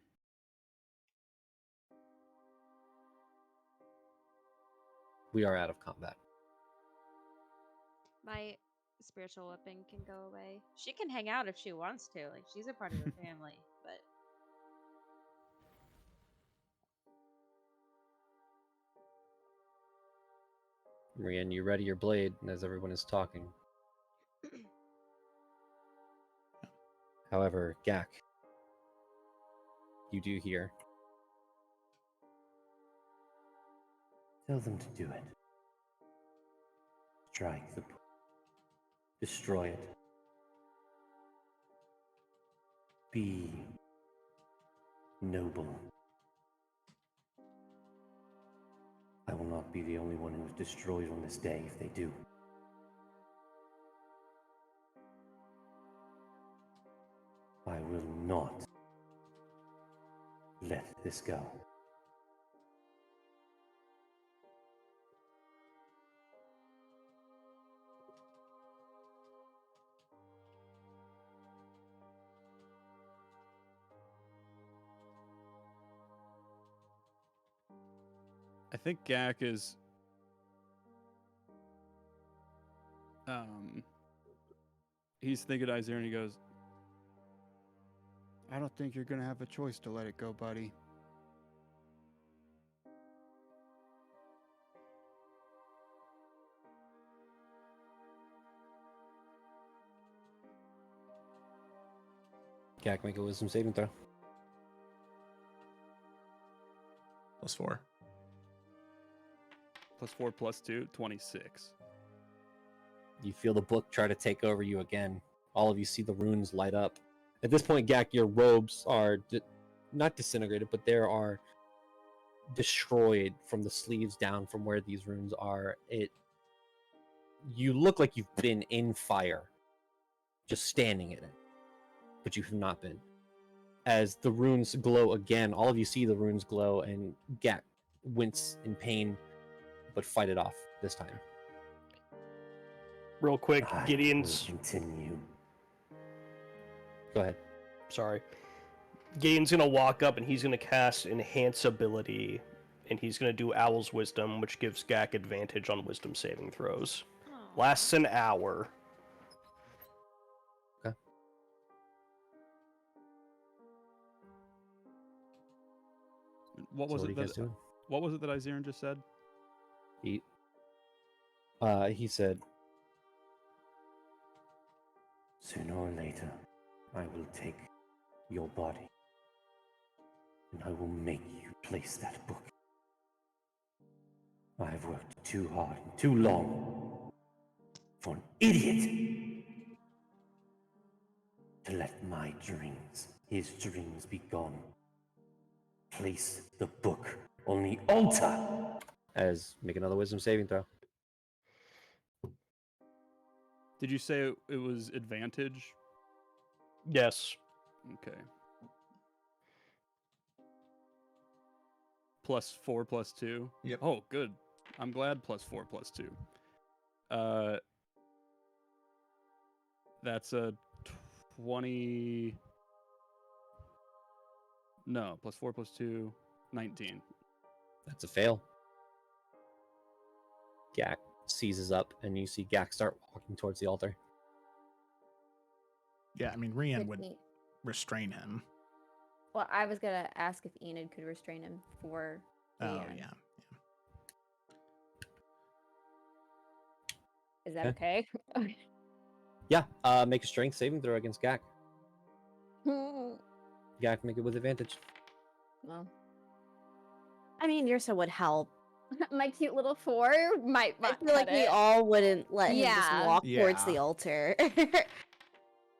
We are out of combat. My spiritual weapon can go away. She can hang out if she wants to. Like, she's a part of the family, but Rian, you ready your blade as everyone is talking. However, Gak, you do hear. Tell them to do it. Strike the book. Destroy it. Be noble. I will not be the only one who is destroyed on this day if they do. I will not let this go. I think Gak is he's thinking of Azirin and he goes, I don't think you're gonna have a choice to let it go, buddy. Gak, make a wisdom saving throw. +4. +4 +2, 26. You feel the book try to take over you again. All of you see the runes light up. At this point, Gak, your robes are not disintegrated, but there are destroyed from the sleeves down from where these runes are. You look like you've been in fire, just standing in it, but you have not been. As the runes glow again, all of you see the runes glow, and Gak wince in pain, but fight it off this time. Real quick, I Gideon's. will continue. Go ahead. Sorry. Gideon's gonna walk up and he's gonna cast Enhance Ability, and he's gonna do Owl's Wisdom, which gives Gak advantage on Wisdom saving throws. Lasts an hour. Okay. What So was what are it you guys that doing? What was it that Izerin just said? He said, Sooner or later, I will take your body, and I will make you place that book. I have worked too hard and too long for an idiot to let my dreams, his dreams, be gone. Place the book on the altar. as make another wisdom saving throw. Did you say it was advantage? Yes. Okay. +4 +2. Yep. Oh, good. I'm glad +4 +2. That's a 20. No, +4 +2, 19. That's a fail. Gak seizes up, and you see Gak start walking towards the altar. Yeah, I mean, Rian would Neat. restrain him. Well, I was gonna ask if Enid could restrain him for. Oh, Leanne. yeah. Is that okay? Okay. Yeah, make a strength saving throw against Gak. Well, Gak, make it with advantage. I mean, Yrsa would help. my cute little 4 might. I feel like we all wouldn't let him just Yeah. walk towards Yeah. the altar.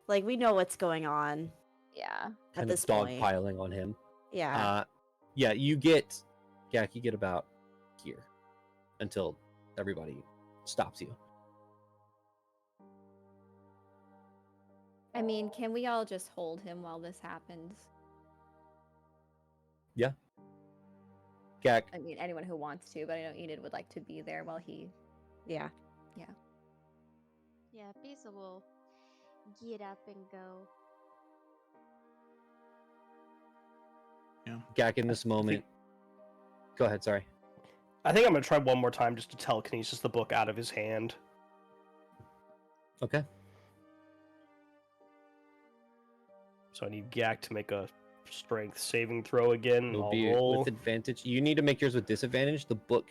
Like, we know what's going on Yeah. at Kind this of point. dogpiling on him. Yeah. Yeah, you get about here until everybody stops you. I mean, can we all just hold him while this happens? Yeah. Gak, I mean, anyone who wants to, but I know Enid would like to be there while he. Yeah. Yeah. Yeah, Basil will get up and go. Gak in this moment. Go ahead, sorry. I think I'm gonna try one more time just to telekinesis the book out of his hand. Okay. So I need Gak to make a strength saving throw again. It'll I'll be roll. with advantage. You need to make yours with disadvantage. The book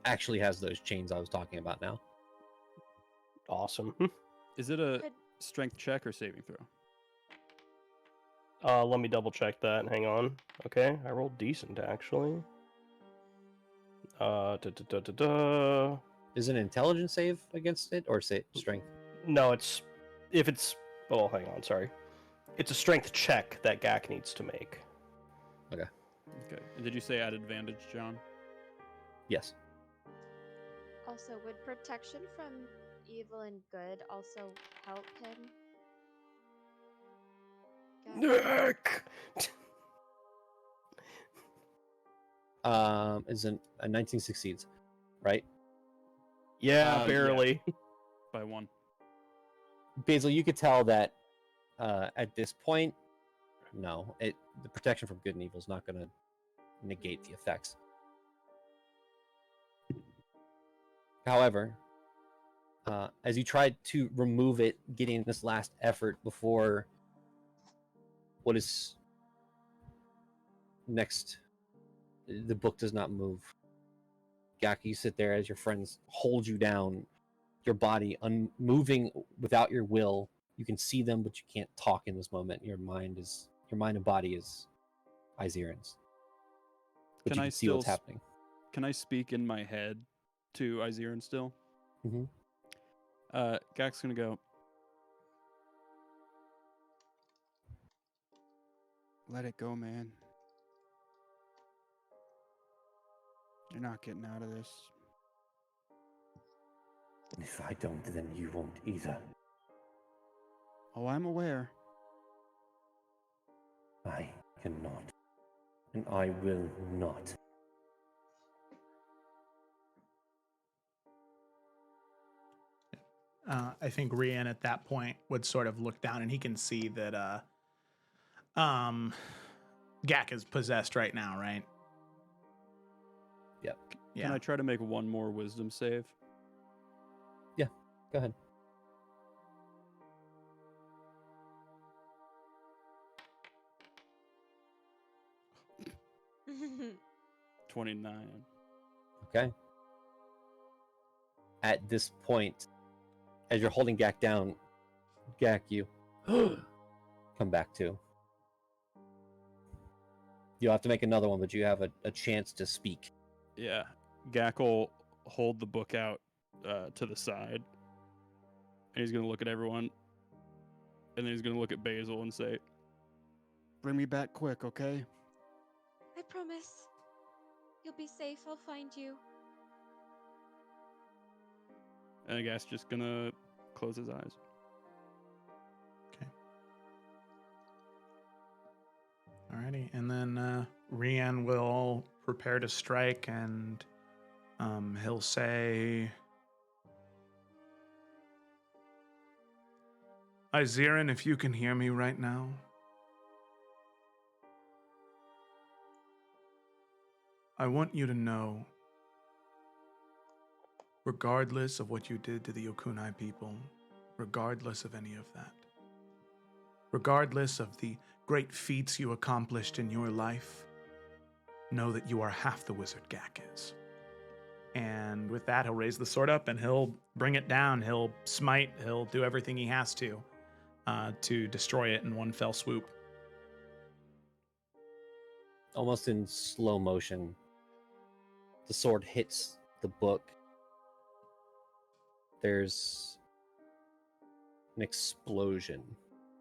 actually has those chains I was talking about now. Awesome. Is it a strength check or saving throw? Let me double check that. Hang on. Okay, I rolled decent actually. Is it an intelligence save against it or say strength? No, oh, hang on, sorry. It's a strength check that Gak needs to make. Okay. Okay. And did you say at advantage, John? Yes. Also, would protection from evil and good also help him? Nick! Is a 19 succeeds, right? Yeah, barely. Yeah. By 1. Basil, you could tell that at this point, no, the protection from good and evil is not going to negate the effects. However, as you tried to remove it, getting this last effort before what is next, the book does not move. Gak, you sit there as your friends hold you down, your body unmoving without your will. You can see them, but you can't talk in this moment. Your mind and body is Izerin's. But you can see what's happening. Can I speak in my head to Izerin still? Mm-hmm. Gak's gonna go. Let it go, man. You're not getting out of this. If I don't, then you won't either. Oh, I'm aware. I cannot. And I will not. I think Rian at that point would sort of look down and he can see that Gak is possessed right now, right? Yep. Yeah. Can I try to make one more wisdom save? Yeah, go ahead. Mhm. 29. Okay. At this point, as you're holding Gak down, Gak, you come back to. You'll have to make another one, but you have a chance to speak. Yeah. Gak will hold the book out to the side. And he's going to look at everyone. And then he's going to look at Basil and say, Bring me back quick, okay? I promise. You'll be safe. I'll find you. and I guess just going to close his eyes. Alrighty, and then Rian will prepare to strike, and he'll say, Iziran, if you can hear me right now, I want you to know, regardless of what you did to the Okunai people, regardless of any of that, regardless of the great feats you accomplished in your life, know that you are half the wizard Gak is. And with that, he'll raise the sword up and he'll bring it down. He'll smite. He'll do everything he has to destroy it in one fell swoop. Almost in slow motion, the sword hits the book. There's an explosion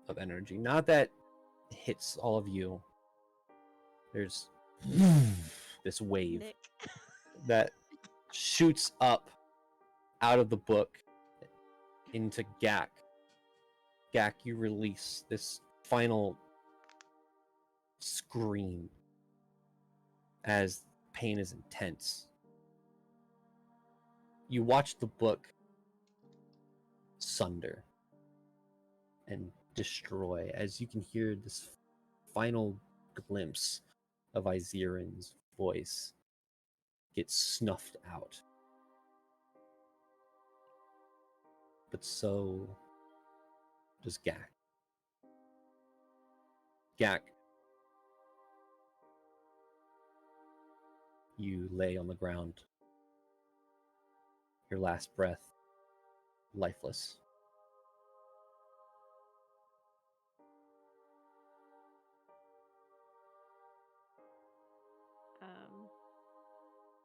of energy. Not that it hits all of you. There's this wave Nick. that shoots up out of the book into Gak. Gak, you release this final scream as pain is intense. You watch the book sunder and destroy as you can hear this final glimpse of Iziran's voice get snuffed out. But so does Gak. Gak, you lay on the ground, your last breath, lifeless.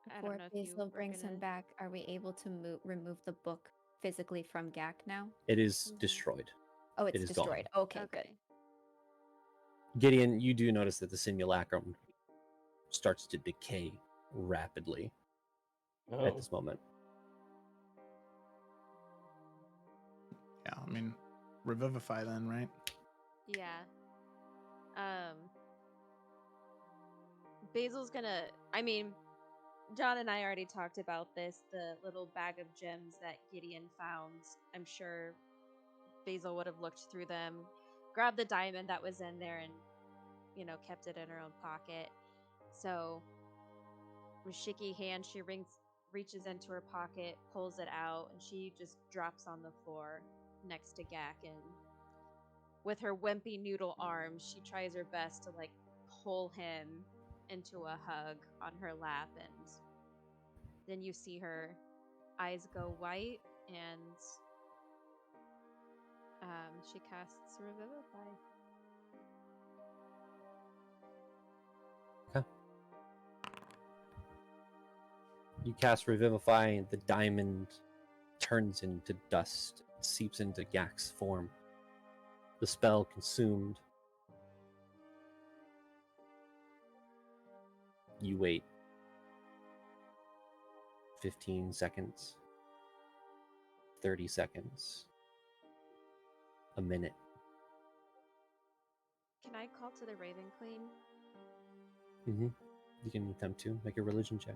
I don't Before know if you Basil were brings him gonna- back, are we able to remove the book physically from Gak now? It is destroyed. Oh, it's It is destroyed. gone. Okay, good. Gideon, you do notice that the simulacrum starts to decay rapidly at this moment. Yeah, I mean, revivify then, right? Yeah. Basil's gonna. I mean, John and I already talked about this. The little bag of gems that Gideon found. I'm sure Basil would have looked through them, grabbed the diamond that was in there, and kept it in her own pocket. So, with shaky hand, she reaches into her pocket, pulls it out, and she just drops on the floor next to Gak. And with her wimpy noodle arms, she tries her best to pull him into a hug on her lap, and then you see her eyes go white, and she casts Revivify. Okay. You cast Revivify, and the diamond turns into dust, seeps into Gak's form. The spell consumed. You wait. 15 seconds, 30 seconds, a minute. Can I call to the Raven Queen? Mm-hmm. You can attempt to make a religion check.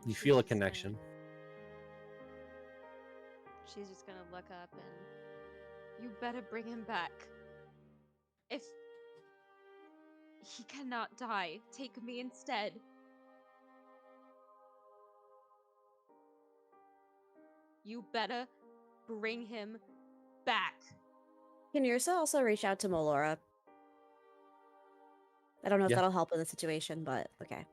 You feel a connection. She's just gonna look up and you better bring him back. If he cannot die, take me instead. You better bring him back. Can Ursa also reach out to Molora? I don't know if Yeah. that'll help in the situation, but okay.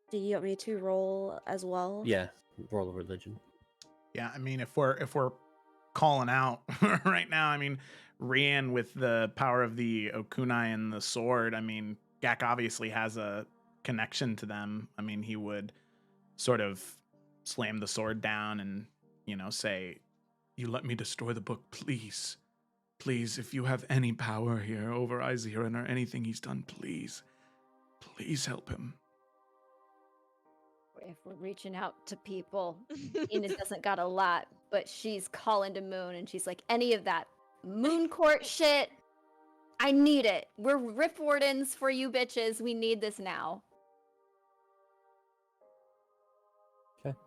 Do you want me to roll as well? Yeah, roll a religion. Yeah, I mean, if we're calling out right now, I mean, Rian with the power of the Okunai and the sword, I mean, Gak obviously has a connection to them. I mean, he would sort of slam the sword down and, say, "You let me destroy the book, please. Please, if you have any power here over Iziran or anything he's done, please help him." If we're reaching out to people, Enid doesn't got a lot, but she's calling to Moon and she's like, any of that Moon Court shit, I need it. We're Rift Wardens for you bitches. We need this now. Okay.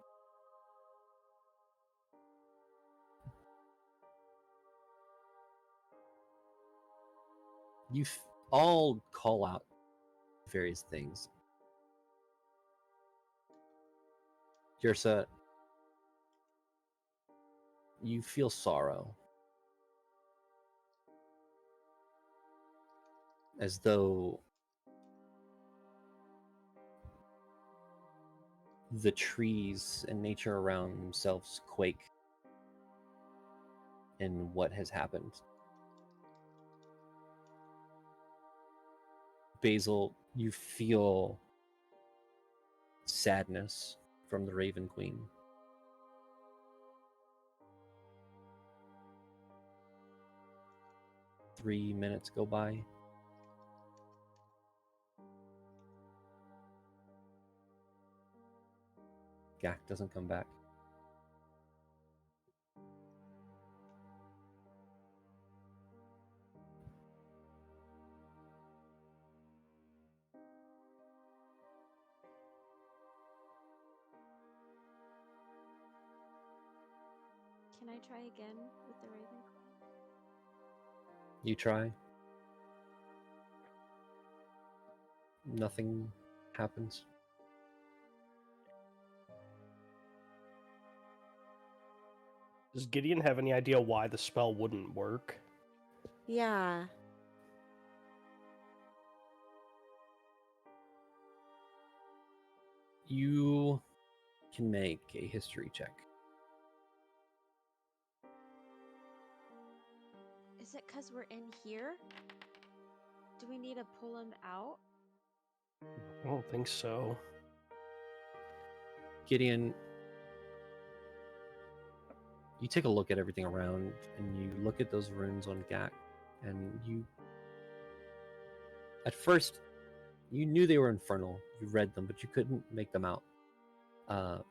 You all call out various things. Ursa, you feel sorrow. As though the trees and nature around themselves quake in what has happened. Basil, you feel sadness from the Raven Queen. Three minutes go by. Gak doesn't come back. Can I try again with the Raven Queen? You try. Nothing happens. Does Gideon have any idea why the spell wouldn't work? Yeah. You can make a history check. Is it because we're in here? Do we need to pull him out? I don't think so. Gideon, you take a look at everything around and you look at those runes on Gak, and you, at first, you knew they were infernal. You read them, but you couldn't make them out. And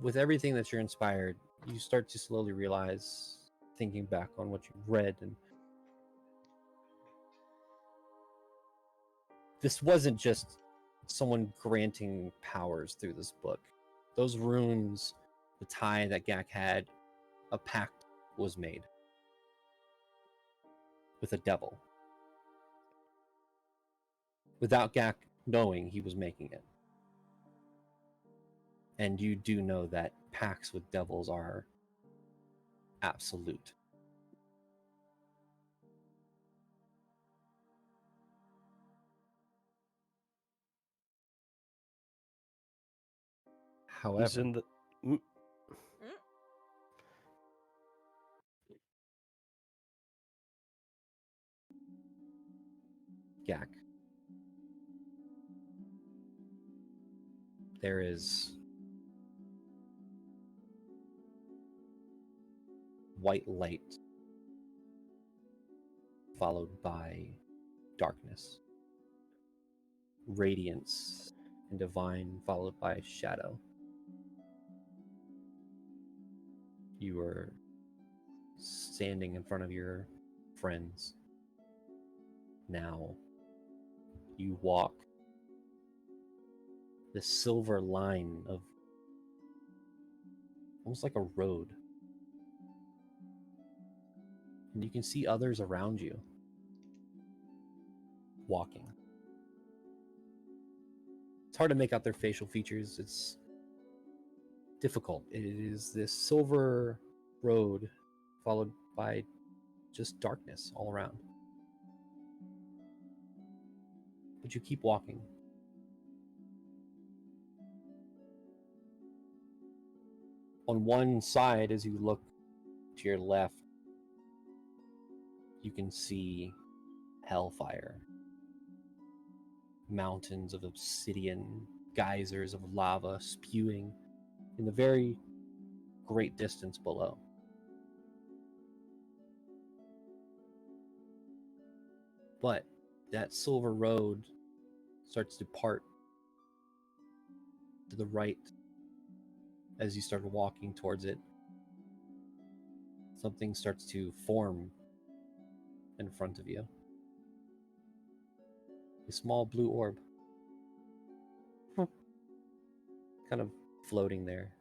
with everything that you're inspired, you start to slowly realize, thinking back on what you read, and this wasn't just someone granting powers through this book. Those runes, the tie that Gak had, a pact was made with a devil. Without Gak knowing he was making it. And you do know that pacts with devils are absolute. However, He's in the. Gak, there is white light, followed by darkness. Radiance and divine, followed by shadow. You are standing in front of your friends. Now, you walk this silver line of almost like a road. And you can see others around you walking. It's hard to make out their facial features. It's difficult. It is this silver road followed by just darkness all around. But you keep walking. On one side, as you look to your left, you can see hellfire. Mountains of obsidian, geysers of lava spewing in the very great distance below. But that silver road starts to part to the right as you start walking towards it. Something starts to form in front of you. A small blue orb. Kind of floating there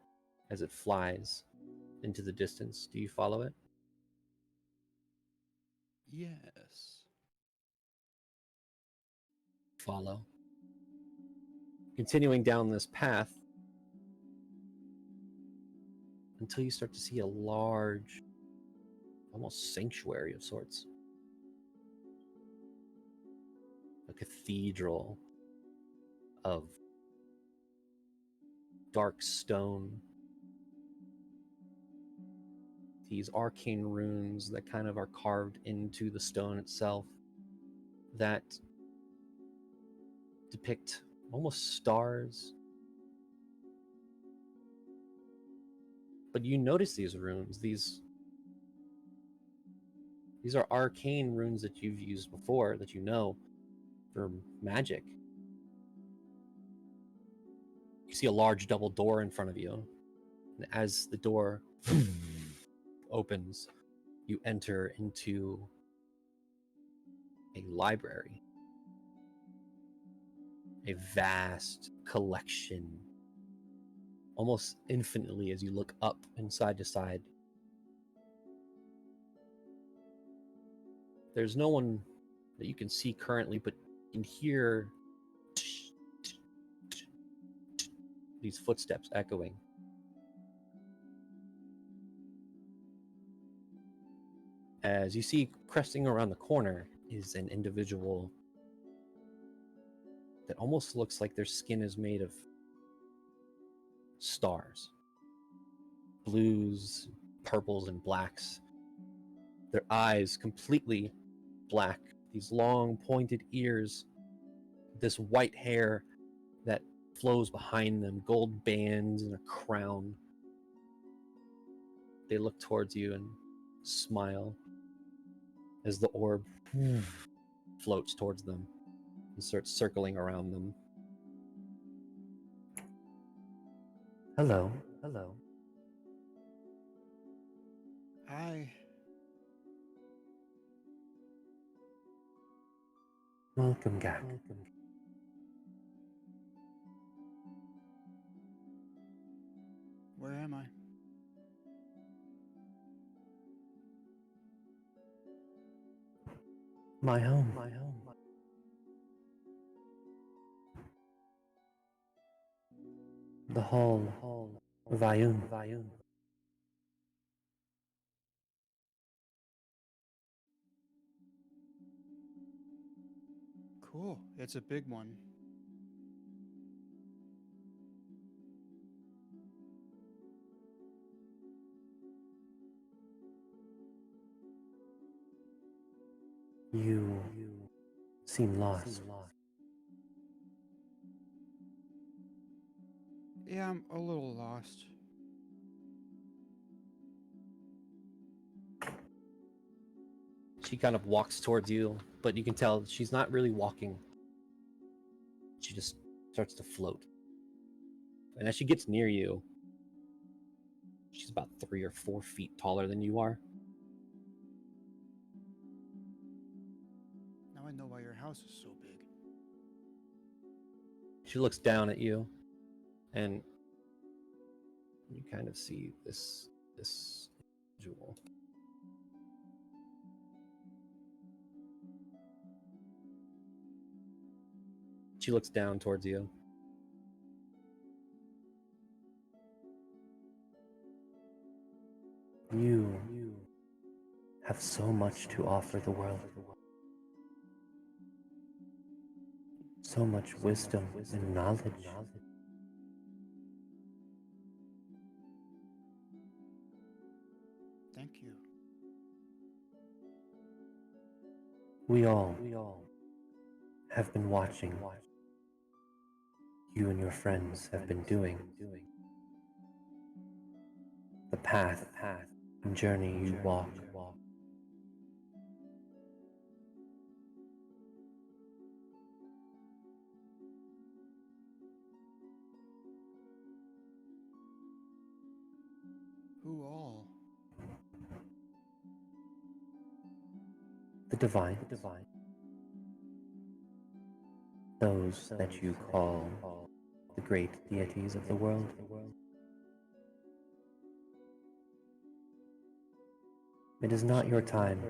as it flies into the distance. Do you follow it? Yes. Follow. Continuing down this path until you start to see a large, almost sanctuary of sorts. A cathedral of dark stone. These arcane runes that kind of are carved into the stone itself that depict almost stars. But you notice these runes, these are arcane runes that you've used before, that you know for magic. You see a large double door in front of you, and as the door opens, you enter into a library. A vast collection, almost infinitely as you look up and side to side. There's no one that you can see currently, but you can hear these footsteps echoing. As you see, cresting around the corner is an individual that almost looks like their skin is made of stars. Blues, purples, and blacks. Their eyes completely black. These long pointed ears. This white hair that flows behind them. Gold bands and a crown. They look towards you and smile as the orb floats towards them and starts circling around them. Hello. Hello. Hi. Welcome, Gak. Where am I? My home. The hall of Ayun. Cool. It's a big one. You seem lost. Yeah, I'm a little lost. She kind of walks towards you, but you can tell she's not really walking. She just starts to float. And as she gets near you, she's about 3 or 4 feet taller than you are. Now I know why your house is so big. She looks down at you, and you kind of see this jewel. She looks down towards you. You have so much to offer the world. So much wisdom and knowledge. Thank you. We all have been watching. You and your friends have been doing. The path and journey you walk. Who all? The divine. Those that you call the great deities of the world. It is not your time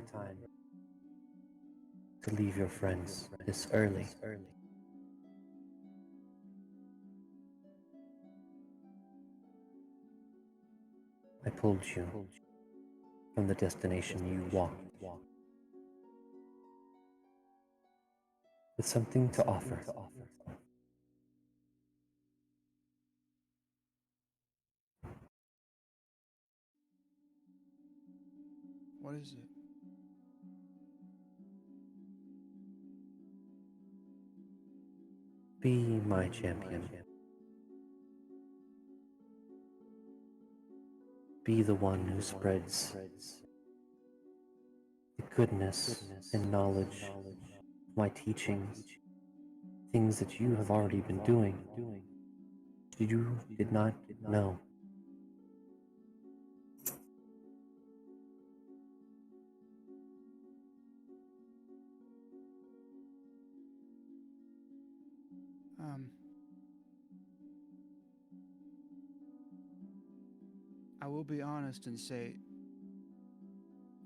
to leave your friends this early. I pulled you from the destination you walked with something to offer. What is it? Be my champion. Be the one who spreads the goodness and knowledge of my teachings, things that you have already been doing. You did not know. I will be honest and say,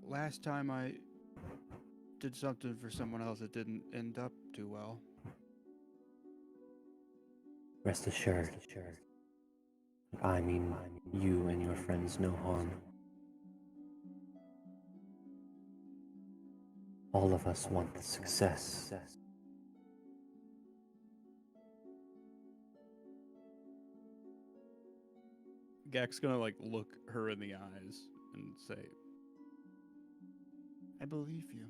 last time I did something for someone else, it didn't end up too well. Rest assured, I mean you and your friends no harm. All of us want the success. Gak's gonna like look her in the eyes and say, I believe you.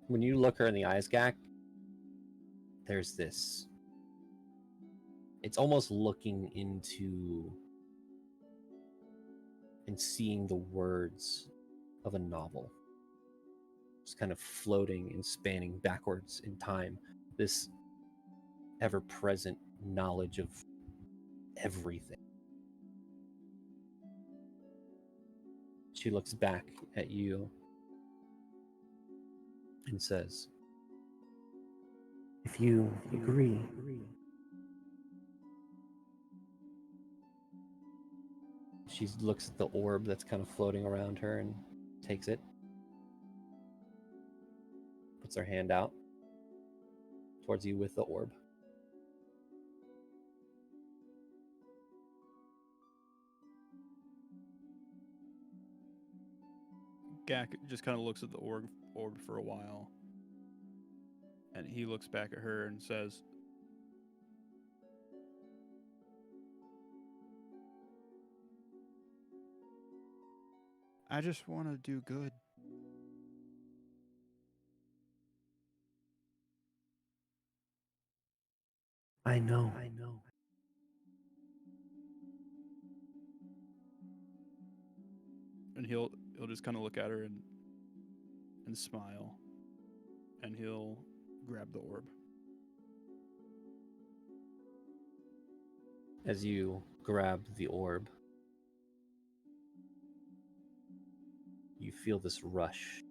When you look her in the eyes, Gak, there's this. It's almost looking into and seeing the words of a novel. Just kind of floating and spanning backwards in time. This ever-present knowledge of everything. She looks back at you and says, If you agree, she looks at the orb that's kind of floating around her and takes it. Puts her hand out towards you with the orb. Gak just kind of looks at the orb for a while. And he looks back at her and says, I just want to do good. I know. and he'll just kind of look at her and and smile, and he'll grab the orb. As you grab the orb, you feel this rush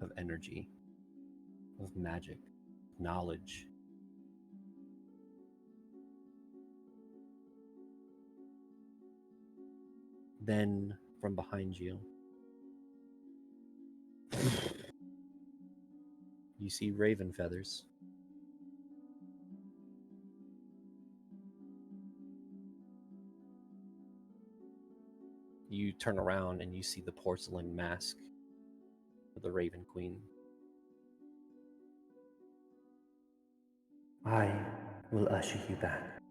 of energy, of magic, knowledge. Then, from behind you, you see raven feathers. You turn around and you see the porcelain mask of the Raven Queen. I will usher you back.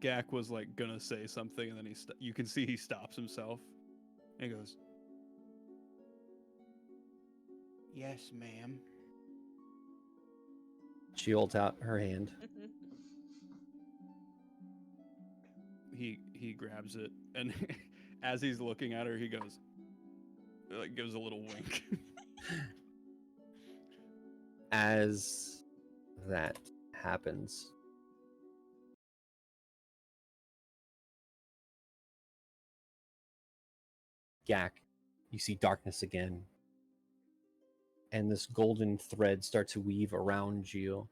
Gak was like gonna say something, and then you can see he stops himself, and he goes, Yes, ma'am. She holds out her hand. he grabs it, and as he's looking at her, he goes, like, gives a little wink. As that happens, Gak, you see darkness again. And this golden thread starts to weave around you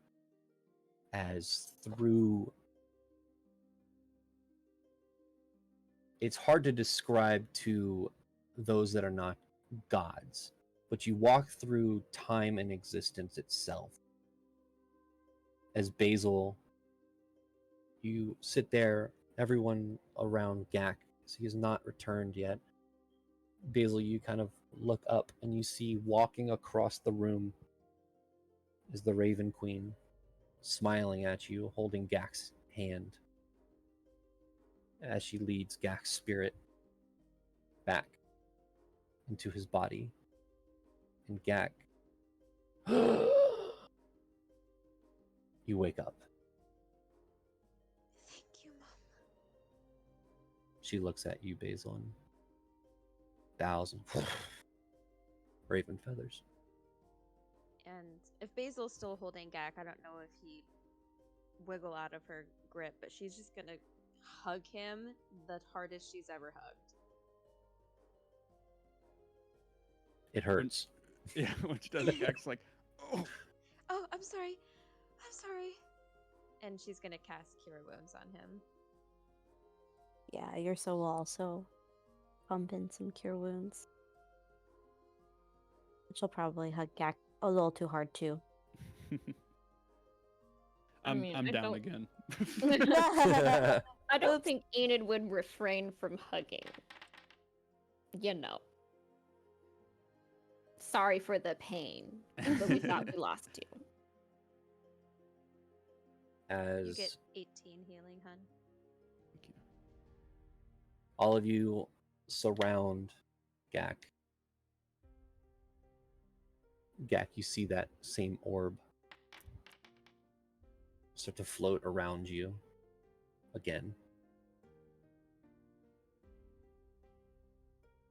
as through... It's hard to describe to those that are not gods, but you walk through time and existence itself. As Basil, you sit there, everyone around Gak, so he has not returned yet. Basil, you kind of look up and you see walking across the room is the Raven Queen, smiling at you, holding Gak's hand as she leads Gak's spirit back into his body. And Gak, you wake up. Thank you, Mom. She looks at you, Basil, and bows and raven feathers. And if Basil's still holding Gak, I don't know if he'd wiggle out of her grip, but she's just gonna hug him the hardest she's ever hugged. It hurts. Yeah, when she does it, Gak's like, oh. Oh, I'm sorry. I'm sorry. And she's gonna cast Cure Wounds on him. Yeah, your soul will also pump in some cure wounds. She'll probably hug Gak a little too hard too. I'm I down don't- again. I don't think Enid would refrain from hugging. You know. Sorry for the pain, but we thought we lost you. You get As 18 healing, hun. all of you surround Gak, you see that same orb start to float around you again.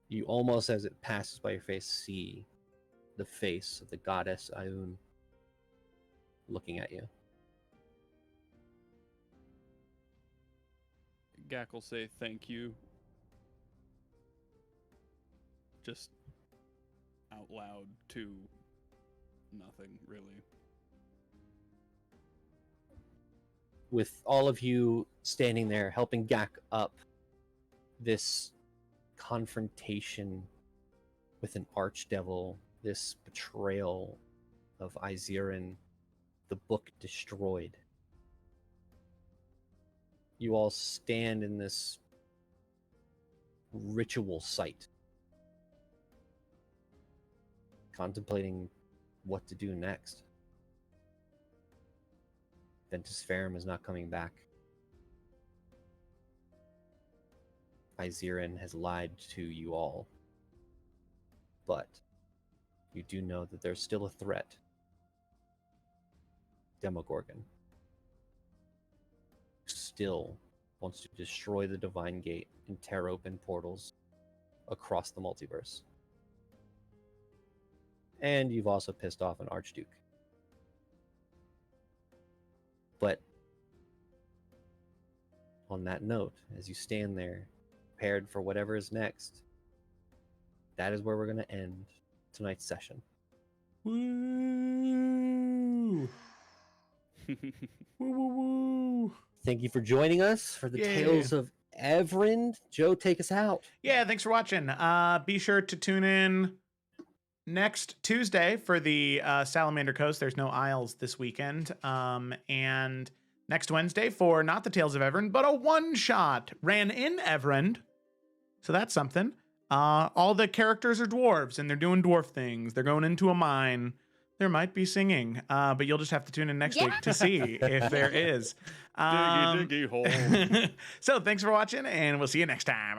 You almost, as it passes by your face, see the face of the goddess Aun looking at you. Gak will say thank you, just out loud to nothing, really. With all of you standing there helping Gak up, this confrontation with an archdevil, this betrayal of Izirin, the book destroyed. You all stand in this ritual site, contemplating what to do next. Ventus Ferrum is not coming back. Izirin has lied to you all. But you do know that there's still a threat. Demogorgon. Still wants to destroy the Divine Gate and tear open portals across the multiverse. And you've also pissed off an Archduke. But on that note, as you stand there, prepared for whatever is next, that is where we're going to end tonight's session. Woo! Woo, woo, woo. Thank you for joining us for the Tales of Evrand. Joe, take us out. Yeah, thanks for watching. Be sure to tune in next Tuesday for the Salamander Coast. There's no Isles this weekend. And next Wednesday for not the Tales of Evrand, but a one-shot ran in Evrand. So that's something. All the characters are dwarves, and they're doing dwarf things. They're going into a mine. There might be singing, but you'll just have to tune in next week to see if there is. Diggy, diggy hole. So thanks for watching, and we'll see you next time.